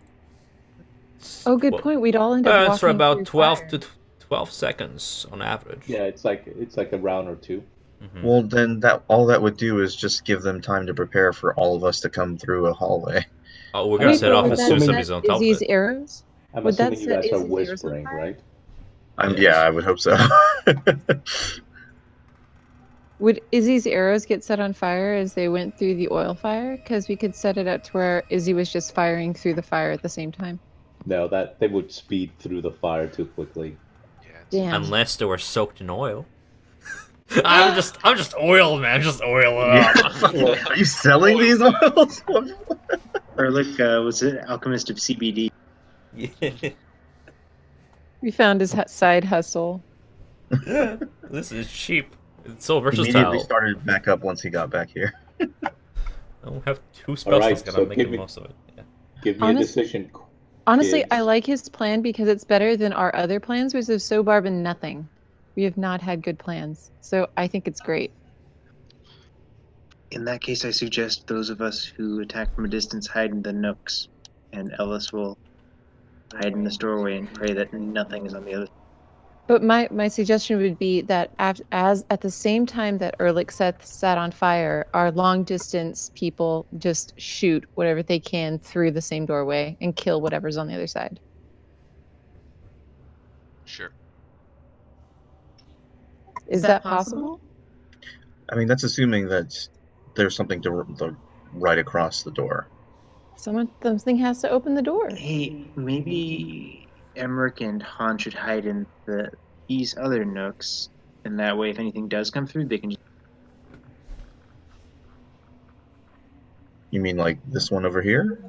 Oh, good point. We'd all end up Burns walking for about through 12 fire. to 12 seconds on average. Yeah, it's like a round or two. Well, then all that would do is just give them time to prepare for all of us to come through a hallway. Oh, we're gonna set off as soon as somebody's on top of Izzy's it. arrows? I'm Would that assuming you set guys are Izzy's arrows on whispering, fire? right? Yes. Yeah, I would hope so. Would Izzy's arrows get set on fire as they went through the oil fire? Because we could set it up to where Izzy was just firing through the fire at the same time. No, that they would speed through the fire too quickly. Damn. Unless they were soaked in oil. I'm just oil, man. Just oil it up. Are you selling these oils? Or like, was it Alchemist of CBD? Yeah. We found his side hustle. This is cheap. It's so Immediately versatile. started back up once he got back here. I will have 2 spells right, that's gonna so make the most of it. Yeah. Give me a decision. Honestly, kids. I like his plan because it's better than our other plans, which is so barbin nothing. We have not had good plans, so I think it's great. In that case, I suggest those of us who attack from a distance hide in the nooks, and Ellis will hide in this doorway and pray that nothing is on the other. But my suggestion would be that as at the same time that Ehrlich sat on fire, our long distance people just shoot whatever they can through the same doorway and kill whatever's on the other side. Sure. Is that possible? I mean, that's assuming that there's something to right across the door. Something has to open the door. Hey, maybe Emmerich and Han should hide in these other nooks, and that way, if anything does come through, they can just... You mean like this one over here?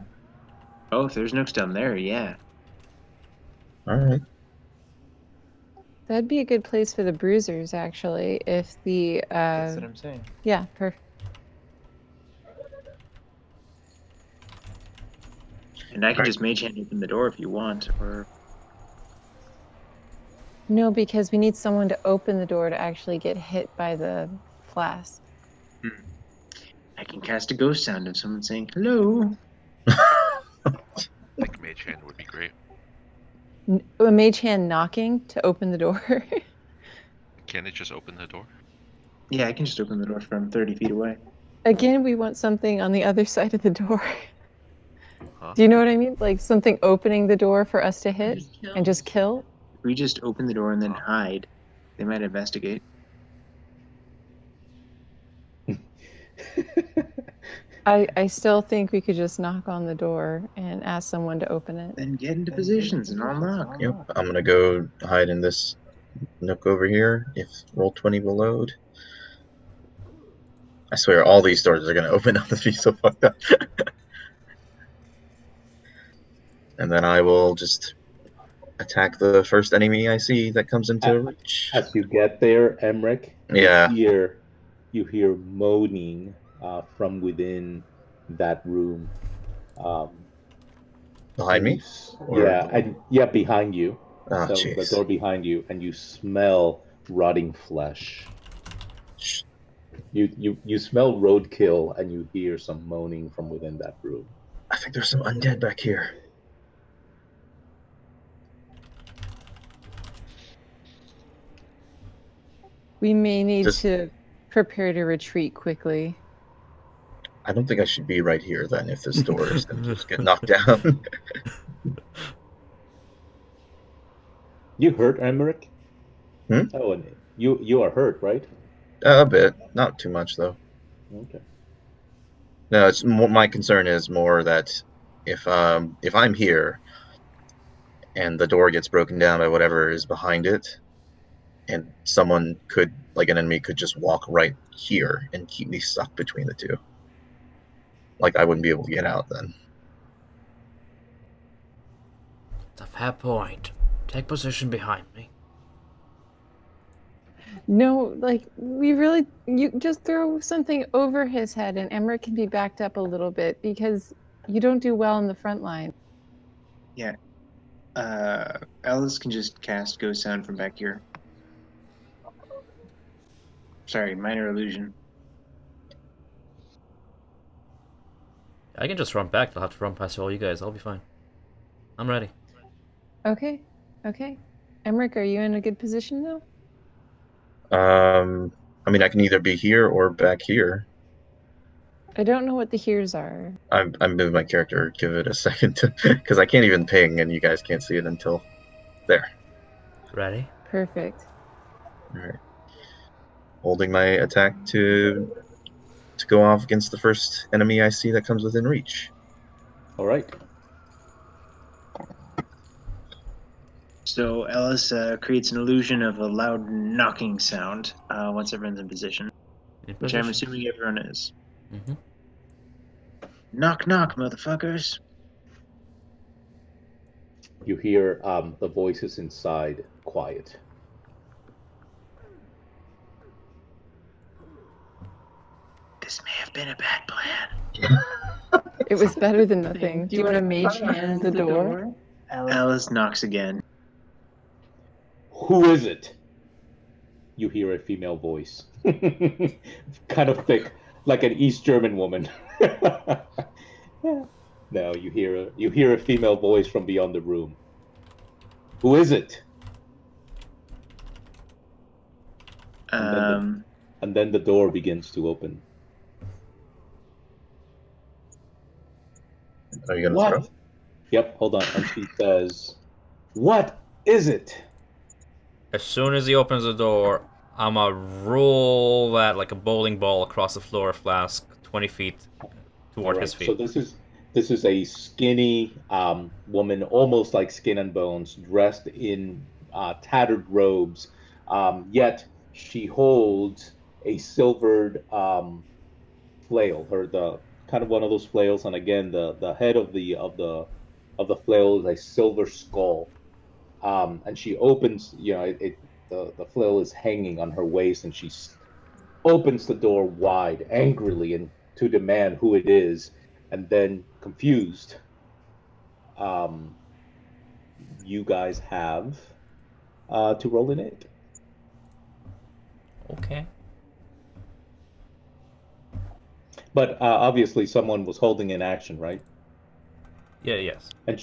Oh, if there's nooks down there, yeah. All right. That'd be a good place for the bruisers, actually, if the That's what I'm saying. yeah, perfect. And I can just mage hand open the door if you want, or... No, because we need someone to open the door to actually get hit by the flask. I can cast a ghost sound of someone saying hello. I think Mage Hand would be great. A mage hand knocking to open the door. Can it just open the door? Yeah, I can just open the door from 30 feet away. Again, we want something on the other side of the door. Huh? Do you know what I mean? Like something opening the door for us to hit and just kill. If we just open the door and then Huh. hide, they might investigate. I still think we could just knock on the door and ask someone to open it. Then get into positions and I'll knock. Yep, I'm gonna go hide in this nook over here. If Roll20 will load. I swear, all these doors are gonna open up. This be so fucked up. And then I will just attack the first enemy I see that comes into reach. As you get there, Emmerich, Yeah. you hear moaning from within that room. Behind me? Behind you. Oh, So the jeez. door behind you, and you smell rotting flesh. You smell roadkill, and you hear some moaning from within that room. I think there's some undead back here. We may need to prepare to retreat quickly. I don't think I should be right here then if this door is going to just get knocked down. You hurt, Emmerich? Oh, and you are hurt, right? A bit. Not too much, though. Okay. No, it's more, my concern is more that if I'm here and the door gets broken down by whatever is behind it, and someone could, like an enemy, could just walk right here and keep me stuck between the two. Like, I wouldn't be able to get out then. It's a fair point. Take position behind me. No, like you just throw something over his head and Emmerich can be backed up a little bit because you don't do well in the front line. Yeah. Alice can just cast ghost sound from back here. Sorry, minor illusion. I can just run back. I'll have to run past all you guys. I'll be fine. I'm ready. Okay. Emmerich, are you in a good position now? I mean, I can either be here or back here. I don't know what the here's are. I'm moving my character. Give it a second, because I can't even ping, and you guys can't see it until there. Ready? Perfect. All right. Holding my attack to go off against the first enemy I see that comes within reach. All right. So Alice creates an illusion of a loud knocking sound once everyone's in position, which I'm assuming everyone is. Mm-hmm. Knock, knock, motherfuckers. You hear the voices inside quiet. This may have been a bad plan. It was better than nothing. Do you want to mage hand the door? Alice knocks again. Who is it? You hear a female voice. Kind of thick, like an East German woman. No, you hear a female voice from beyond the room. Who is it? And then the door begins to open. Are you gonna throw? Yep, hold on. And she says, "What is it?" As soon as he opens the door, I'ma roll that like a bowling ball across the floor, Flask, 20 feet toward his feet. So this is a skinny woman, almost like skin and bones, dressed in tattered robes. Yet she holds a silvered flail, the kind of one of those flails, and again the head of the flail is a silver skull. And she opens, the flail is hanging on her waist, and she opens the door wide, angrily, and to demand who it is. And then, confused, you guys have to roll in it. Okay. But obviously, someone was holding an action, right? Yeah. Yes. And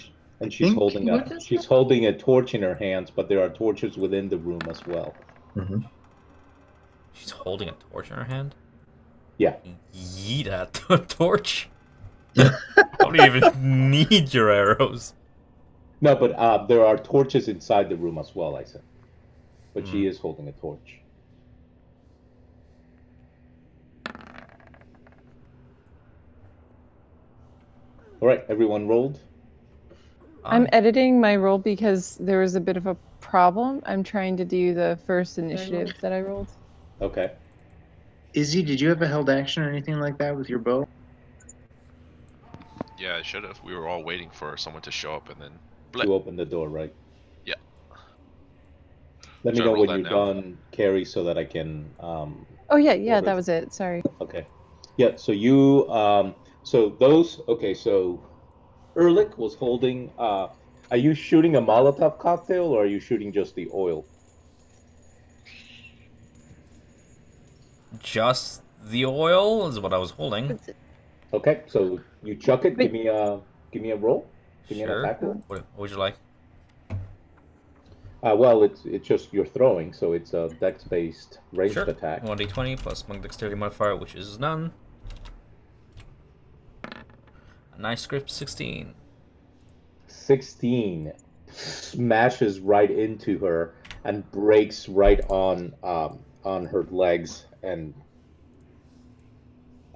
she's Think holding what is she's holding a torch in her hands, but there are torches within the room as well. Mm-hmm. She's holding a torch in her hand. Yeah. Yeet that torch. I don't even need your arrows. No, but there are torches inside the room as well, I said. But she is holding a torch. All right, everyone rolled. I'm editing my roll because there was a bit of a problem. I'm trying to do the first initiative that I rolled. Okay. Izzy, did you have a held action or anything like that with your bow? Yeah, I should have. We were all waiting for someone to show up and then. To open the door, right? Yeah. Let me Should I know roll when that you're now? done, Carrie, so that I can. Oh yeah, that was it. Sorry. Okay. Yeah. So you. So those. Okay. So Ehrlich was holding. Are you shooting a Molotov cocktail or are you shooting just the oil? Just the oil is what I was holding. Okay. So you chuck it. But- Give me a roll. Give me an Sure. attack roll. What would you like? Well, it's just you're throwing, so it's a dex-based ranged Sure. attack. 1d20 plus my dexterity modifier, which is none. A nice script 16. 16 smashes right into her and breaks right on her legs, and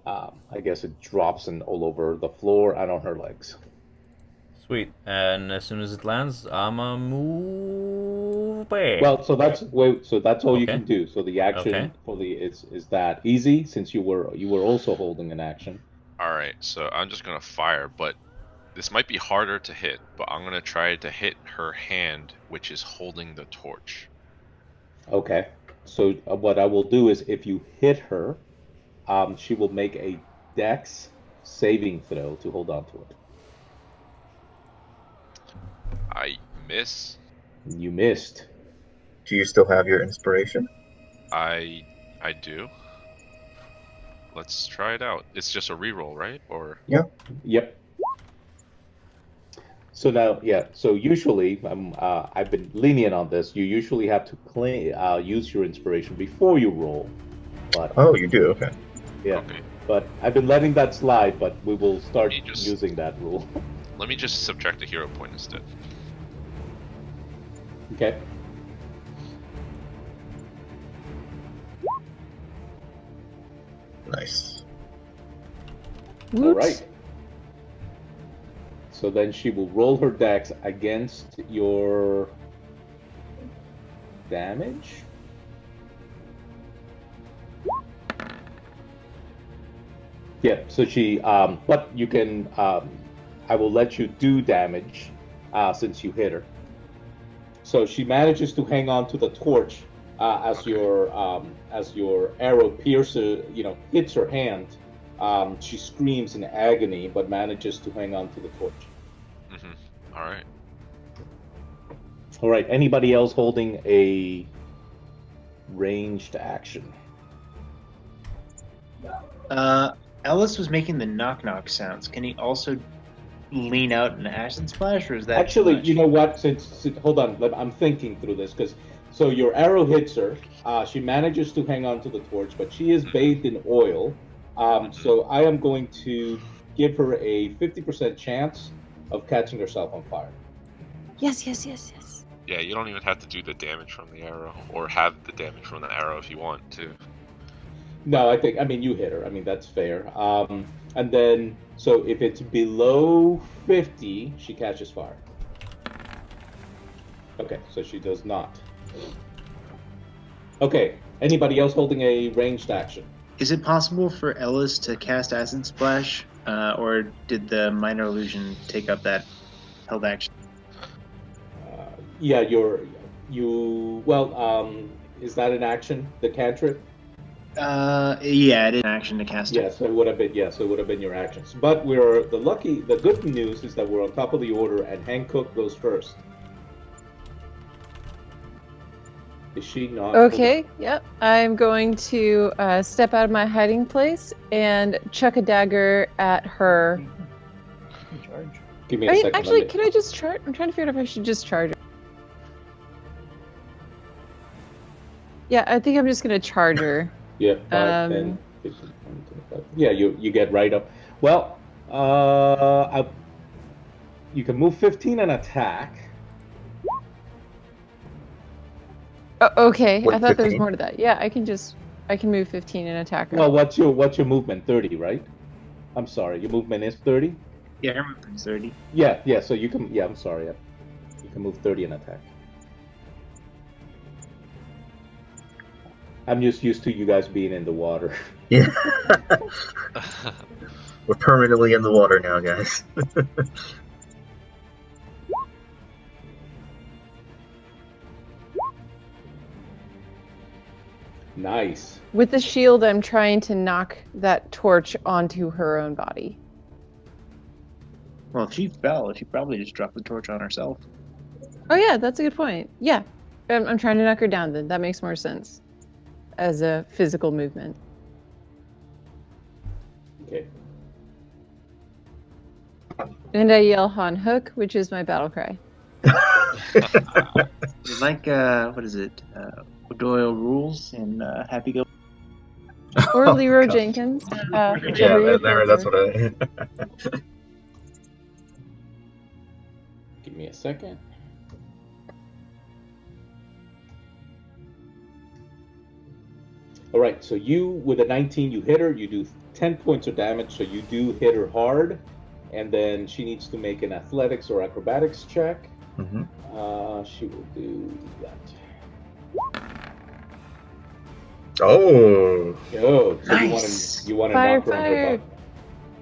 I guess it drops and all over the floor and on her legs. Sweet. And as soon as it lands, I'ma move back. Well, so that's all you Okay. can do. So the Okay. action for the is that easy since you were also holding an action. All right, so I'm just gonna fire, but this might be harder to hit. But I'm gonna try to hit her hand, which is holding the torch. Okay. So what I will do is if you hit her, she will make a dex saving throw to hold on to it. I miss. You missed. Do you still have your inspiration? I do. Let's try it out. It's just a reroll, right? Or Yep. So now, yeah. So usually, I've been lenient on this. You usually have to use your inspiration before you roll. But Oh, you do. Okay. yeah. okay. But I've been letting that slide. But we will start You just- using that rule. Let me just subtract a hero point instead. Okay. Nice. All Whoops. right. So then she will roll her dex against your damage. Yeah, so she, but you can, I will let you do damage since you hit her. So she manages to hang on to the torch as Okay. your arrow pierces, hits her hand. She screams in agony, but manages to hang on to the torch. All right. All right. Anybody else holding a ranged action? Ellis was making the knock sounds. Can he also lean out and acid splash, or is that too Actually, much? you know what? Hold on, I'm thinking through this because so your arrow hits her. She manages to hang on to the torch, but she is bathed in oil. So I am going to give her a 50% chance of catching herself on fire. Yes. Yeah, you don't even have to do the damage from the arrow, or have the damage from the arrow if you want to. No, I mean, you hit her. I mean, that's fair. And then, so if it's below 50, she catches fire. Okay, so she does not. Okay, anybody else holding a ranged action? Is it possible for Ellis to cast acid splash, or did the minor illusion take up that held action? Yeah, is that an action? The cantrip? Yeah, it is an action to cast it. So it would have been your actions. But the good news is that we're on top of the order and Hank Cook goes first. Is she not? Okay, yep. I'm going to step out of my hiding place and chuck a dagger at her. Charge. Give me a second. Actually, can I just charge? I'm trying to figure out if I should just charge her. Yeah, I think I'm just going to charge her. Yeah, 5, 10, 15, 20, 25. Yeah, you get right up. Well, you can move 15 and attack. Okay, What, I thought there was 15? more to that. Yeah, I can move 15 and attack her. Well, what's your movement? 30, right? I'm sorry, your movement is 30? Yeah, her movement's 30. Yeah, so you can, I'm sorry. You can move 30 and attack. I'm just used to you guys being in the water. Yeah. We're permanently in the water now, guys. Nice. With the shield, I'm trying to knock that torch onto her own body. Well, if she fell, she probably just dropped the torch on herself. Oh yeah, that's a good point. Yeah, I'm trying to knock her down then. That makes more sense as a physical movement. Okay. And I yell Han Hook, which is my battle cry. Like, what is it? Doyle Rules and Happy Go. Or Oh, Leroy God. Jenkins. Yeah, Whichever you that's prefer. what I. Give me a second. All right, so you, with a 19, you hit her. You do 10 points of damage, so you do hit her hard. And then she needs to make an athletics or acrobatics check. Mm-hmm. She will do that. Oh. Oh, so Nice. you want to Fire, knock her on her fire. butt.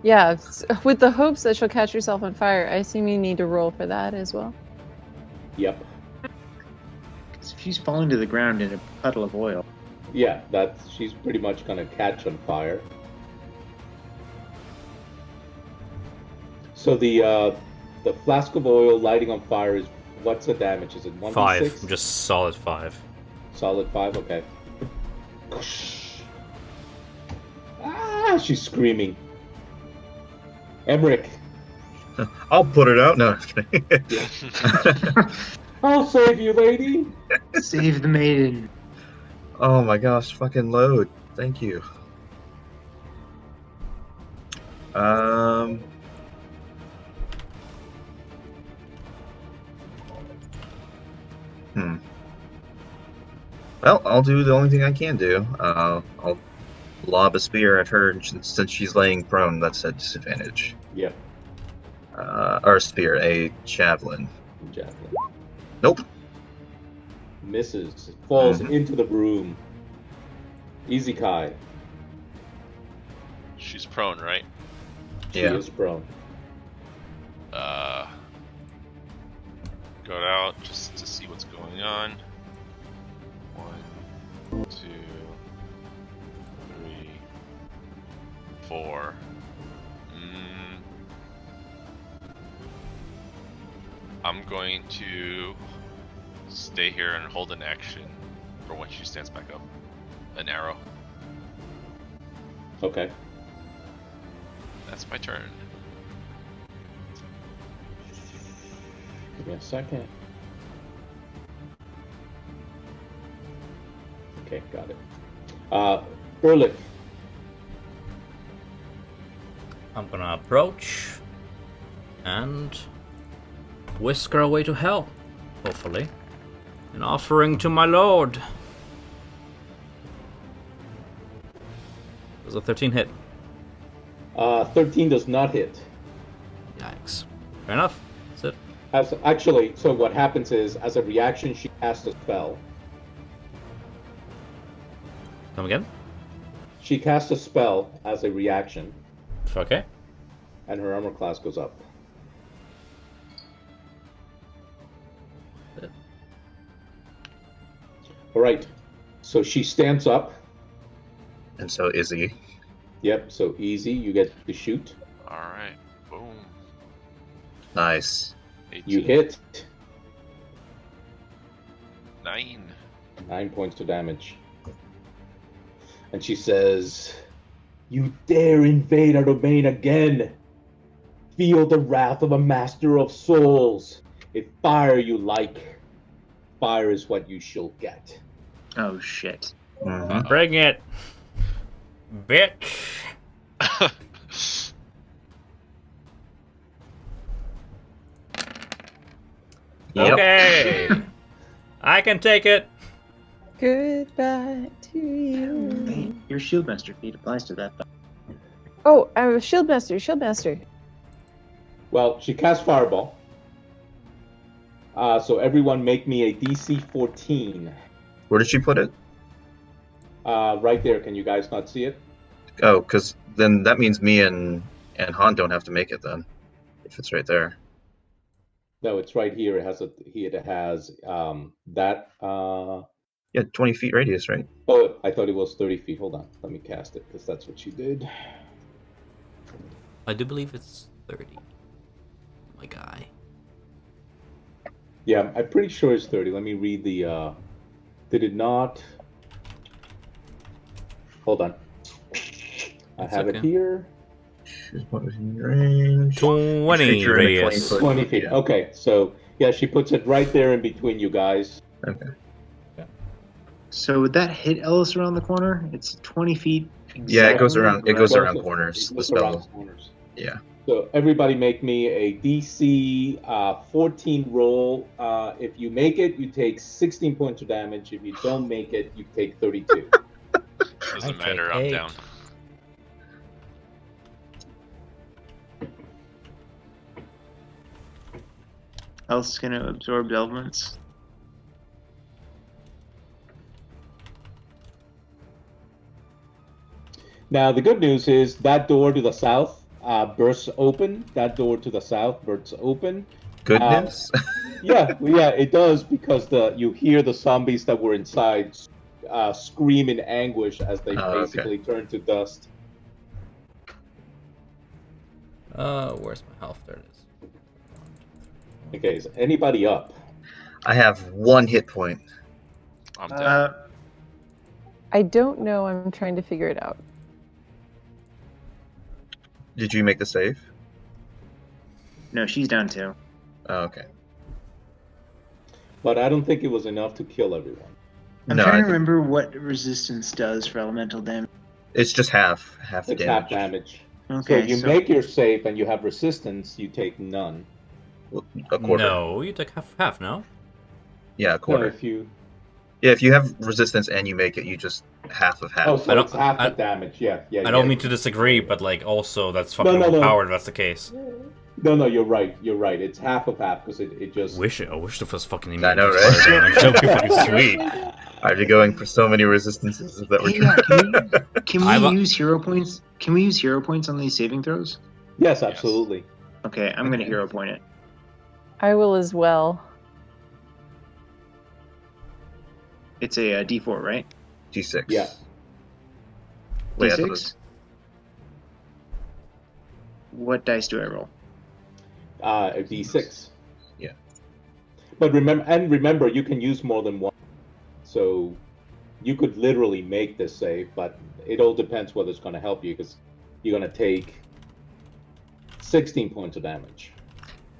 Yeah, with the hopes that she'll catch herself on fire. I assume you need to roll for that as well. Yep. Because if she's falling to the ground in a puddle of oil. Yeah, she's pretty much gonna catch on fire. So the flask of oil lighting on fire is, what's the damage? Is it 1d6? 5. Just solid 5. Solid 5, okay. Ah, she's screaming. Emmerich. I'll put it out now. I'll save you, lady. Save the maiden. Oh my gosh, fucking load. Thank you. Well, I'll do the only thing I can do. I'll lob a spear at her, and since she's laying prone, that's a disadvantage. Yeah. Or a spear, a javelin. Javelin. Nope. Misses. Falls into the broom. Easy, Kai. She's prone, right? She Yeah. is prone. Go out just to see what's going on. 1, 2, 3, 4. I'm going to stay here and hold an action for when she stands back up. An arrow. Okay. That's my turn. Give me a second. Okay, got it. Ehrlich. I'm gonna approach and whisk her away to hell, hopefully. An offering to my lord. Does a 13 hit? 13 does not hit. Yikes. Fair enough. That's it. Actually, so what happens is, as a reaction, she casts a spell. Come again? She casts a spell as a reaction, Okay. and her armor class goes up. All right. So she stands up. And so Izzy. Yep. So easy. You get to shoot. Alright. Boom. Nice. 18. You hit. 9. 9 points of damage. And she says, "You dare invade our domain again? Feel the wrath of a master of souls. If fire you like, fire is what you shall get." Oh shit. Mhm. Bring it, bitch. Yep. Okay, I can take it. Goodbye to you. Hey, your Shieldmaster feat applies to that. Oh, I'm a Shieldmaster. Shieldmaster. Well, she casts Fireball. So everyone make me a DC 14. Where did she put it? Right there. Can you guys not see it? Oh, because then that means me and Han don't have to make it then, if it's right there. No, it's right here. It has that. Yeah, 20 feet radius, right? Oh, I thought it was 30 feet. Hold on. Let me cast it because that's what she did. I do believe it's 30. My guy. Yeah, I'm pretty sure it's 30. Let me read the. Did it not? Hold on. I It's have it okay. here. What was in range? 20 Creature in a radius. 20-foot 20 feet. Yeah. Okay, so yeah, she puts it right there in between you guys. Okay. So would that hit Ellis around the corner? It's 20 feet. Yeah, it goes exactly, around. It right? goes around corners. It The goes around spell. corners. Yeah. So everybody make me a DC 14 roll. If you make it, you take 16 points of damage. If you don't make it, you take 32. Doesn't I matter. take I'm 8. down. Ellis is going to absorb elements. Now, the good news is that door to the south bursts open. That door to the south bursts open. Good news. Yeah, it does because you hear the zombies that were inside scream in anguish as they Okay. basically turn to dust. Where's my health? There it is. Okay, is anybody up? I have 1 hit point. I'm down. I don't know. I'm trying to figure it out. Did you make the save? No, she's down too. Oh, okay. But I don't think it was enough to kill everyone. I'm No, trying I to think remember what resistance does for elemental damage. it's just half It's damage. half damage. So Okay, if you make your save and you have resistance, you take none. A quarter. No, you take half, no? Yeah, a No, quarter. Yeah, if you have resistance and you make it, you just half of half. Oh, so it's half the damage. Yeah. I don't mean to disagree, but like also that's No, fucking no. overpowered if that's the case. No, you're right. It's half of half because it just. I wish it was fucking immune I know, to right? fire damage. That would be fucking sweet. I'd be going for so many resistances if that were Hey, true. can we use hero points? Can we use hero points on these saving throws? Yes, absolutely. Okay, I'm going to hero point it. I will as well. It's a D4, right? D6. Yeah. Wait, I thought it D6? was- What dice do I roll? A D6. Yeah. But remember, you can use more than one. So you could literally make this save, but it all depends whether it's going to help you because you're going to take 16 points of damage.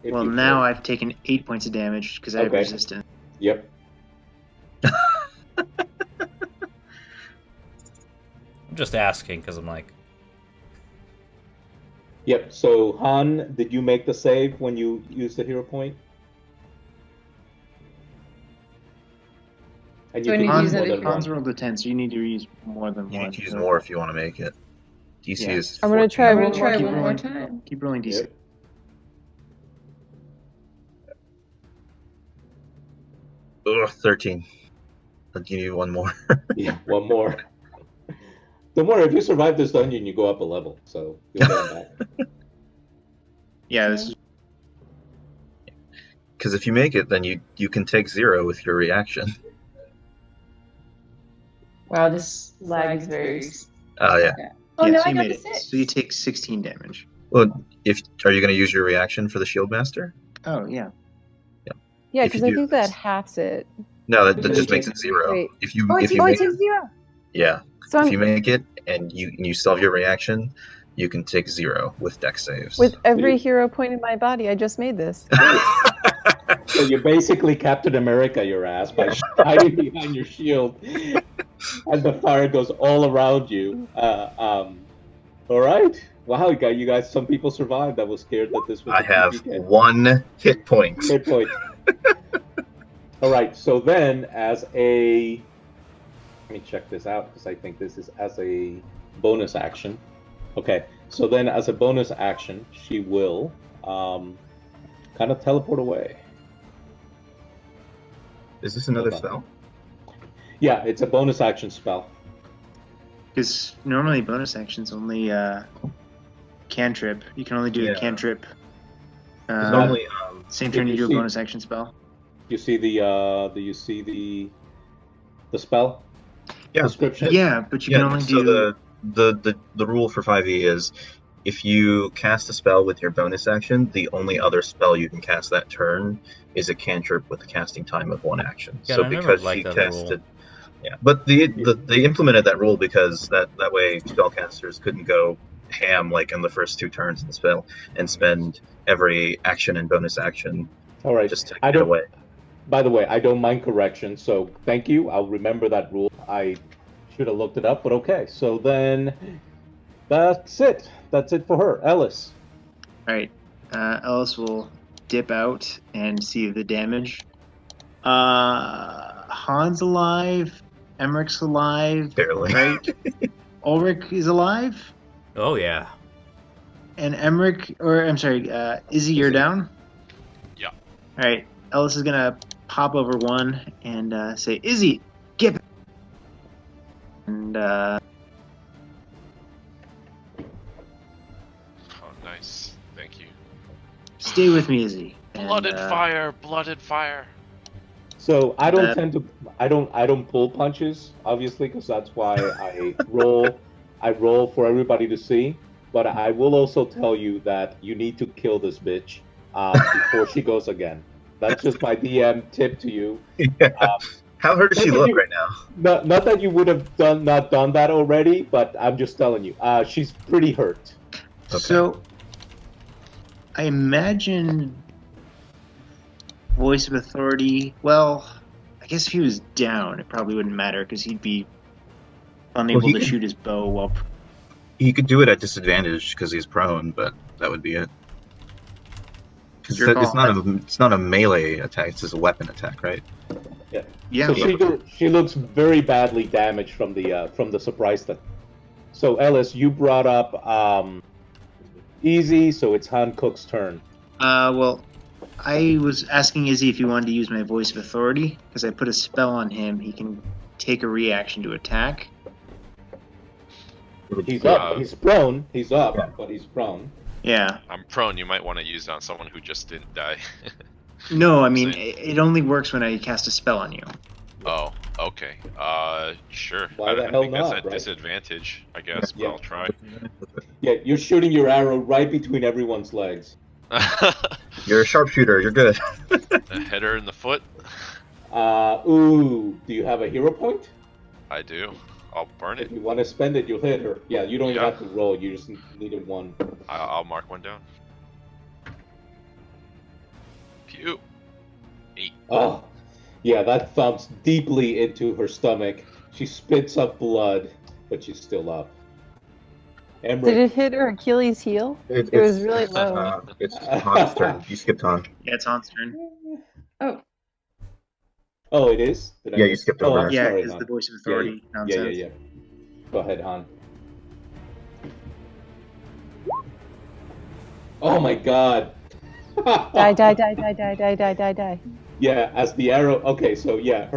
Well, now I've taken 8 points of damage because I have resistance. Yep. I'm just asking because I'm like. Yep. So Han, did you make the save when you used the hero point? And you can use more than Han's one. rolled a 10, so you need to use more than You one. need to use more if you want to make it. DC is. I'm going to 14. try Keep one more rolling. time. Keep rolling D6. Yep. Ugh, 13. But you need one more. Yeah, one more. Don't worry, if you survive this dungeon, you go up a level, so you'll get them back. Yeah, this is. Because if you make it, then you can take 0 with your reaction. Wow, this lag is very. Oh yeah. Oh, yeah, no, so I you got made the it. 6. So you take 16 damage. Well, are you going to use your reaction for the Shield Master? Oh, yeah. Yeah, If you because I do, think that halves it. No, that just makes it 0. Wait. If you Oh, if you it make takes 0. yeah, So if I'm you make it and you still have your reaction, you can take 0 with dex saves. with every hero point in my body. I just made this. So you're basically Captain America, your ass, by hiding behind your shield, and the fire goes all around you. All right. Wow, you guys. Some people survived. I was scared that this was I a have PvP. 1 hit point. Hit point. All right. So then, let me check this out because I think this is as a bonus action. Okay. So then, as a bonus action, she will kind of teleport away. Is this another spell? Yeah, it's a bonus action spell. Because normally bonus actions only cantrip. You can only do a cantrip. Normally, same turn you do a bonus action spell. You see the spell description? Yeah, but you can only do. So the rule for 5e is if you cast a spell with your bonus action, the only other spell you can cast that turn is a cantrip with a casting time of 1 action. Yeah, so I because never she liked that casted, but they implemented that rule because that way spellcasters couldn't go ham like in the first 2 turns in the spell and spend every action and bonus action. All right, just to get away. By the way, I don't mind correction, so thank you. I'll remember that rule. I should have looked it up, but okay. So then, that's it. That's it for her. Ellis. All right. Ellis will dip out and see the damage. Han's alive. Emmerich's alive. Barely. Right? Ulrich is alive. Oh, yeah. And Izzy, you're down? Yeah. All right. Ellis is going to pop over one and say, Izzy, get back. And, oh, nice. Thank you. Stay with me, Izzy. Blooded fire, blooded fire. So I don't pull punches, obviously, because that's why I roll for everybody to see. But I will also tell you that you need to kill this bitch before she goes again. That's just my DM tip to you. Yeah. How hurt does she look right now? Not that you would have not done that already, but I'm just telling you, she's pretty hurt. Okay. So I imagine voice of authority. Well, I guess if he was down, it probably wouldn't matter because he'd be unable to shoot his bow while. He could do it at disadvantage because he's prone, but that would be it. It's not a melee attack; it's just a weapon attack, right? Yeah. Yeah. So she looks very badly damaged from the surprise thing. So Ellis, you brought up easy, so it's Han Cook's turn. Well, I was asking Izzy if he wanted to use my voice of authority because I put a spell on him. He can take a reaction to attack. He's up. He's prone. He's up, but he's prone. Yeah. I'm prone. You might want to use it on someone who just didn't die. No, I mean, it only works when I cast a spell on you. Oh, okay. Sure. Why the hell not, that's a disadvantage, I guess, but I'll try. Yeah, you're shooting your arrow right between everyone's legs. You're a sharpshooter. You're good. A header in the foot? Do you have a hero point? I do. I'll burn it. If you want to spend it, you'll hit her. Yeah, you don't even have to roll. You just needed one. I'll mark one down. Pew. 8. Oh, yeah, that thumps deeply into her stomach. She spits up blood, but she's still up. Did it hit her Achilles heel? It was really low. It's Han's turn. You skipped Han. Yeah, it's Han's turn. Oh. Oh, it is? You skipped over. Yeah, sorry, it's Han. the voice of authority nonsense. Yeah. Go ahead, Han. Oh my god. Die. Yeah, as the arrow... Okay, so yeah,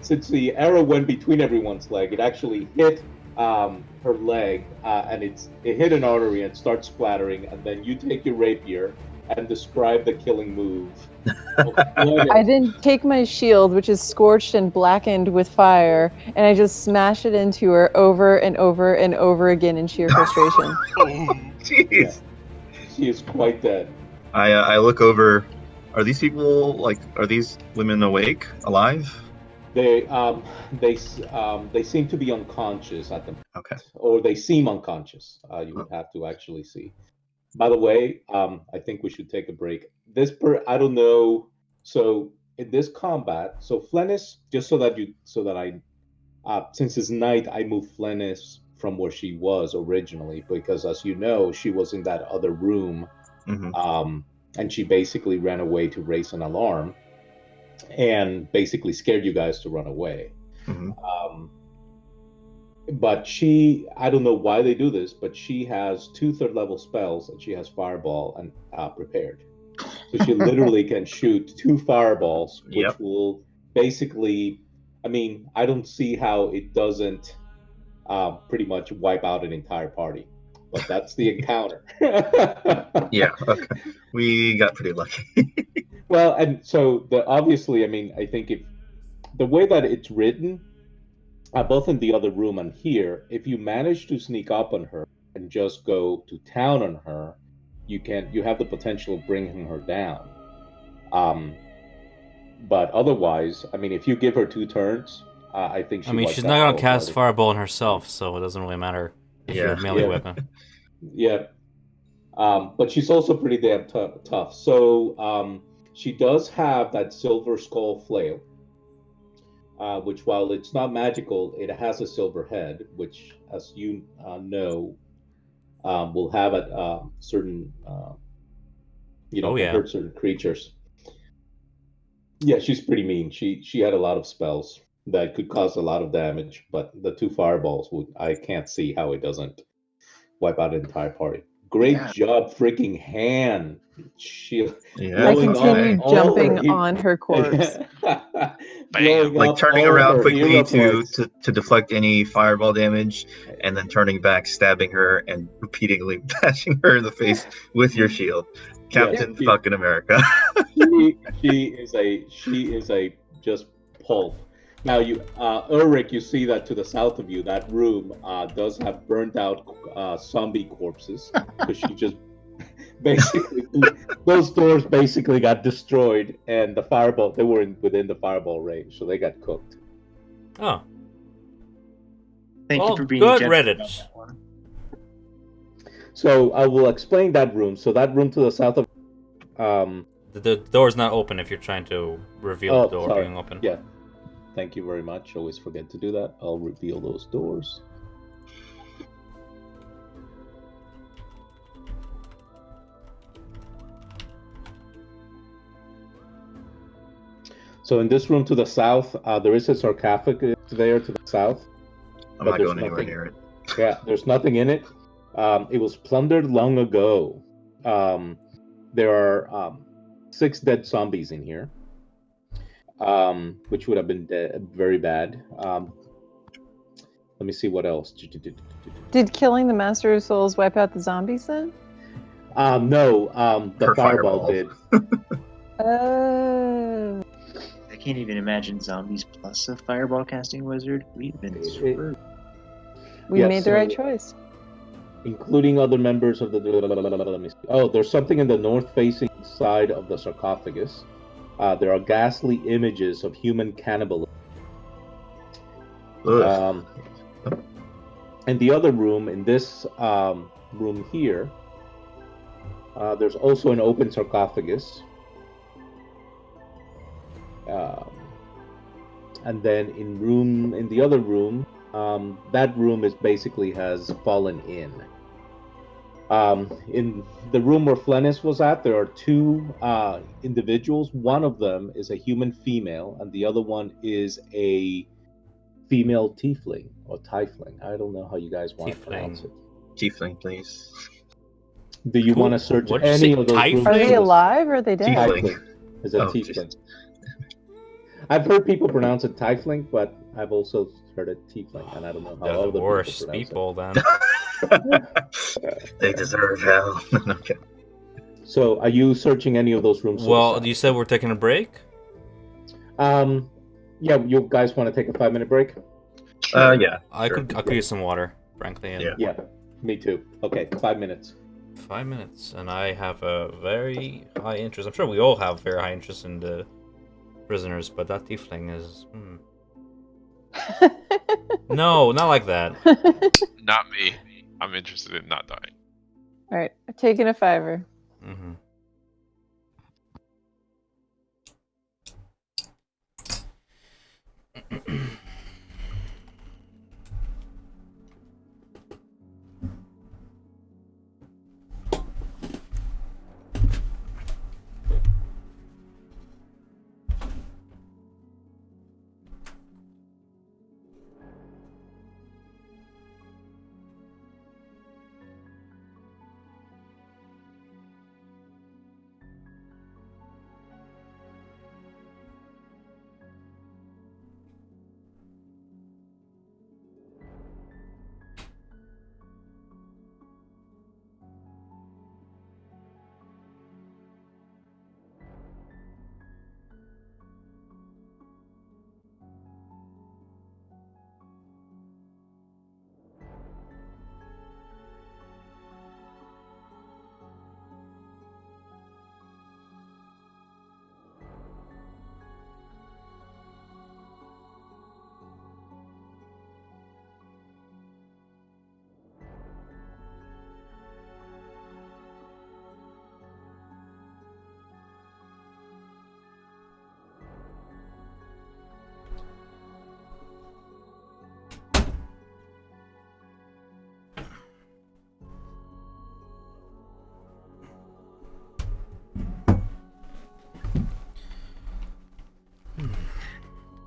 since the arrow went between everyone's leg, it actually hit her leg, and it hit an artery and starts splattering, and then you take your rapier and describe the killing move. I then take my shield, which is scorched and blackened with fire, and I just smash it into her over and over and over again in sheer frustration. Jeez. Yeah. She is quite dead. I look over Are these people are these women awake, alive? They seem to be unconscious at the Okay. or they seem unconscious. You would have to actually see. By the way, I think we should take a break. I don't know. So in this combat, so Flennis, just so that I, since it's night, I moved Flennis from where she was originally because, as you know, she was in that other room, Mm-hmm. and she basically ran away to raise an alarm, and basically scared you guys to run away. Mm-hmm. But I don't know why they do this, but she has 2 third-level spells, and she has Fireball and prepared. So she literally can shoot 2 fireballs, which Yep. will basically, I mean, I don't see how it doesn't pretty much wipe out an entire party. But that's the encounter. Yeah. Okay. We got pretty lucky. Well, and so obviously, I mean, I think if the way that it's written, both in the other room and here, if you manage to sneak up on her and just go to town on her, you have the potential of bringing her down. But otherwise, I mean, if you give her 2 turns, I think she wipes she's out not the gonna whole cast party. Fireball on herself, so it doesn't really matter if you're a Yeah. melee Yeah. weapon. Yeah. But she's also pretty damn tough. So she does have that silver skull flail, which, while it's not magical, it has a silver head, which, as you know, will have a certain, Oh can yeah. hurt certain creatures. Yeah, she's pretty mean. She had a lot of spells that could cause a lot of damage, but the 2 fireballs I can't see how it doesn't wipe out an entire party. Great Yeah. job, freaking hand. She Yeah. I blowing up continue all her jumping on her corpse. blowing Like up turning all around her quickly hero to, points. to deflect any fireball damage, and then turning back, stabbing her, and repeatedly bashing her in the face with your shield. Captain Yes, fucking America. she is a just pulp. Now Ulrich, you see that to the south of you, that room does have burnt out zombie corpses. So she just basically those doors basically got destroyed, and they were within the fireball range, so they got cooked. Oh. Thank Well, you for being good generous Reddit. about that one. So I will explain that room. So that room to the south of The door's not open if you're trying to reveal the door being open. Yeah. Thank you very much. Always forget to do that. I'll reveal those doors. So in this room to the south, there is a sarcophagus there to the south. I'm not going anywhere near it. Yeah, there's nothing in it. It was plundered long ago. There are 6 dead zombies in here, which would have been very bad. Let me see what else. Did killing the Master of Souls wipe out the zombies then? No, the Her fireball fireball. did. Oh. I can't even imagine zombies plus a fireball casting wizard. We've been screwed. We made the right choice. Including other members of the. Let me see. Oh, there's something in the north-facing side of the sarcophagus. There are ghastly images of human cannibalism. In the other room, in this room here, there's also an open sarcophagus. And then in the other room, that room basically has fallen in. In the room where Flennis was at, there are 2 individuals. One of them is a human female, and the other one is a female tiefling or tiefling. I don't know how you guys want to pronounce it. Tiefling, please. Do you want to search What'd you any say, of those rooms? Are they alive or are they dead? Tiefling is a Oh, tiefling. I've heard people pronounce it tiefling, but I've also heard it tiefling, and I don't know how They're the other worst people pronounce people then. They deserve hell. Okay. So, are you searching any of those rooms? Well, you said we're taking a break? Yeah, you guys want to take a 5-minute break? Yeah. I could use some water, frankly. Yeah, me too. Okay, 5 minutes. 5 minutes, and I have a very high interest. I'm sure we all have very high interest in the prisoners, but that tiefling is. No, not like that. Not me. I'm interested in not dying. All right, I'm taking a 5. Mm-hmm.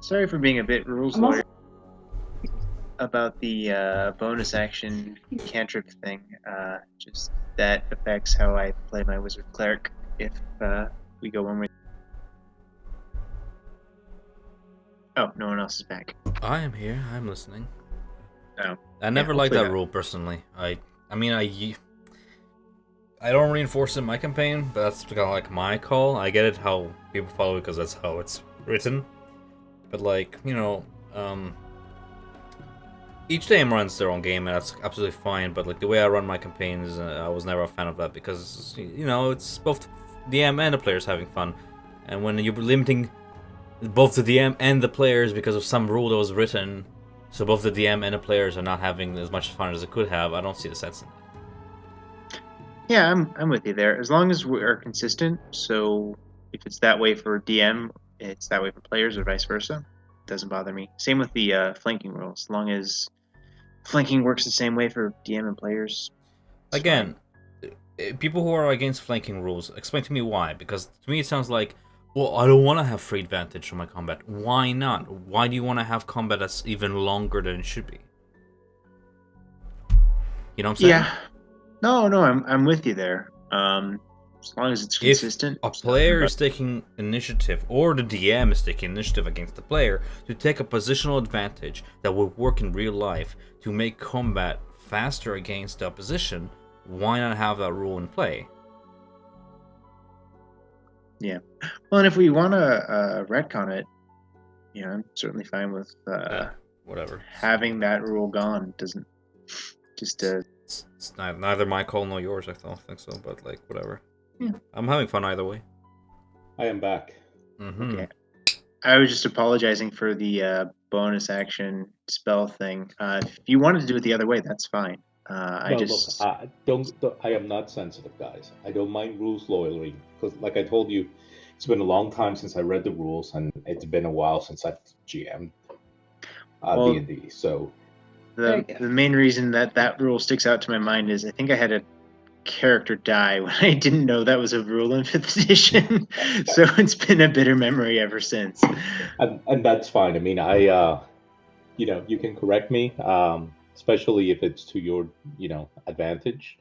Sorry for being a bit rules lawyer about the bonus action cantrip thing. Just that affects how I play my wizard cleric if we go one way. Oh, no one else is back. I am here. I'm listening. Oh, I never yeah, liked that hopefully rule personally. I mean, I don't reinforce it in my campaign, but that's kind of like my call. I get it how people follow it because that's how it's written. But like, each game runs their own game, and that's absolutely fine. But like the way I run my campaigns, I was never a fan of that because it's both the DM and the players having fun, and when you're limiting both the DM and the players because of some rule that was written, so both the DM and the players are not having as much fun as they could have, I don't see the sense in that. Yeah, I'm with you there. As long as we are consistent, so if it's that way for DM, it's that way for players, or vice versa. It doesn't bother me. Same with the flanking rules. As long as flanking works the same way for DM and players. Again, people who are against flanking rules, explain to me why. Because to me it sounds like, well, I don't want to have free advantage from my combat. Why not? Why do you want to have combat that's even longer than it should be? You know what I'm saying? Yeah. No, I'm with you there. As long as it's consistent. If a player is taking initiative, or the DM is taking initiative against the player, to take a positional advantage that would work in real life to make combat faster against the opposition, why not have that rule in play? Yeah. Well, and if we want to retcon it, I'm certainly fine with whatever. Having that rule gone. Doesn't just It's neither my call nor yours. I don't think so, but like whatever. Yeah. I'm having fun either way. I am back. Mm-hmm. Okay. I was just apologizing for the bonus action spell thing. If you wanted to do it the other way, that's fine. Look, I am not sensitive, guys. I don't mind rules lawyering because, like I told you, it's been a long time since I read the rules, and it's been a while since I've GM'd D&D. So the main reason that rule sticks out to my mind is I think I had a character die when I didn't know that was a rule in 5th edition. So it's been a bitter memory ever since. And that's fine. I mean, you can correct me, especially if it's to your, advantage.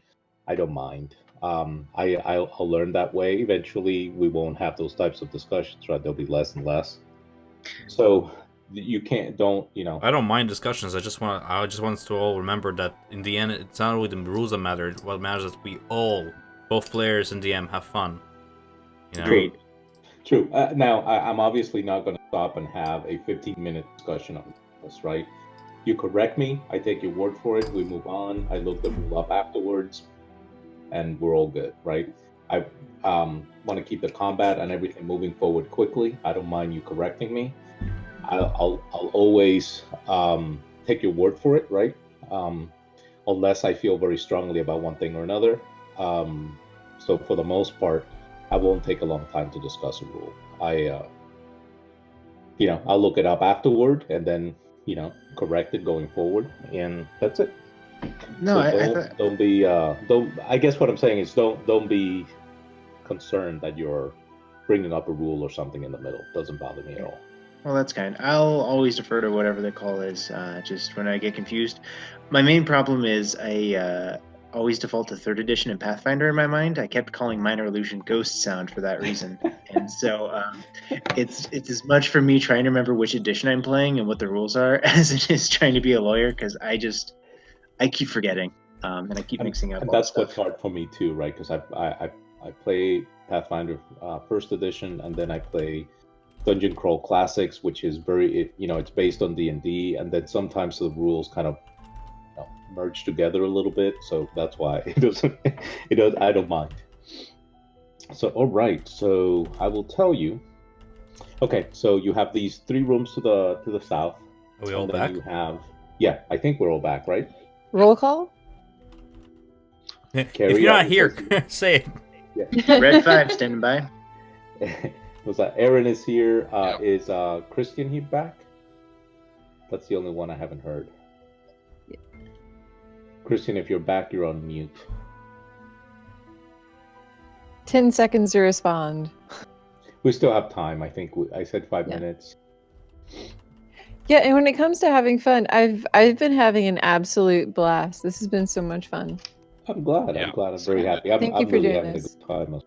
I don't mind. I'll learn that way. Eventually, we won't have those types of discussions, right? There'll be less and less. So you don't. I don't mind discussions. I just want us to all remember that in the end, it's not really the rules that matter. What matters is we all, both players and DM, have fun. True. Now, I'm obviously not going to stop and have a 15-minute discussion on this, right? You correct me. I take your word for it. We move on. I look the rule up afterwards. and we're all good, right? I want to keep the combat and everything moving forward quickly. I don't mind you correcting me. I'll always take your word for it, right? Unless I feel very strongly about one thing or another. So for the most part, I won't take a long time to discuss a rule. I'll look it up afterward and then, correct it going forward, and that's it. No, So I thought. don't be don't. I guess what I'm saying is don't be concerned that you're bringing up a rule or something in the middle. Doesn't bother me at all. Well, that's kind. I'll always defer to whatever the call is. Just when I get confused, my main problem is I always default to third edition and Pathfinder in my mind. I kept calling Minor Illusion Ghost Sound for that reason, and so it's as much for me trying to remember which edition I'm playing and what the rules are as it is trying to be a lawyer because I keep forgetting, and I keep mixing up And all the that's what's stuff. hard for me too, right? Because I play Pathfinder first edition, and then I play Dungeon Crawl Classics, which is it's based on D&D, and then sometimes the rules kind of merge together a little bit. So that's why it doesn't. I don't mind. So all right. So I will tell you. Okay. So you have these 3 rooms to the south. Are we all and then back? You have. Yeah, I think we're all back, right? Roll call? If Carrie, you're not it here, says say it. Red 5 standing by. Was that Aaron is here? Yep. Is Christian here back? That's the only one I haven't heard. Christian, if you're back, you're on mute. 10 seconds to respond. We still have time. I think I said 5 Yeah. minutes. Yeah, and when it comes to having fun, I've been having an absolute blast. This has been so much fun. I'm glad. Yeah, I'm glad. I'm it's very good. happy. Thank you I'm for really doing having this. a good time.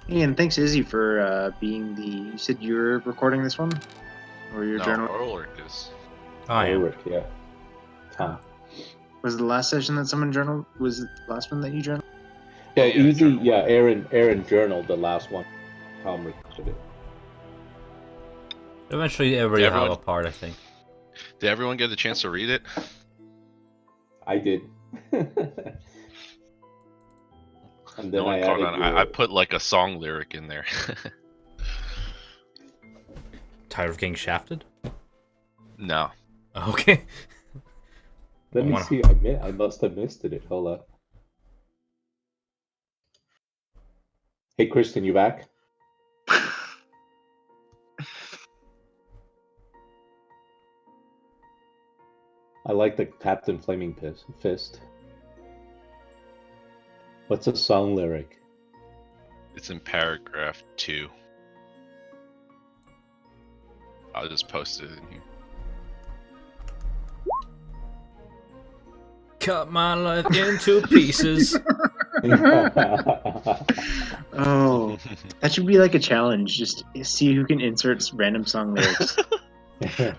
And thanks, Izzy, for being the. You said you're recording this one, or your No, journal. Orlick is. I am. Ulrich, yeah. Tom. Was the last session that someone journaled? Was it the last one that you journaled? Yeah, Yeah, easy. journal. Yeah, Aaron journaled the last one. Tom recorded it. Eventually, everybody will have a part, I think. Did everyone get the chance to read it? I did. And then No one I caught added on. your... I put like a song lyric in there. Tired of getting shafted? No. Okay. Let me wanna- see. I must have missed it. Hold on. Hey, Kristen, you back? I like the Captain Flaming Fist. What's a song lyric? It's in paragraph 2. I'll just post it in here. Cut my life into pieces. Oh, that should be like a challenge. Just see who can insert random song lyrics,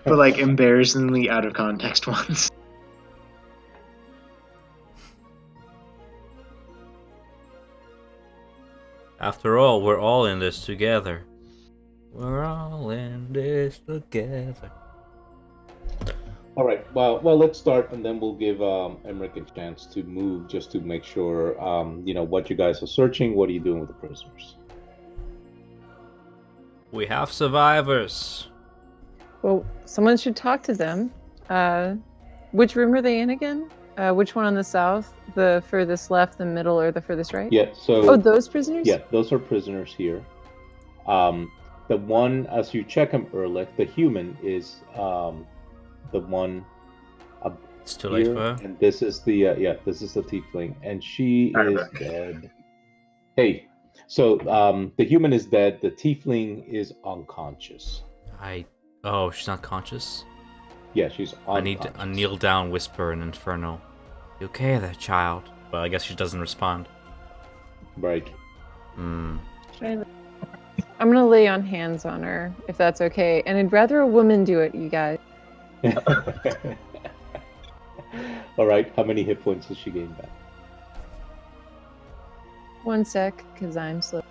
but like embarrassingly out of context ones. After all, we're all in this together. We're all in this together. All right. Well, let's start, and then we'll give Emmerich a chance to move, just to make sure, what you guys are searching. What are you doing with the prisoners? We have survivors. Well, someone should talk to them. Which room are they in again? Which one on the south? The furthest left, the middle, or the furthest right? Yeah. So. Oh, those prisoners? Yeah, those are prisoners here. The one, as you check him, Ehrlich, the human is the one up It's too here, late for her. and this is the this is the tiefling, and she is dead. Hey, so the human is dead. The tiefling is unconscious. Oh, she's not conscious? Yeah, she's unconscious. I need to kneel down, whisper an infernal. You okay there, child? But I guess she doesn't respond. Right. Hmm. I'm gonna lay on hands on her, if that's okay. And I'd rather a woman do it, you guys. All right. How many hit points has she gained back? 1 sec, because I'm slow.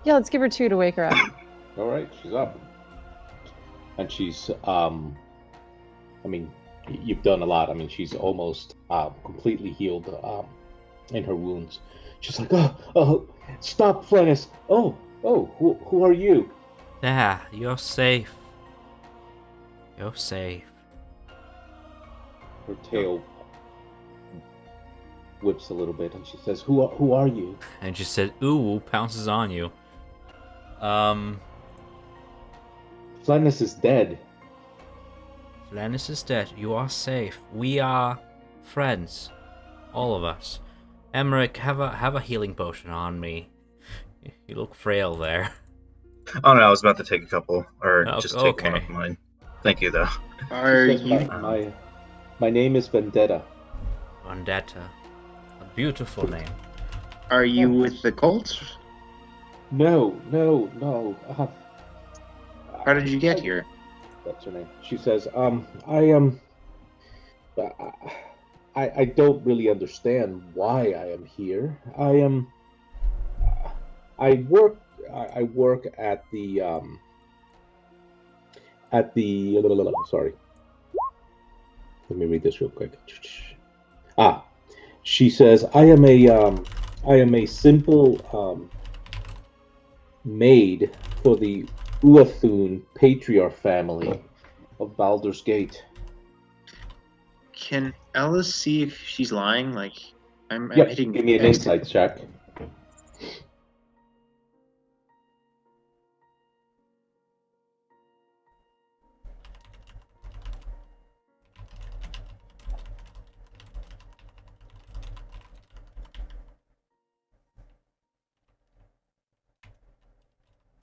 Yeah, let's give her 2 to wake her up. All right, she's up. and she's I mean, you've done a lot. I mean, she's almost completely healed in her wounds. She's like, oh, stop, Flennis. Oh, who are you? Yeah, you're safe. You're safe. Her tail whips a little bit, and she says, who are you? And she said, ooh, pounces on you. Flennis is dead. Flennis is dead. You are safe. We are friends. All of us. Emmerich, have a healing potion on me. You look frail there. Oh no, I was about to take a couple, or Oh, just take one okay. of mine. Thank you, though. Are She says, you? my name is Vendetta. Vendetta. A beautiful name. Are you with the cult? No. How did you get here? That's her name. She says, I am. I don't really understand why I am here. I am. I work. I work at the. Sorry. Let me read this real quick. Ah, she says, I am a simple maid for the Uathun patriarch family of Baldur's Gate. Can Ellis see if she's lying? Like, I'm Yep, hitting give me an X. insight check.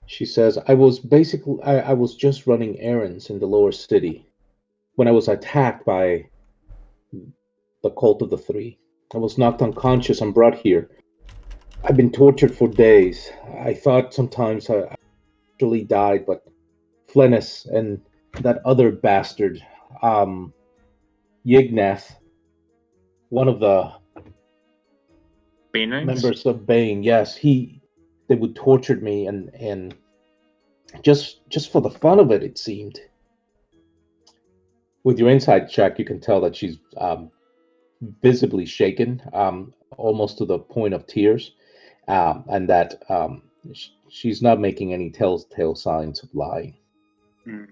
She says, I was just running errands in the lower city when I was attacked by the cult of the three. I was knocked unconscious and brought here. I've been tortured for days. I thought sometimes I actually died, but Flennis and that other bastard, Yignath, one of the Banites? members of Bane, yes, they would torture me and just for the fun of it, it seemed. With your inside check, you can tell that she's visibly shaken, almost to the point of tears, and that she's not making any telltale signs of lying. Mm.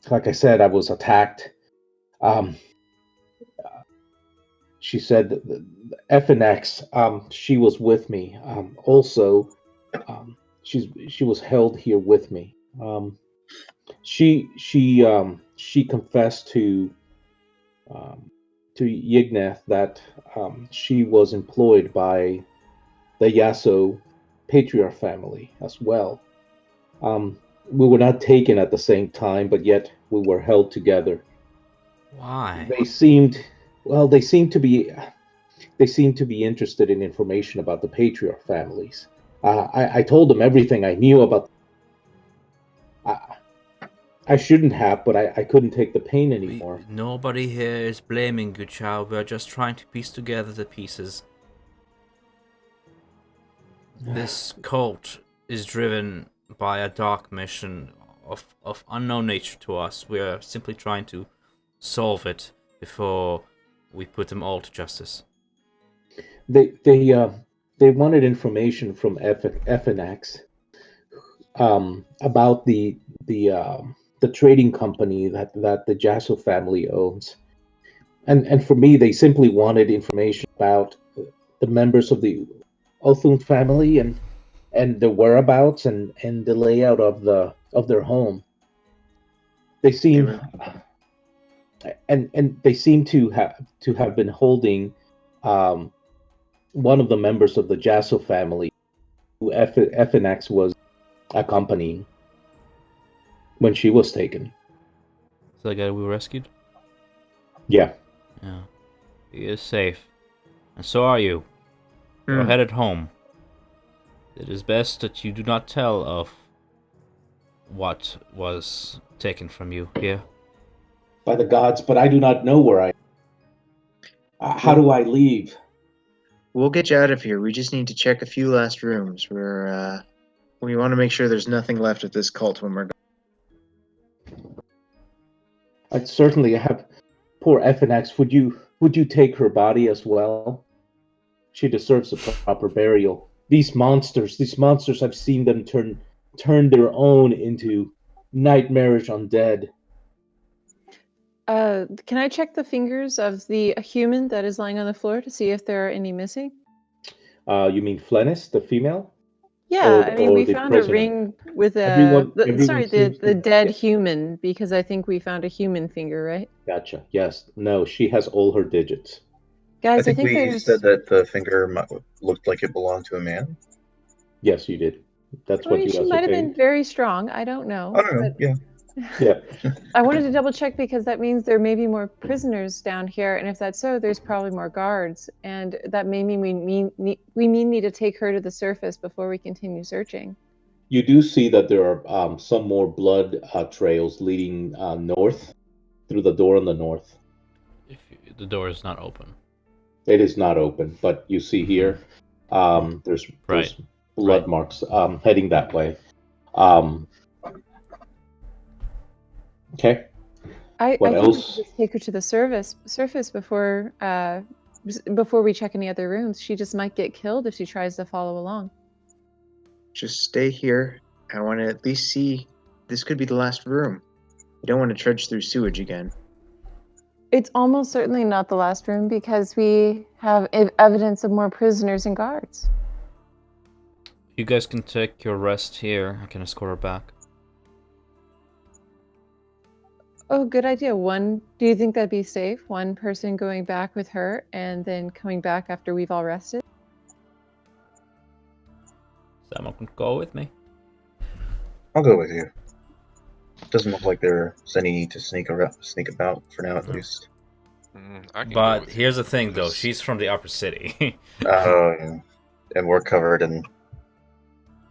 Like I said, I was attacked. Um, she said that the FNX, she was with me. Also, she was held here with me. She confessed um, to Yignath that she was employed by the Yasso patriarch family as well. We were not taken at the same time, but yet we were held together. Why? They seemed, well, they seemed to be interested in information about the patriarch families. I told them everything I knew about. I, I shouldn't have, but I couldn't take the pain anymore. Nobody here is blaming you, child. We're just trying to piece together the pieces. This cult is driven by a dark mission of unknown nature to us. We're simply trying to solve it before we put them all to justice. They wanted information from FNX about the trading company that the Jasso family owns, and for me, they simply wanted information about the members of the Othun family and the whereabouts and the layout of their home. They seem and they seem to have been holding one of the members of the Jasso family, who FNX was accompanying when she was taken. So the guy we rescued? Yeah. Yeah. He is safe. And so are you. You're headed home. It is best that you do not tell of what was taken from you here. By the gods, but I do not know where I am. How do I leave? We'll get you out of here. We just need to check a few last rooms. We want to make sure there's nothing left of this cult when we're gone. I'd certainly have. Poor FNX. Would you take her body as well? She deserves a proper burial. These monsters. I've seen them turn their own into nightmarish undead. Can I check the fingers of the human that is lying on the floor to see if there are any missing? You mean Flennis, the female? Yeah, Or I mean, we the found a prisoner? ring with Everyone seems the to. dead Yeah, human, because I think we found a human finger, right? gotcha. Yes. No, she has all her digits. I Guys, I think think we said there's. that the finger looked like it belonged to a man. Yes, you did. That's I what mean, you she might have been ascertained. very strong. I don't I know, don't know. but Yeah. Yeah. I wanted to double check because that means there may be more prisoners down here, and if that's so, there's probably more guards, and that may mean we need to take her to the surface before we continue searching. You do see that there are some more blood trails leading north through the door on the north. The door is not open. It is not open, but you see here, there's Right. blood Right. marks heading that way. Um, okay. I What think we should else? just take her to the surface before we check any other rooms. She just might get killed if she tries to follow along. Just stay here. I want to at least see. This could be the last room. You don't want to trudge through sewage again. It's almost certainly not the last room because we have evidence of more prisoners and guards. You guys can take your rest here. I can escort her back. Oh, good idea. Do you think that'd be safe? One person going back with her and then coming back after we've all rested? Someone can go with me. I'll go with you. Doesn't look like there's any need to sneak about for now, at least. I can go But with here's you. the thing, though. Just- She's from the upper city. And we're covered in.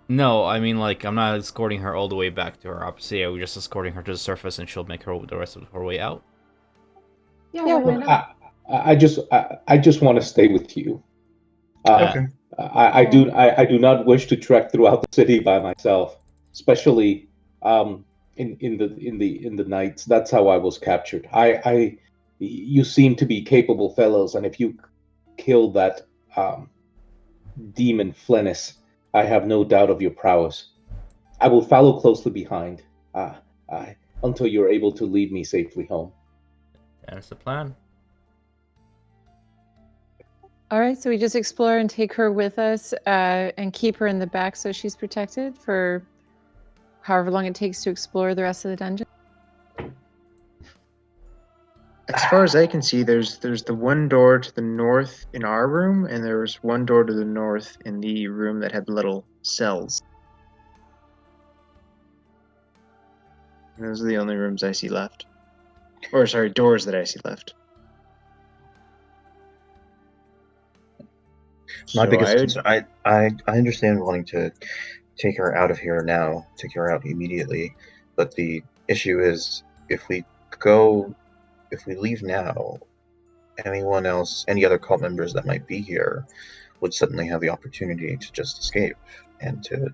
No, I mean, like, I'm not escorting her all the way back to her upper city. We're just escorting her to the surface, and she'll make her the rest of her way out. Yeah, why Look, not? I just want to stay with you. Okay. I do not wish to trek throughout the city by myself, especially in the nights. That's how I was captured. You seem to be capable fellows, and if you kill that demon Flennis, I have no doubt of your prowess. I will follow closely behind until you're able to lead me safely home. That's the plan. All right, so we just explore and take her with us and keep her in the back so she's protected for however long it takes to explore the rest of the dungeon. As far as I can see, there's the one door to the north in our room, and there was one door to the north in the room that had little cells. And those are the only rooms I see left. Or sorry, doors that I see left. My So biggest I would, concern. I understand wanting to take her out of here now, take her out immediately, but the issue is if we leave now, anyone else, any other cult members that might be here, would suddenly have the opportunity to just escape and to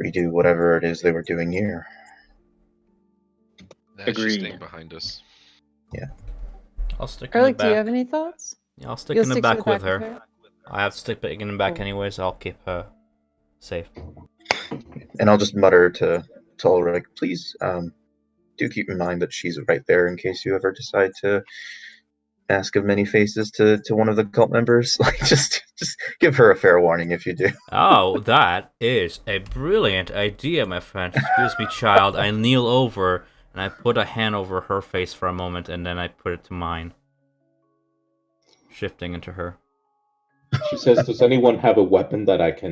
redo whatever it is they were doing here. Nah, she's Agreed. staying behind us. I'll stick in the Ehrlich, back. do you have any thoughts? Yeah, I'll stick You'll in the stick to back the with back her. I have to stick in the back Cool. anyway, so I'll keep her safe. And I'll just mutter to Ulrich, please do keep in mind that she's right there in case you ever decide to ask of many faces to one of the cult members. Like just give her a fair warning if you do. Oh, that is a brilliant idea, my friend. Excuse me, child. I kneel over and I put a hand over her face for a moment, and then I put it to mine, shifting into her. She says, "Does anyone have a weapon that I can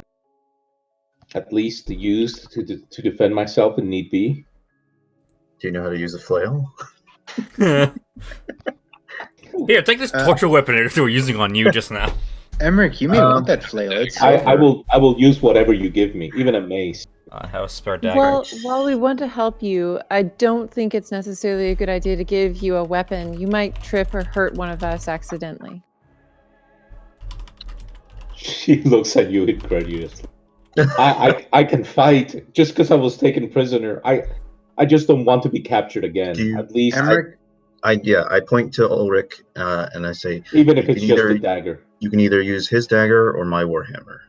at least use to defend myself if need be?" Do you know how to use a flail? Here, take this torture weapon that you were using on you just now. Emmerich, you may want that flail. It's I silver. will use whatever you give me, even a mace. I have a spare dagger. Well, while we want to help you, I don't think it's necessarily a good idea to give you a weapon. You might trip or hurt one of us accidentally. She looks at you incredulously. I can fight just because I was taken prisoner. I just don't want to be captured again. At least, Emmerich, I point to Ulrich and I say, even if it's just a dagger. You can either use his dagger or my warhammer.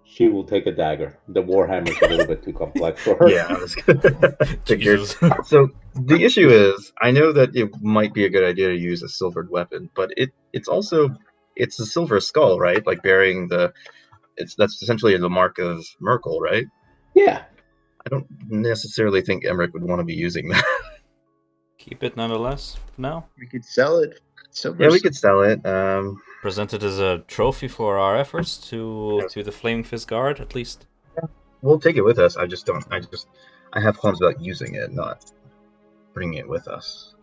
She will take a dagger. The warhammer is a little bit too complex for her. Yeah, I was figured. So the issue is, I know that it might be a good idea to use a silvered weapon, but it's a silver skull, right? Like bearing that's essentially the mark of Merkel, right? Yeah. I don't necessarily think Emmerich would want to be using that. Keep it nonetheless. No. we could sell it. Yeah, we could sell it. Present it as a trophy for our efforts to the Flaming Fist Guard, at least. Yeah, we'll take it with us. I have qualms about using it, not bringing it with us.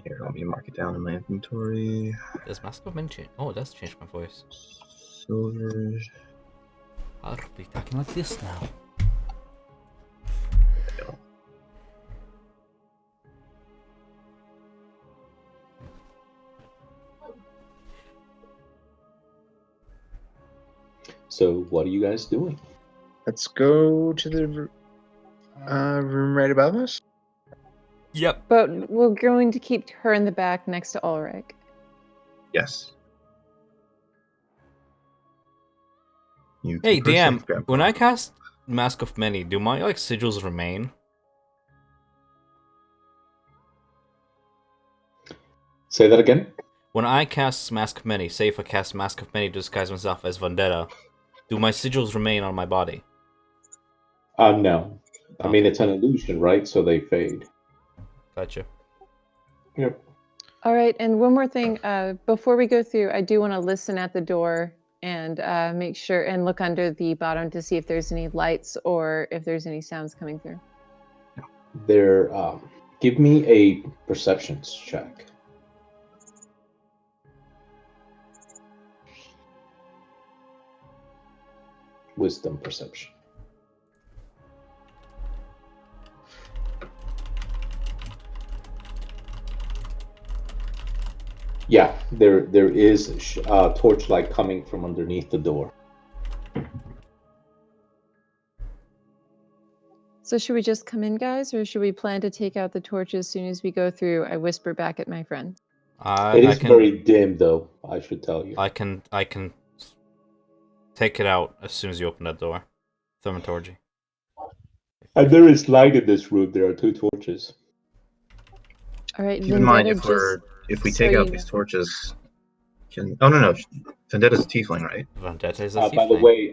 Here, let me mark it down in my inventory. Does Mask of Men change? Oh, it does change my voice. Silver. I'll be talking like this now. So, what are you guys doing? Let's go to the room right above us. Yep. But we're going to keep her in the back next to Ulrich. Yes. Hey, DM, when I cast Mask of Many, do my sigils remain? Say that again? When I cast Mask of Many, say if I cast Mask of Many to disguise myself as Vendetta, do my sigils remain on my body? No. I mean, it's an illusion, right? So they fade. Gotcha. Yep. All right, and one more thing. Before we go through, I do want to listen at the door and make sure and look under the bottom to see if there's any lights or if there's any sounds coming through. Give me a perceptions check. Wisdom perception. Yeah, there is torchlight coming from underneath the door. So should we just come in, guys, or should we plan to take out the torch as soon as we go through? I whisper back at my friend. It is very dim, though, I should tell you. I can take it out as soon as you open that door. Thaumaturgy. And there is light in this room. There are 2 torches. All right. Keep in mind, if we take out these torches, no, Vendetta's a tiefling, right? Vendetta is a tiefling. By the way,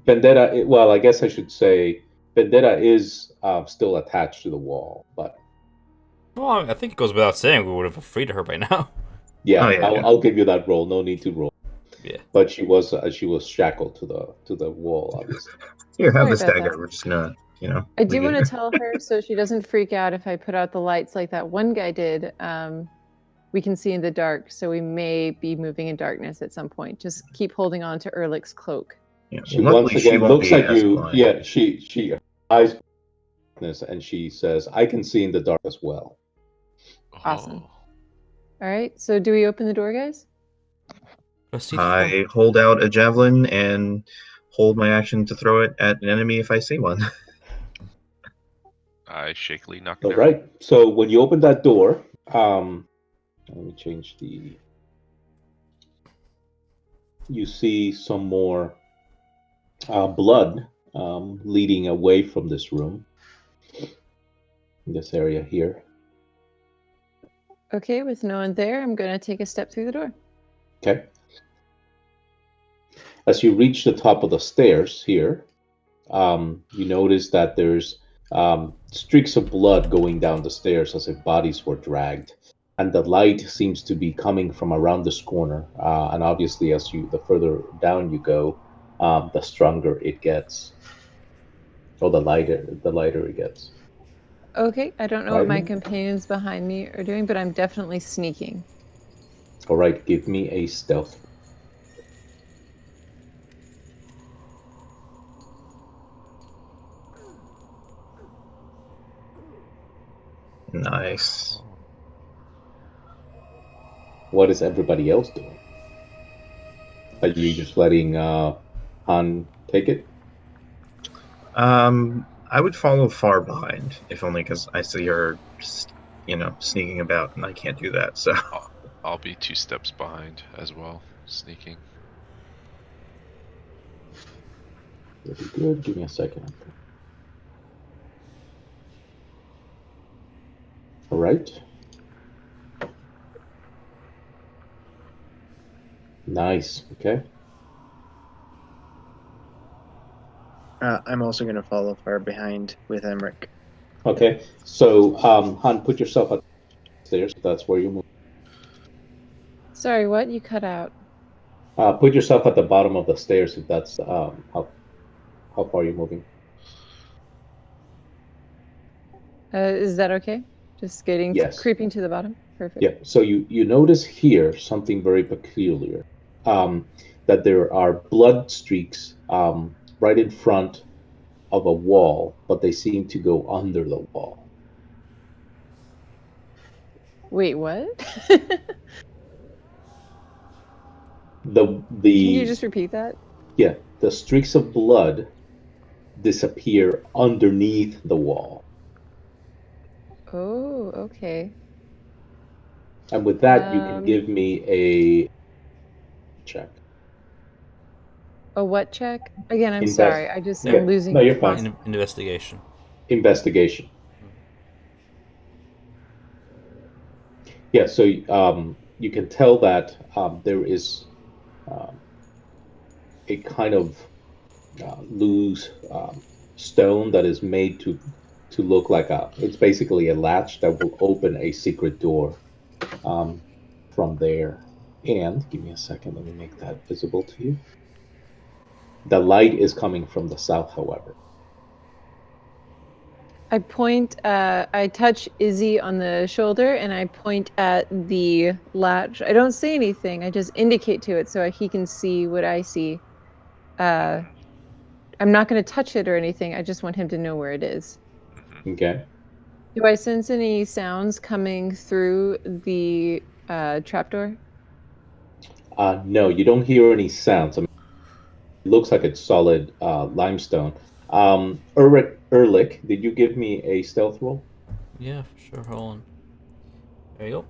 Vendetta. Well, I guess I should say Vendetta is still attached to the wall, but. Well, I think it goes without saying we would have freed her by now. Yeah, I'll give you that roll. No need to roll. Yeah. But she was shackled to the wall, obviously. Here, have this dagger. We're just gonna, I do want to tell her so she doesn't freak out if I put out the lights like that one guy did. We can see in the dark, so we may be moving in darkness at some point. Just keep holding on to Erlich's cloak. Yeah, she once again looks at you. Blind. Yeah, she eyes darkness and she says, "I can see in the dark as well." Awesome. All right, so do we open the door, guys? I hold out a javelin and hold my action to throw it at an enemy if I see one. I shakily knock it out. All right. So when you open that door, let me change the. You see some more blood leading away from this room. In this area here. Okay, with no one there, I'm going to take a step through the door. Okay. As you reach the top of the stairs here, you notice that there's streaks of blood going down the stairs as if bodies were dragged. And the light seems to be coming from around this corner. And obviously, the further down you go, the stronger it gets. Or the lighter it gets. Okay, I don't know what my companions behind me are doing, but I'm definitely sneaking. All right, give me a stealth. Nice. What is everybody else doing? Are you just letting Han take it? I would follow far behind, if only because I see her, sneaking about, and I can't do that. So I'll be 2 steps behind as well, sneaking. That'd be good. Give me a second. All right. Nice. Okay. I'm also going to follow far behind with Emmerich. Okay. So, Han, put yourself upstairs. That's where you move. Sorry, what? You cut out. Put yourself at the bottom of the stairs if that's how far you're moving. Is that okay? Just Yes. creeping to the bottom? Perfect. Yeah. So you notice here something very peculiar. That there are blood streaks right in front of a wall, but they seem to go under the wall. Wait, what? Can you The just repeat that? Yeah, the streaks of blood disappear underneath the wall. Oh, okay. And with that, you can give me a check. A what check? Again, I'm Invest. sorry. I'm Yeah, no, losing you're track. fine. Investigation. Investigation. Yeah, so you can tell that there is a kind of loose stone that is made to look like it's basically a latch that will open a secret door from there. And give me a second, let me make that visible to you. The light is coming from the south, however. I touch Izzy on the shoulder and I point at the latch. I don't say anything. I just indicate to it so he can see what I see. Uh, I'm not going to touch it or anything. I just want him to know where it is. Okay. Do I sense any sounds coming through the trapdoor? No, you don't hear any sounds. I mean, it looks like it's solid limestone. Ehrlich, did you give me a stealth roll? Yeah, for sure. Hold on. There you go.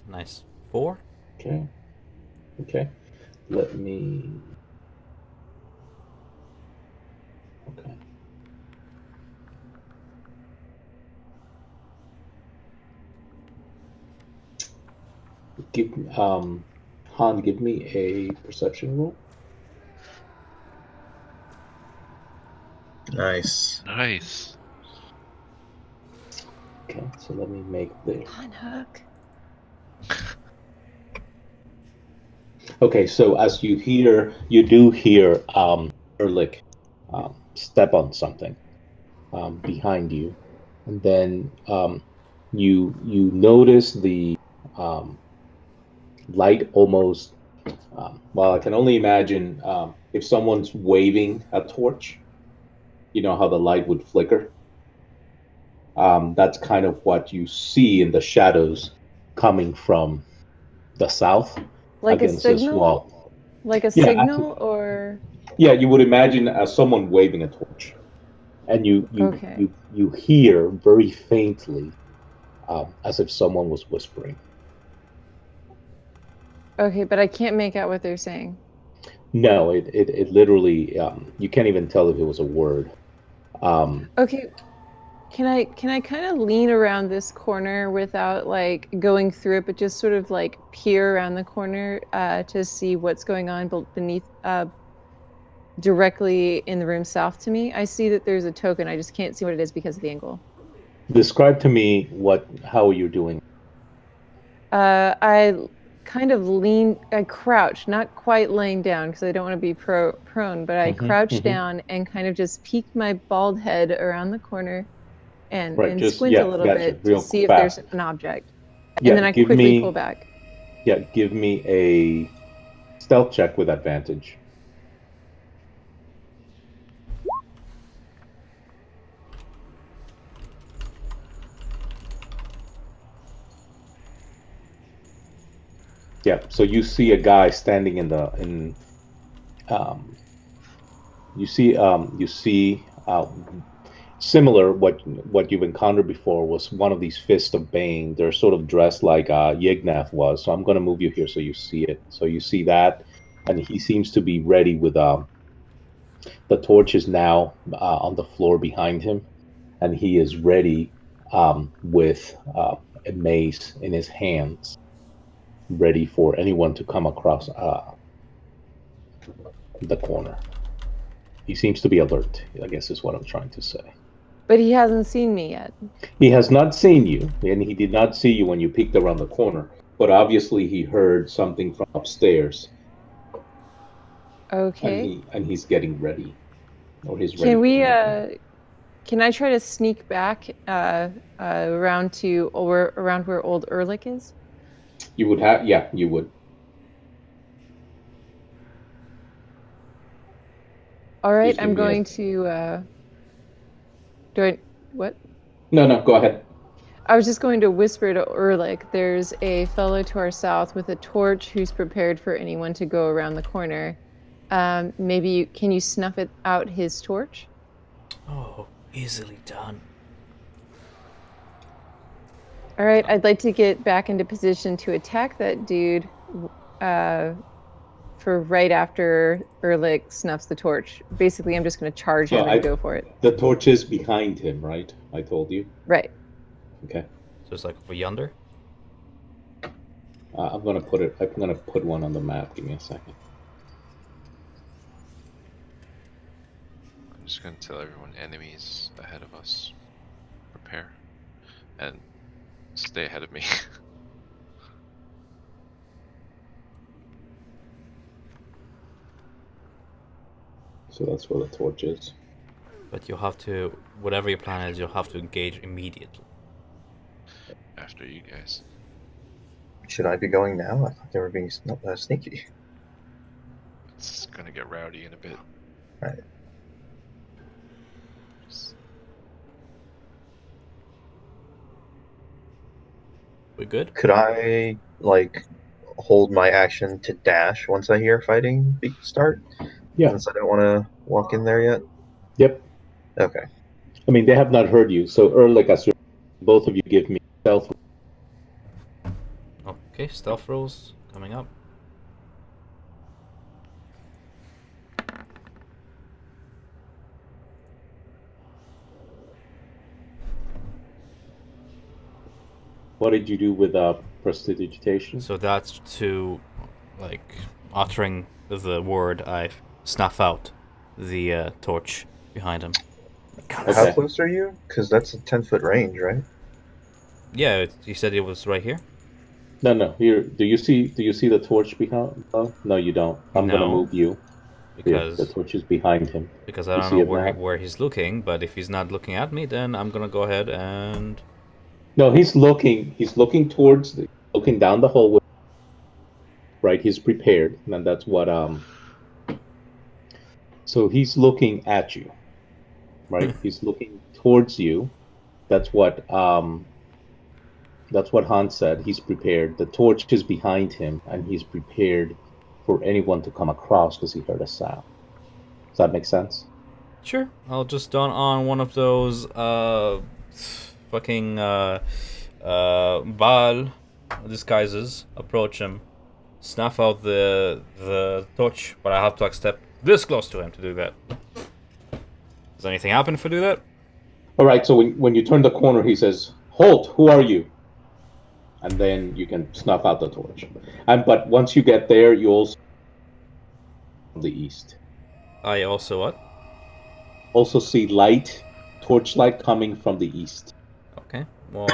Nice. 4. Okay. Okay. Let me. Okay. Give Han, give me a perception roll. Nice. Nice. Okay, so let me make the. On hook. Okay, so as you do hear Ehrlich step on something behind you, and then you notice the um, light almost. Well, I can only imagine if someone's waving a torch. You know how the light would flicker. That's kind of what you see in the shadows coming from the south Like a against this signal? wall. Like a Yeah, signal or yeah, you would imagine as someone waving a torch, and okay. you hear very faintly, as if someone was whispering. Okay, but I can't make out what they're saying. No, it literally you can't even tell if it was a word. Um, Okay, can I kind of lean around this corner without like going through it, but just sort of like peer around the corner to see what's going on beneath directly in the room south to me? I see that there's a token. I just can't see what it is because of the angle. Describe to me how you're doing. I kind of I crouch, not quite laying down because I don't want to be prone, but I crouch Hmm. down and kind of just peek my bald head around the corner Right, and just squint a yeah, little gotcha. bit to Real see if there's fast. an object. And Yeah, then I quickly pull back. give me a stealth check with advantage. Yeah, so you see a guy standing in Um, you see similar what you've encountered before was one of these fists of Bane. They're sort of dressed like Yignath was. So I'm going to move you here so you see it. So you see that, and he seems to be ready with the torch is now on the floor behind him, and he is ready with a mace in his hands, ready for anyone to come across the corner. He seems to be alert, I guess is what I'm trying to say. But he hasn't seen me yet. He has not seen you, and he did not see you when you peeked around the corner, but obviously he heard something from upstairs, Okay. and he's getting ready, or he's ready Can for we anything. can I try to sneak back around to or around where old Ehrlich is? You would have, yeah, you would. All right, Just give I'm me a. going to do I what? No, no, go ahead. I was just going to whisper to Ehrlich, there's a fellow to our south with a torch who's prepared for anyone to go around the corner. Can you snuff it out his torch? Oh, easily done. All right, I'd like to get back into position to attack that dude uh, for right after Ehrlich snuffs the torch. Basically, I'm just going to charge So him and go for it. the torch is behind him, right? I told you. Right. Okay. So it's like over yonder. I'm gonna put it. I'm gonna put one on the map. Give me a second. I'm just gonna tell everyone enemies ahead of us. Prepare. And stay ahead of me. So that's where the torch is. But you'll have to, whatever your plan is, you'll have to engage immediately. After you guys. Should I be going now? I thought they were being sneaky. It's gonna get rowdy in a bit. Right. We good? Could I, like, hold my action to dash once I hear fighting start? Yeah. Since I don't want to walk in there yet? Yep. Okay. I mean, they have not heard you. So, Ehrlich, as both of you give me stealth. Okay, stealth rolls coming up. What did you do with prestidigitation? So that's to, like, uttering the word, I snuff out the torch behind him. How Okay. close are you? Because that's a 10-foot range, right? Yeah, he said it was right here. No, no. Here, do you see the torch behind? Oh, no, you don't. I'm gonna No, move you. because The torch is behind him. because I You don't see know it now? where he's looking. But if he's not looking at me, then I'm gonna go ahead and No, he's looking. He's looking looking down the hallway. Right, he's prepared, and that's what. So he's looking at you. Right, he's looking towards you. That's what. That's what Hans said. He's prepared. The torch is behind him, and he's prepared for anyone to come across because he heard a sound. Does that make sense? sure, I'll just don on one of those fucking Baal disguises, approach him, snuff out the torch, but I have to step this close to him to do that. Does anything happen if I do that? All right. So when you turn the corner, he says, "Halt! Who are you?" And then you can snuff out the torch. But once you get there, you also the east. I also what? Also see torchlight coming from the east. Okay, well,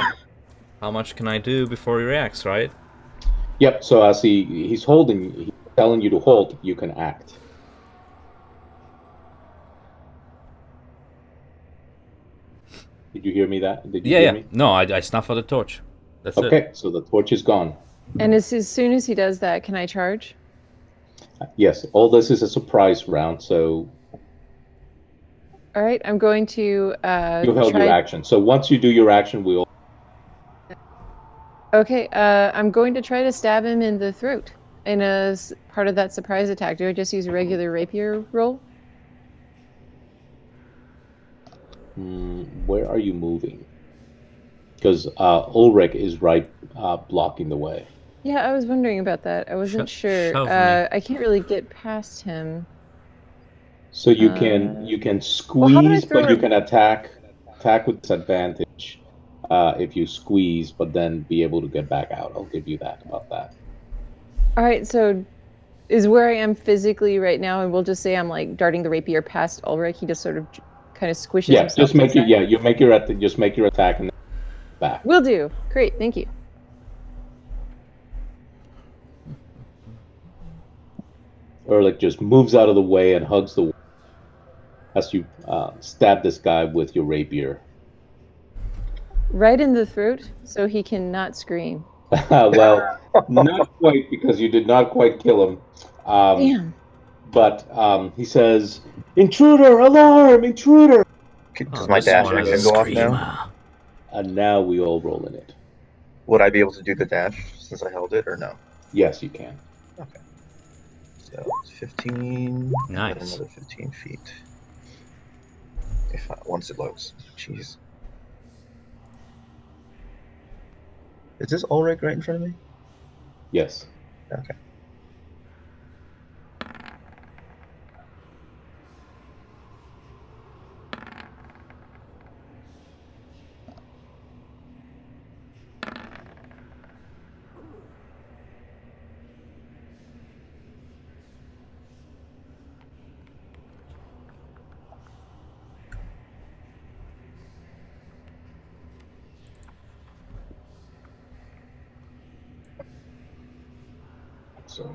how much can I do before he reacts, right? Yep. So as he's telling you to halt, you can act. Did you hear me? Did you hear me? No, I snuff out the torch. That's it. Okay. So the torch is gone. And as soon as he does that, can I charge? Yes. All this is a surprise round, so All right, I'm going to you held your action. So once you do your action, Okay, I'm going to try to stab him in the throat. in a part of that surprise attack, do I just use a regular rapier roll? Where are you moving? Because Ulrich is right blocking the way. Yeah, I was wondering about that. I wasn't sure. Shove me. I can't really get past him. So you can Well, how about I squeeze, but you throw? can attack with disadvantage if you squeeze, but then be able to get back out. I'll give you that about that. All right, so is where I am physically right now, and we'll just say I'm like darting the rapier past Ulrich. He just sort of kind of squishes Yeah, himself to the side. you make your just make your attack and then back. Will do. Great, thank you. Ulrich just moves out of the way and hugs the wall as you stab this guy with your rapier. Right in the throat, so he cannot scream. Well, not quite because you did not quite kill him. Damn. But he says, "Intruder! Alarm! Intruder!" Does my dash action go off now? And now we all roll in it. Would I be able to do the dash since I held it, or no? Yes, you can. Okay. So it's 15. Nice. And then another 15 feet. Once it loads. Jeez. Is this Ulrich right in front of me? Yes. Okay. Sorry.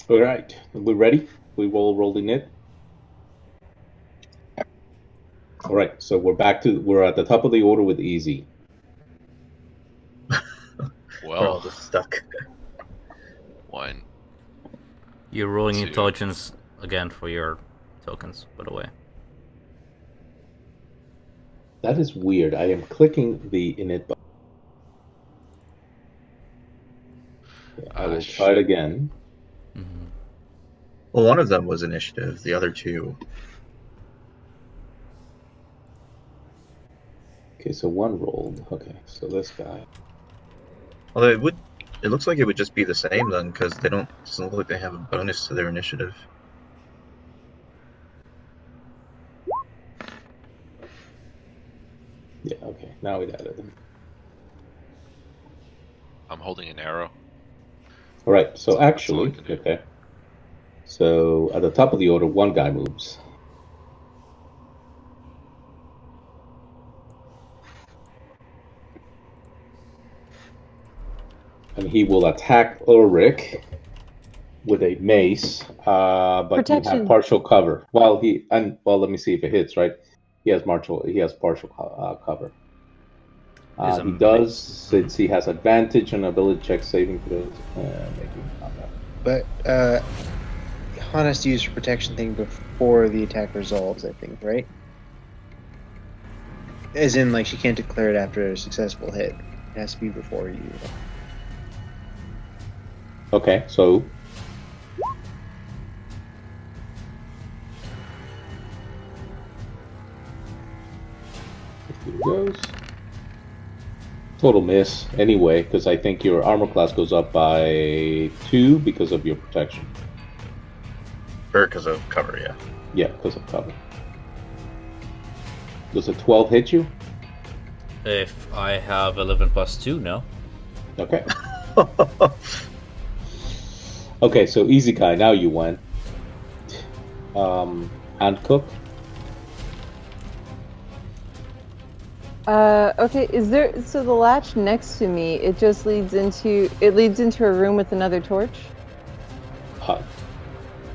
All right, we're ready. We all rolled in it. All right, so we're at the top of the order with easy. We're all just stuck. 1. You're rolling 2. intelligence again for your tokens, by the way. That is weird. I am clicking the init button. I will try it again. Mm-hmm. Well, one of them was initiative. The other two. Okay, so one rolled. Okay, so this guy. Although it looks like it would just be the same then, because they don't. It doesn't look like they have a bonus to their initiative. Yeah. Okay. Now we added them. I'm holding an arrow. All right. So That's all I actually, can do. okay. So at the top of the order, one guy moves. And he will attack Ulrich with a mace, but you have partial cover. Well, let me see if it hits. Right, he has partial cover. He does since he has advantage on ability check saving throws, making combat. But Han has to use her protection thing before the attack resolves, I think, right? As in, like, she can't declare it after a successful hit. It has to be before you. Okay, so here it goes. Total miss anyway, because I think your armor class goes up by 2 because of your protection. Or because of cover, yeah. Yeah, because of cover. Does a 12 hit you? If I have 11 plus 2, no. Okay. Okay, so easy guy. Now you went. Hand cook. Okay, so the latch next to me, it leads into a room with another torch?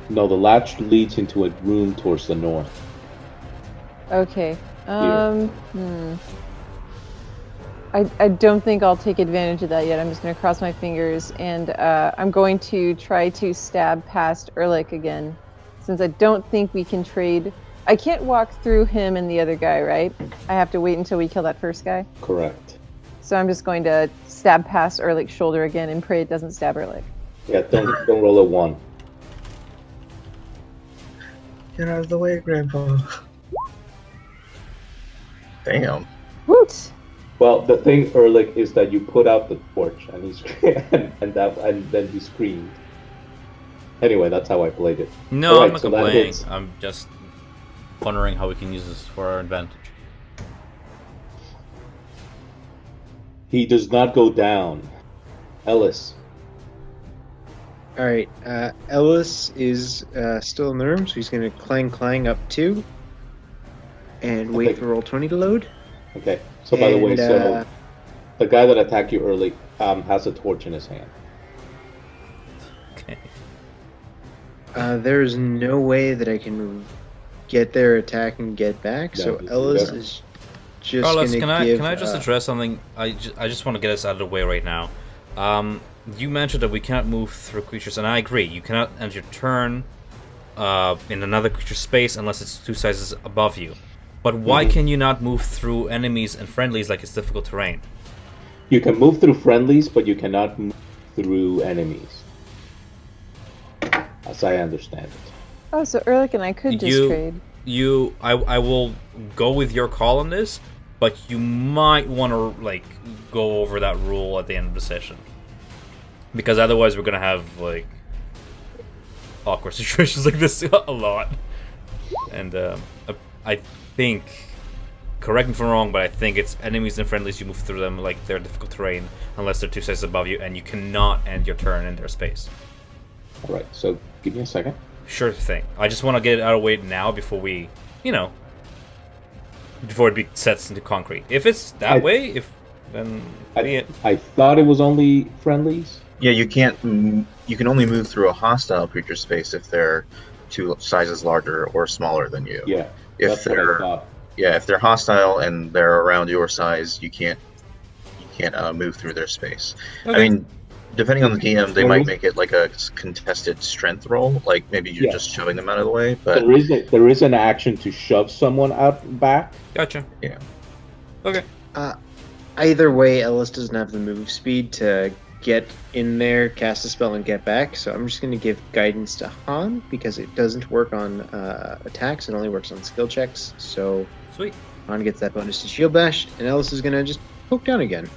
No, the latch leads into a room towards the north. Okay. I don't think I'll take advantage of that yet. I'm just going to cross my fingers, and I'm going to try to stab past Erlich again, since I don't think we can trade I can't walk through him and the other guy, right? I have to wait until we kill that first guy. Correct. So I'm just going to stab past Erlich's shoulder again and pray it doesn't stab Erlich. Yeah, don't roll a 1. Get out of the way, Grandpa. Damn. Woot! Well, the thing, Erlich, is that you put out the torch and he's and then he screamed. Anyway, that's how I played it. No, Alright, I'm not so that complaining. hits. I'm just wondering how we can use this for our advantage. He does not go down. Ellis. All right. Ellis is still in the room, so he's going to clang up 2 and wait Okay. for roll 20 to load. Okay. So by the way, And, so the guy that attacked you early has a torch in his hand. Okay. There's no way that I can get their attack and get back, No, so you Ellis don't. is just Carlos, going can to I give... can I just address something? I just want to get us out of the way right now. You mentioned that we cannot move through creatures, and I agree. You cannot end your turn in another creature's space unless it's 2 sizes above you. But why can you not move through enemies and friendlies like it's difficult terrain? You can move through friendlies, but you cannot move through enemies. As I understand it. Oh, so Erlich and I could just trade. I will go with your call on this, but you might want to like go over that rule at the end of the session, because otherwise we're gonna have like awkward situations like this a lot. And I think, correct me if I'm wrong, but I think it's enemies and friendlies, you move through them like they're difficult terrain unless they're 2 sizes above you, and you cannot end your turn in their space. All right. So give me a second. Sure thing. I just want to get it out of the way now before we, before it sets into concrete. If it's that way, then be it. I thought it was only friendlies. Yeah, you can't. You can only move through a hostile creature space if they're 2 sizes larger or smaller than you. Yeah. If That's what I thought. if they're hostile and they're around your size, you can't move through their space. Okay. I mean, depending on the DM, they might make it like a contested strength roll, like maybe you're just shoving them out of the way. But there is an action to shove someone out back. Gotcha. Yeah. Okay. Either way, Ellis doesn't have the move speed to get in there, cast a spell, and get back, so I'm just going to give guidance to Han, because it doesn't work on attacks, it only works on skill checks, so Sweet. Han gets that bonus to shield bash, and Ellis is going to just poke down again.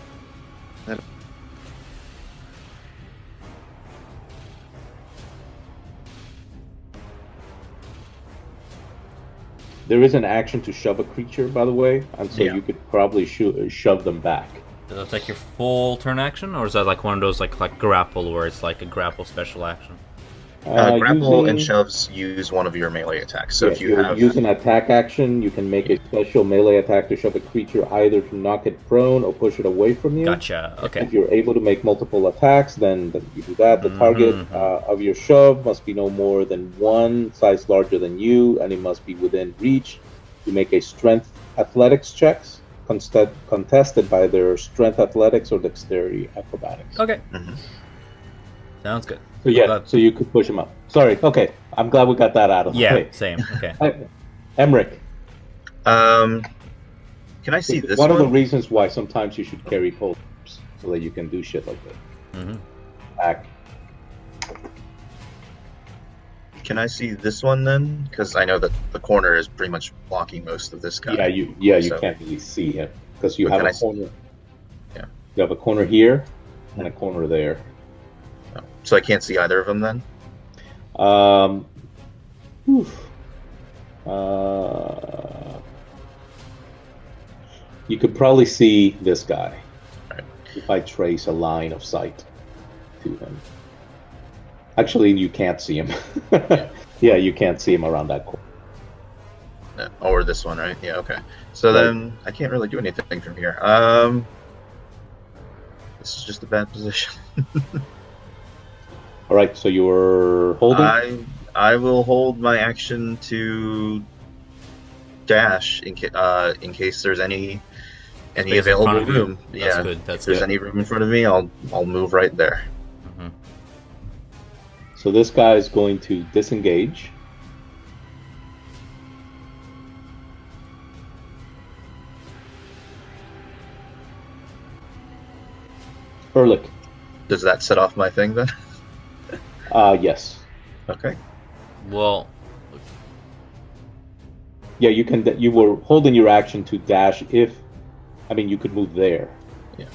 There is an action to shove a creature, by the way, and so Yeah. you could probably shove them back. Does that take your full turn action, or is that like one of those like grapple, where it's like a grapple special action? Grapple and Using- shoves use one of your melee attacks. So Yeah, if you have use an attack action, you can make a special melee attack to shove a creature, either to knock it prone or push it away from you. Gotcha. Okay. If you're able to make multiple attacks, then you do that. The target of your shove must be no more than 1 size larger than you, and it must be within reach. You make a strength athletics checks, contested by their strength athletics or dexterity acrobatics. Okay. Mhm. Sounds good. So yeah, Well, so you could push them up. Sorry. Okay, I'm glad we got that out of the way. Same. Okay. Emmerich. can I see this One one? of the reasons why sometimes you should carry poles so that you can do shit like that. Mm-hmm. Back. Can I see this one then? Because I know that the corner is pretty much blocking most of this guy. You So- can't really see him because you But have can a I see- corner. Yeah. You have a corner here and a corner there. Oh, so I can't see either of them then? Oof. You could probably see this guy Right. if I trace a line of sight to him. Actually, you can't see him. Yeah, you can't see him around that corner. No. Or this one, right? Yeah, okay. So Right. then I can't really do anything from here. This is just a bad position. All right, so you're holding. I will hold my action to dash in case there's any Space in available front of you. room. That's Yeah, good. That's if there's good. any room in front of me, I'll move right there. Mm-hmm. So this guy is going to disengage. Ehrlich. Does that set off my thing then? Yes. Okay. Well, Yeah, you can. You were holding your action to dash if. I mean, you could move there. Yeah.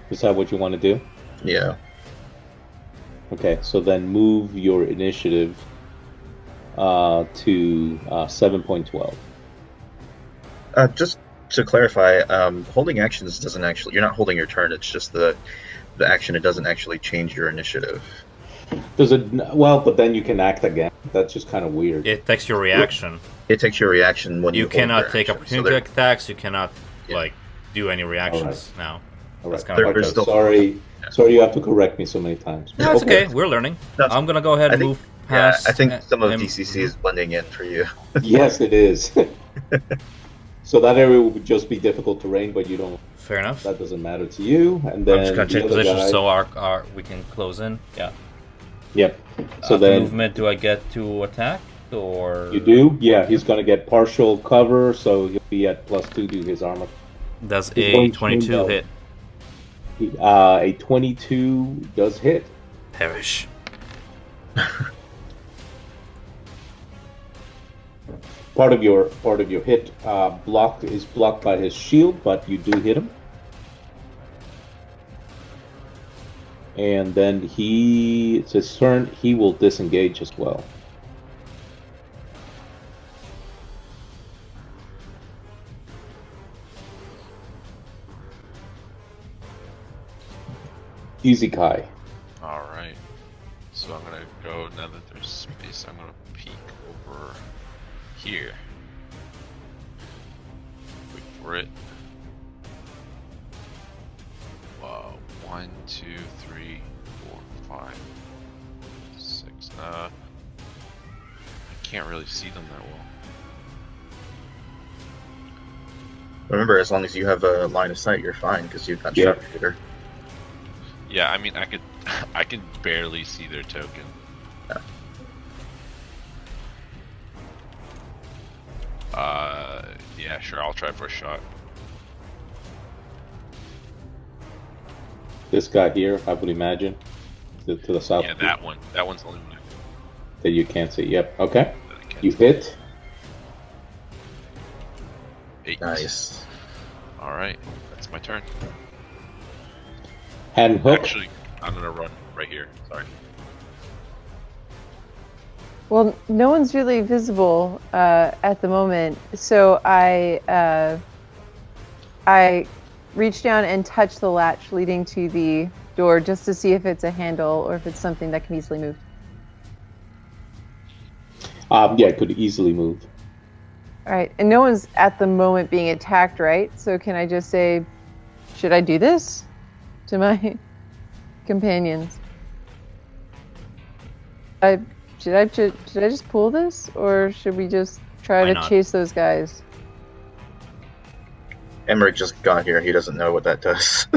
Is that what you want to do? Yeah. Okay, so then move your initiative to 7.12. Just to clarify, holding actions doesn't actually. You're not holding your turn. It's just the action. It doesn't actually change your initiative. Does it? Well, but then you can act again. That's just kind of weird. it takes your reaction. It takes your reaction when you You cannot hold your take action, opportunity attacks. You cannot Yeah. like do any reactions now. All That's right. kind of There's Okay, still- sorry. Sorry, you have to correct me so many times. No, it's okay. Okay. We're learning. That's- I'm gonna go ahead I and think- move past. I think some of him. DCC is blending in for you. Yes, it is. So that area would just be difficult terrain, but you don't. Fair enough. That doesn't matter to you. And then I'm just gonna the change other positions guy, so our we can close in. Yeah. Yep. So After then movement, do I get to attack or you do? Yeah, he's gonna get partial cover, so he'll be at +2 to his armor. Does He's a going to 22 no. hit? A 22 does hit. Perish. Part of your hit block is blocked by his shield, but you do hit him. And then it's his turn. He will disengage as well. Easy Kai. Alright. So I'm gonna go, now that there's space, I'm gonna peek over here. Wait for it. Wow. 1, 2, 3, 4, 5, 6. I can't really see them that well. Remember, as long as you have a line of sight, you're fine because you've got Yeah. sharpshooter. Yeah, I mean, I can barely see their token. Yeah, sure, I'll try for a shot. This guy here, I would imagine, to the south. Yeah, that one. That one's the only one that you can't see. Yep. Okay. that I can. You hit. 8. Nice. Alright, that's my turn. Hand hook. Actually, I'm gonna run right here. Sorry. Well, no one's really visible at the moment, so I reach down and touch the latch leading to the door just to see if it's a handle or if it's something that can easily move. Yeah, it could easily move. All right, and no one's at the moment being attacked, right? So can I just say, should I do this to my companions? Should I just pull this, or should we just try Why to not? chase those guys? Emmerich just got here. He doesn't know what that does.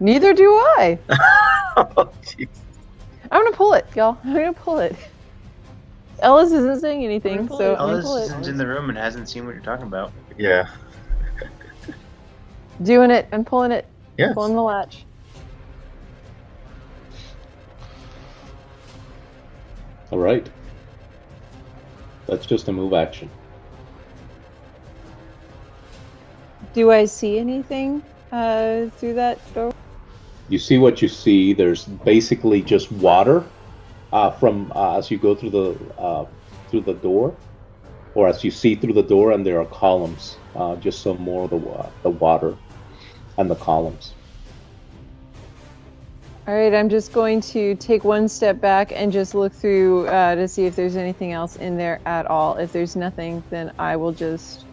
Neither do I. Oh, jeez. I'm gonna pull it, y'all. I'm gonna pull it. Ellis isn't saying anything, so I'm gonna Ellis pull it. isn't in the room and hasn't seen what you're talking about. Yeah. Doing it. I'm pulling it. Yes. Pulling the latch. All right. That's just a move action. Do I see anything through that door? You see what you see. There's basically just water from as you go through the door, or as you see through the door, and there are columns. Just some more of the water and the columns. All right, I'm just going to take one step back and just look through to see if there's anything else in there at all. If there's nothing, then I will just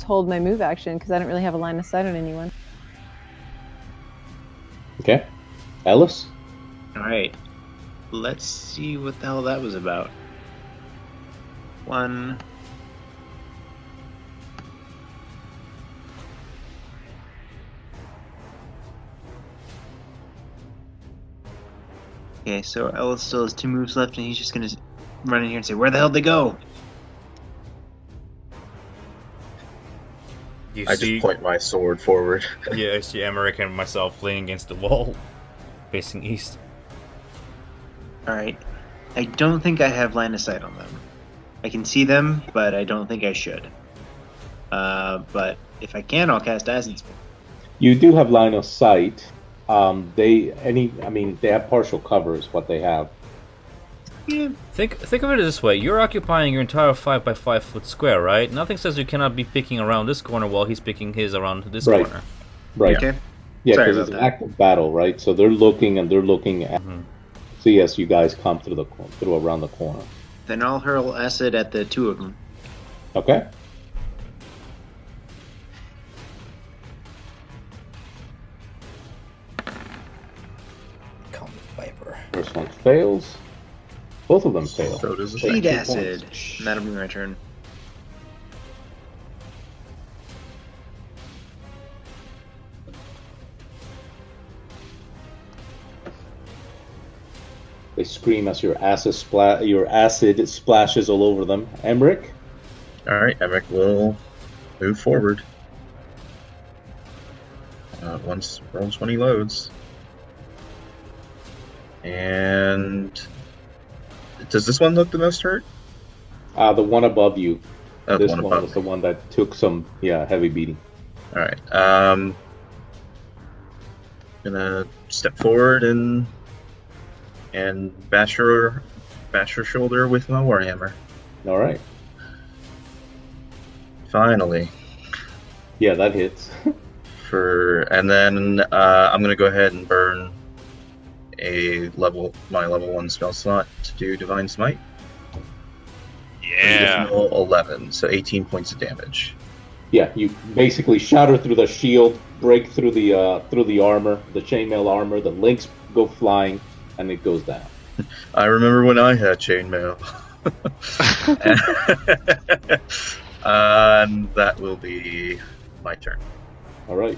hold my move action because I don't really have a line of sight on anyone. Okay, Ellis. All right, let's see what the hell that was about. One. Okay, so Ellis still has 2 moves left, and he's just gonna run in here and say, "Where the hell did they go?" I just point my sword forward. Yeah, I see Emmerich and myself leaning against the wall, facing east. Alright. I don't think I have line of sight on them. I can see them, but I don't think I should. But if I can, I'll cast Acid Spell. You do have line of sight. They have partial cover is what they have. Yeah. Think of it this way: you're occupying your entire 5x5 foot square, right? Nothing says you cannot be picking around this corner while he's picking his around this corner. Right. Okay. Yeah, Sorry because about it's an that. active battle, right? So they're looking at. So yes, you guys come through around the corner. Then I'll hurl acid at the two of them. Okay. Come, Viper. First one fails. Both of them fail. So does the Feed second. acid. And that'll be my turn. They scream as your acid splashes all over them. Emmerich? Alright, Emmerich will move forward. Once roll 20 loads. And does this one look the most hurt? The one above you. Oh, This one one above was the one that took some heavy beating. Alright. Gonna step forward and bash her shoulder with my warhammer. Alright. Finally. Yeah, that hits. And then I'm gonna go ahead and burn my level 1 spell slot to do Divine Smite. Yeah. Additional 11, so 18 points of damage. Yeah, you basically shatter through the shield, break through the armor, the chainmail armor, the links go flying, and it goes down. I remember when I had chainmail. And that will be my turn. Alright.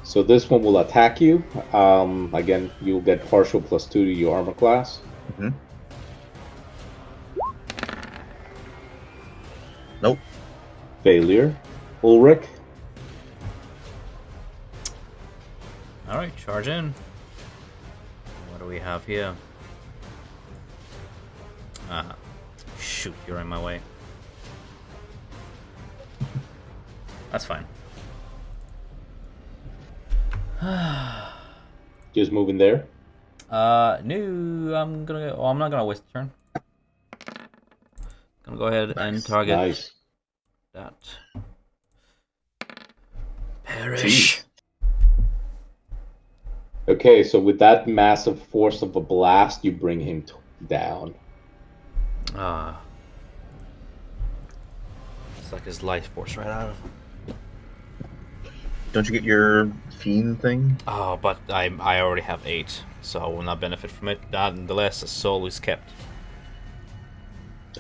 So this one will attack you. Again, you'll get partial +2 to your armor class. Mm-hmm. Nope. Failure. Ulrich. Alright, charge in. What do we have here? Shoot, you're in my way. That's fine. Just moving there. No, I'm gonna go. Oh, I'm not gonna waste a turn. Gonna go ahead and target Nice. that. Perish. Jeez. Okay, so with that massive force of a blast, you bring him down. It's like his life force right out of him. Don't you get your fiend thing? Oh, but I already have 8, so I will not benefit from it. Nonetheless, a soul is kept.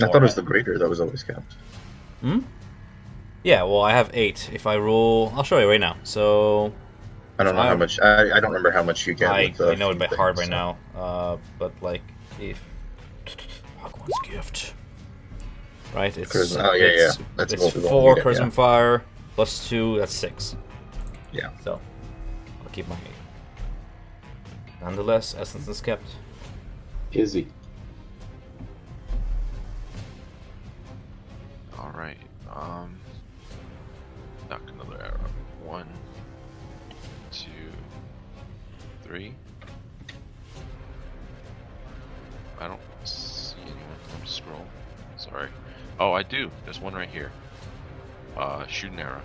I thought it was the greater that was always kept. Yeah, well, I have 8. If I roll, I'll show you right now. So I don't know how much. I don't remember how much you get. I know it by thing, heart right so. now. But like, if Hogwarts gift, right? It's That's it's what we 4 get, Charisma Fire plus 2. That's 6. Yeah. So I'll keep my 8. Nonetheless, essence is kept. Izzy. All right. Knock another arrow. 1, 2, 3. I don't see anyone. Let me scroll. Sorry. Oh, I do. There's one right here. Shoot an arrow.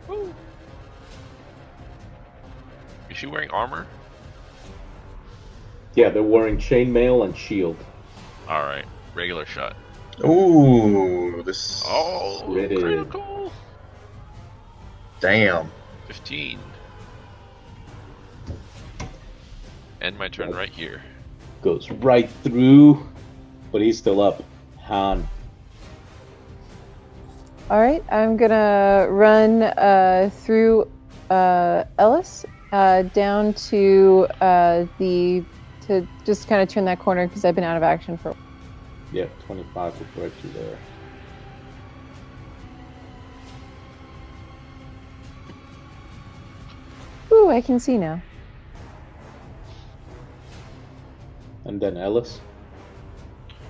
Woo. Is she wearing armor? Yeah, they're wearing chainmail and shield. All right. Regular shot. Ooh, this. Oh, Critted. critical. Damn. 15. End my turn right here. Goes right through, but he's still up. Han. All right, I'm gonna run through Ellis down to just kind of turn that corner because I've been out of action for. Yeah, 25 will correct you there. I can see now. And then Ellis.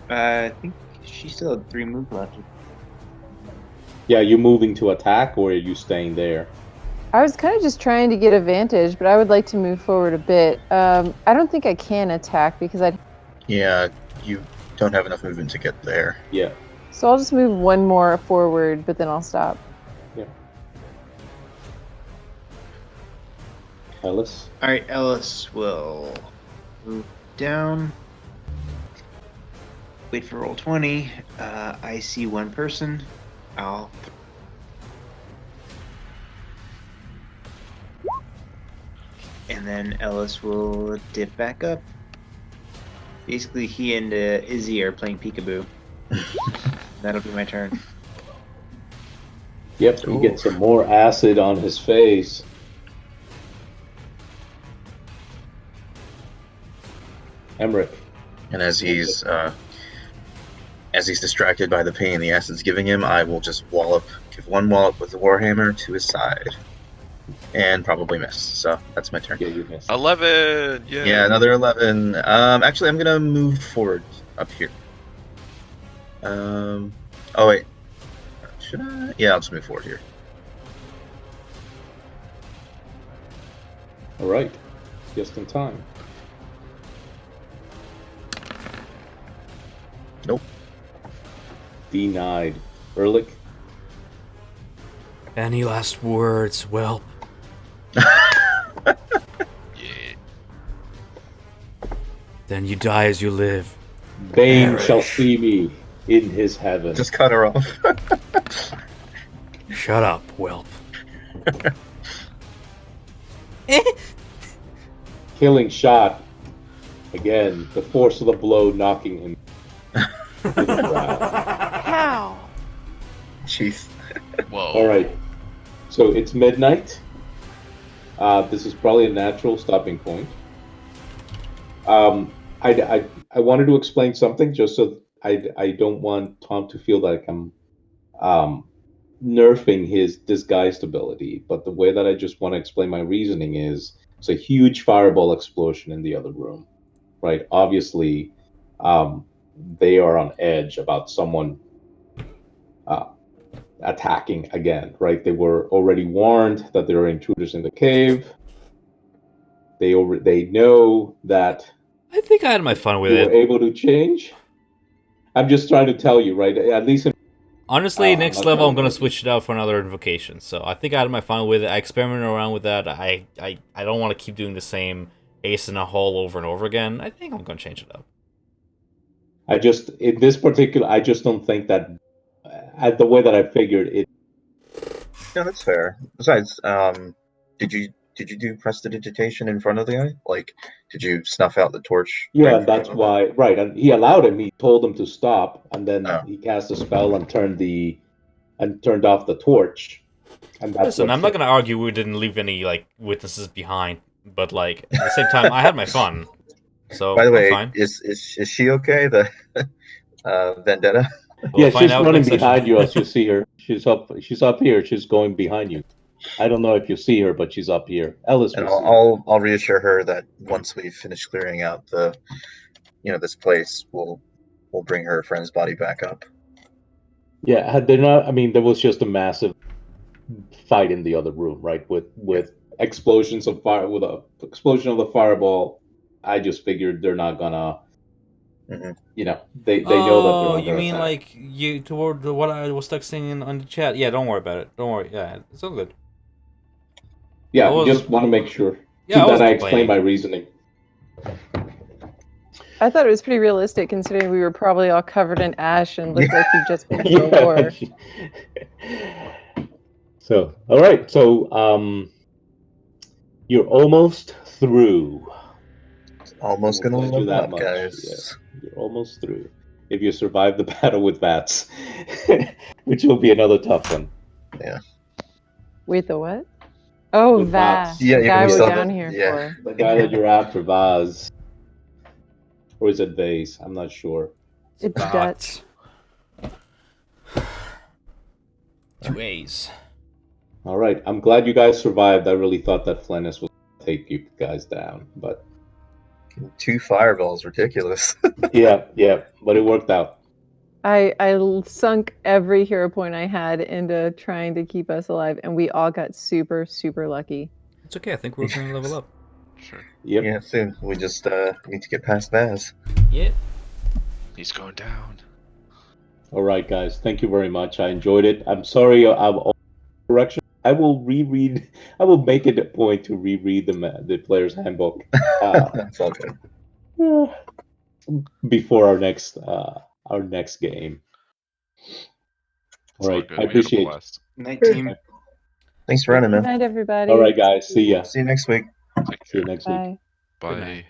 I think she still had 3 moves left. Yeah, you moving to attack, or are you staying there? I was kind of just trying to get advantage, but I would like to move forward a bit. I don't think I can attack because I'd. Yeah, you don't have enough movement to get there. Yeah. So I'll just move one more forward, but then I'll stop. Yeah. Ellis. All right, Ellis will move down. Wait for roll 20. I see one person. I'll. And then Ellis will dip back up. Basically, he and Izzy are playing peekaboo. That'll be my turn. Yep, he gets some more acid on his face. Emmerich. And as he's distracted by the pain the acid's giving him, I will just give one wallop with the warhammer to his side, and probably miss. So that's my turn. Yeah, you missed. 11. Yay. Yeah, another 11. Actually, I'm gonna move forward up here. Oh wait, should I? Yeah, I'll just move forward here. All right, just in time. Nope. Denied. Ehrlich. Any last words, whelp? Yeah. Then you die as you live. Bane shall see me in his heaven. Just cut her off. Shut up, whelp. Killing shot. Again, the force of the blow knocking him to the ground. How? Jeez. Whoa. All right. So it's midnight. This is probably a natural stopping point. I wanted to explain something just so I don't want Tom to feel like I'm nerfing his disguised ability. But the way that I just want to explain my reasoning is it's a huge fireball explosion in the other room, right? Obviously, they are on edge about someone attacking again, right? They were already warned that there are intruders in the cave. They know that I think I had my fun with you it. were able to change. I'm just trying to tell you, right? At least Honestly, next not level trying I'm to gonna make switch it out for another invocation. So I think I had my fun with it. I experimented around with that. I don't want to keep doing the same ace in a hole over and over again. I think I'm gonna change it up. I just in this particular, I just don't think that the way that I figured it. Yeah, that's fair. Besides, did you do prestidigitation in front of the guy? Like, did you snuff out the torch? Yeah, that's why. Right, and he allowed him. He told him to stop, and then he cast a spell and turned off the torch. And that's Listen, I'm not gonna argue we didn't leave any like witnesses behind, but like at the same time, I had my fun. So by the way, I'm fine. Is she okay? The vendetta. We'll yeah, find she's out running next behind session. you as you see her. She's up here. She's going behind you. I don't know if you see her, but she's up here. Ellis And will see. I'll reassure her that once we finish clearing out this place, we'll bring her friend's body back up. Yeah, had they not, I mean, there was just a massive fight in the other room, right? With explosions of fire, with a explosion of the fireball. I just figured they're not gonna, you know, they know that they're under you mean attack. like you toward what I was texting on the chat? Yeah, don't worry about it. Don't worry. Yeah, it's all good. Yeah, just want to make sure Yeah, that I explain my reasoning. I thought it was pretty realistic considering we were probably all covered in ash and looked like we'd just been to a war. So, all right. So, you're almost through. Almost gonna level up, guys. Yeah, you're almost through. If you survive the battle with bats, which will be another tough one. Yeah. Wait, the what? Oh, With Vaz. Vaz. The guy we're down here for. The guy that you're after, Vaz. Or is it Vase? I'm not sure. It's Dutch. 2 A's. All right. I'm glad you guys survived. I really thought that Flennis was take you guys down. But 2 fireballs, ridiculous. yeah, but it worked out. I sunk every hero point I had into trying to keep us alive, and we all got super, super lucky. It's okay. I think we're going to level up. Sure. Yep. Yeah, soon. We just need to get past Baz. Yeah. He's going down. All right, guys. Thank you very much. I enjoyed it. I'm sorry I'm all correction. I will reread. I will make it a point to reread the player's handbook That's all good. before our next game. All right. Good. I appreciate it. Night, team. Thanks for running, Good man. night, everybody. All right, guys. See ya. See you next week. Take See you care. next week. Bye. Bye. night.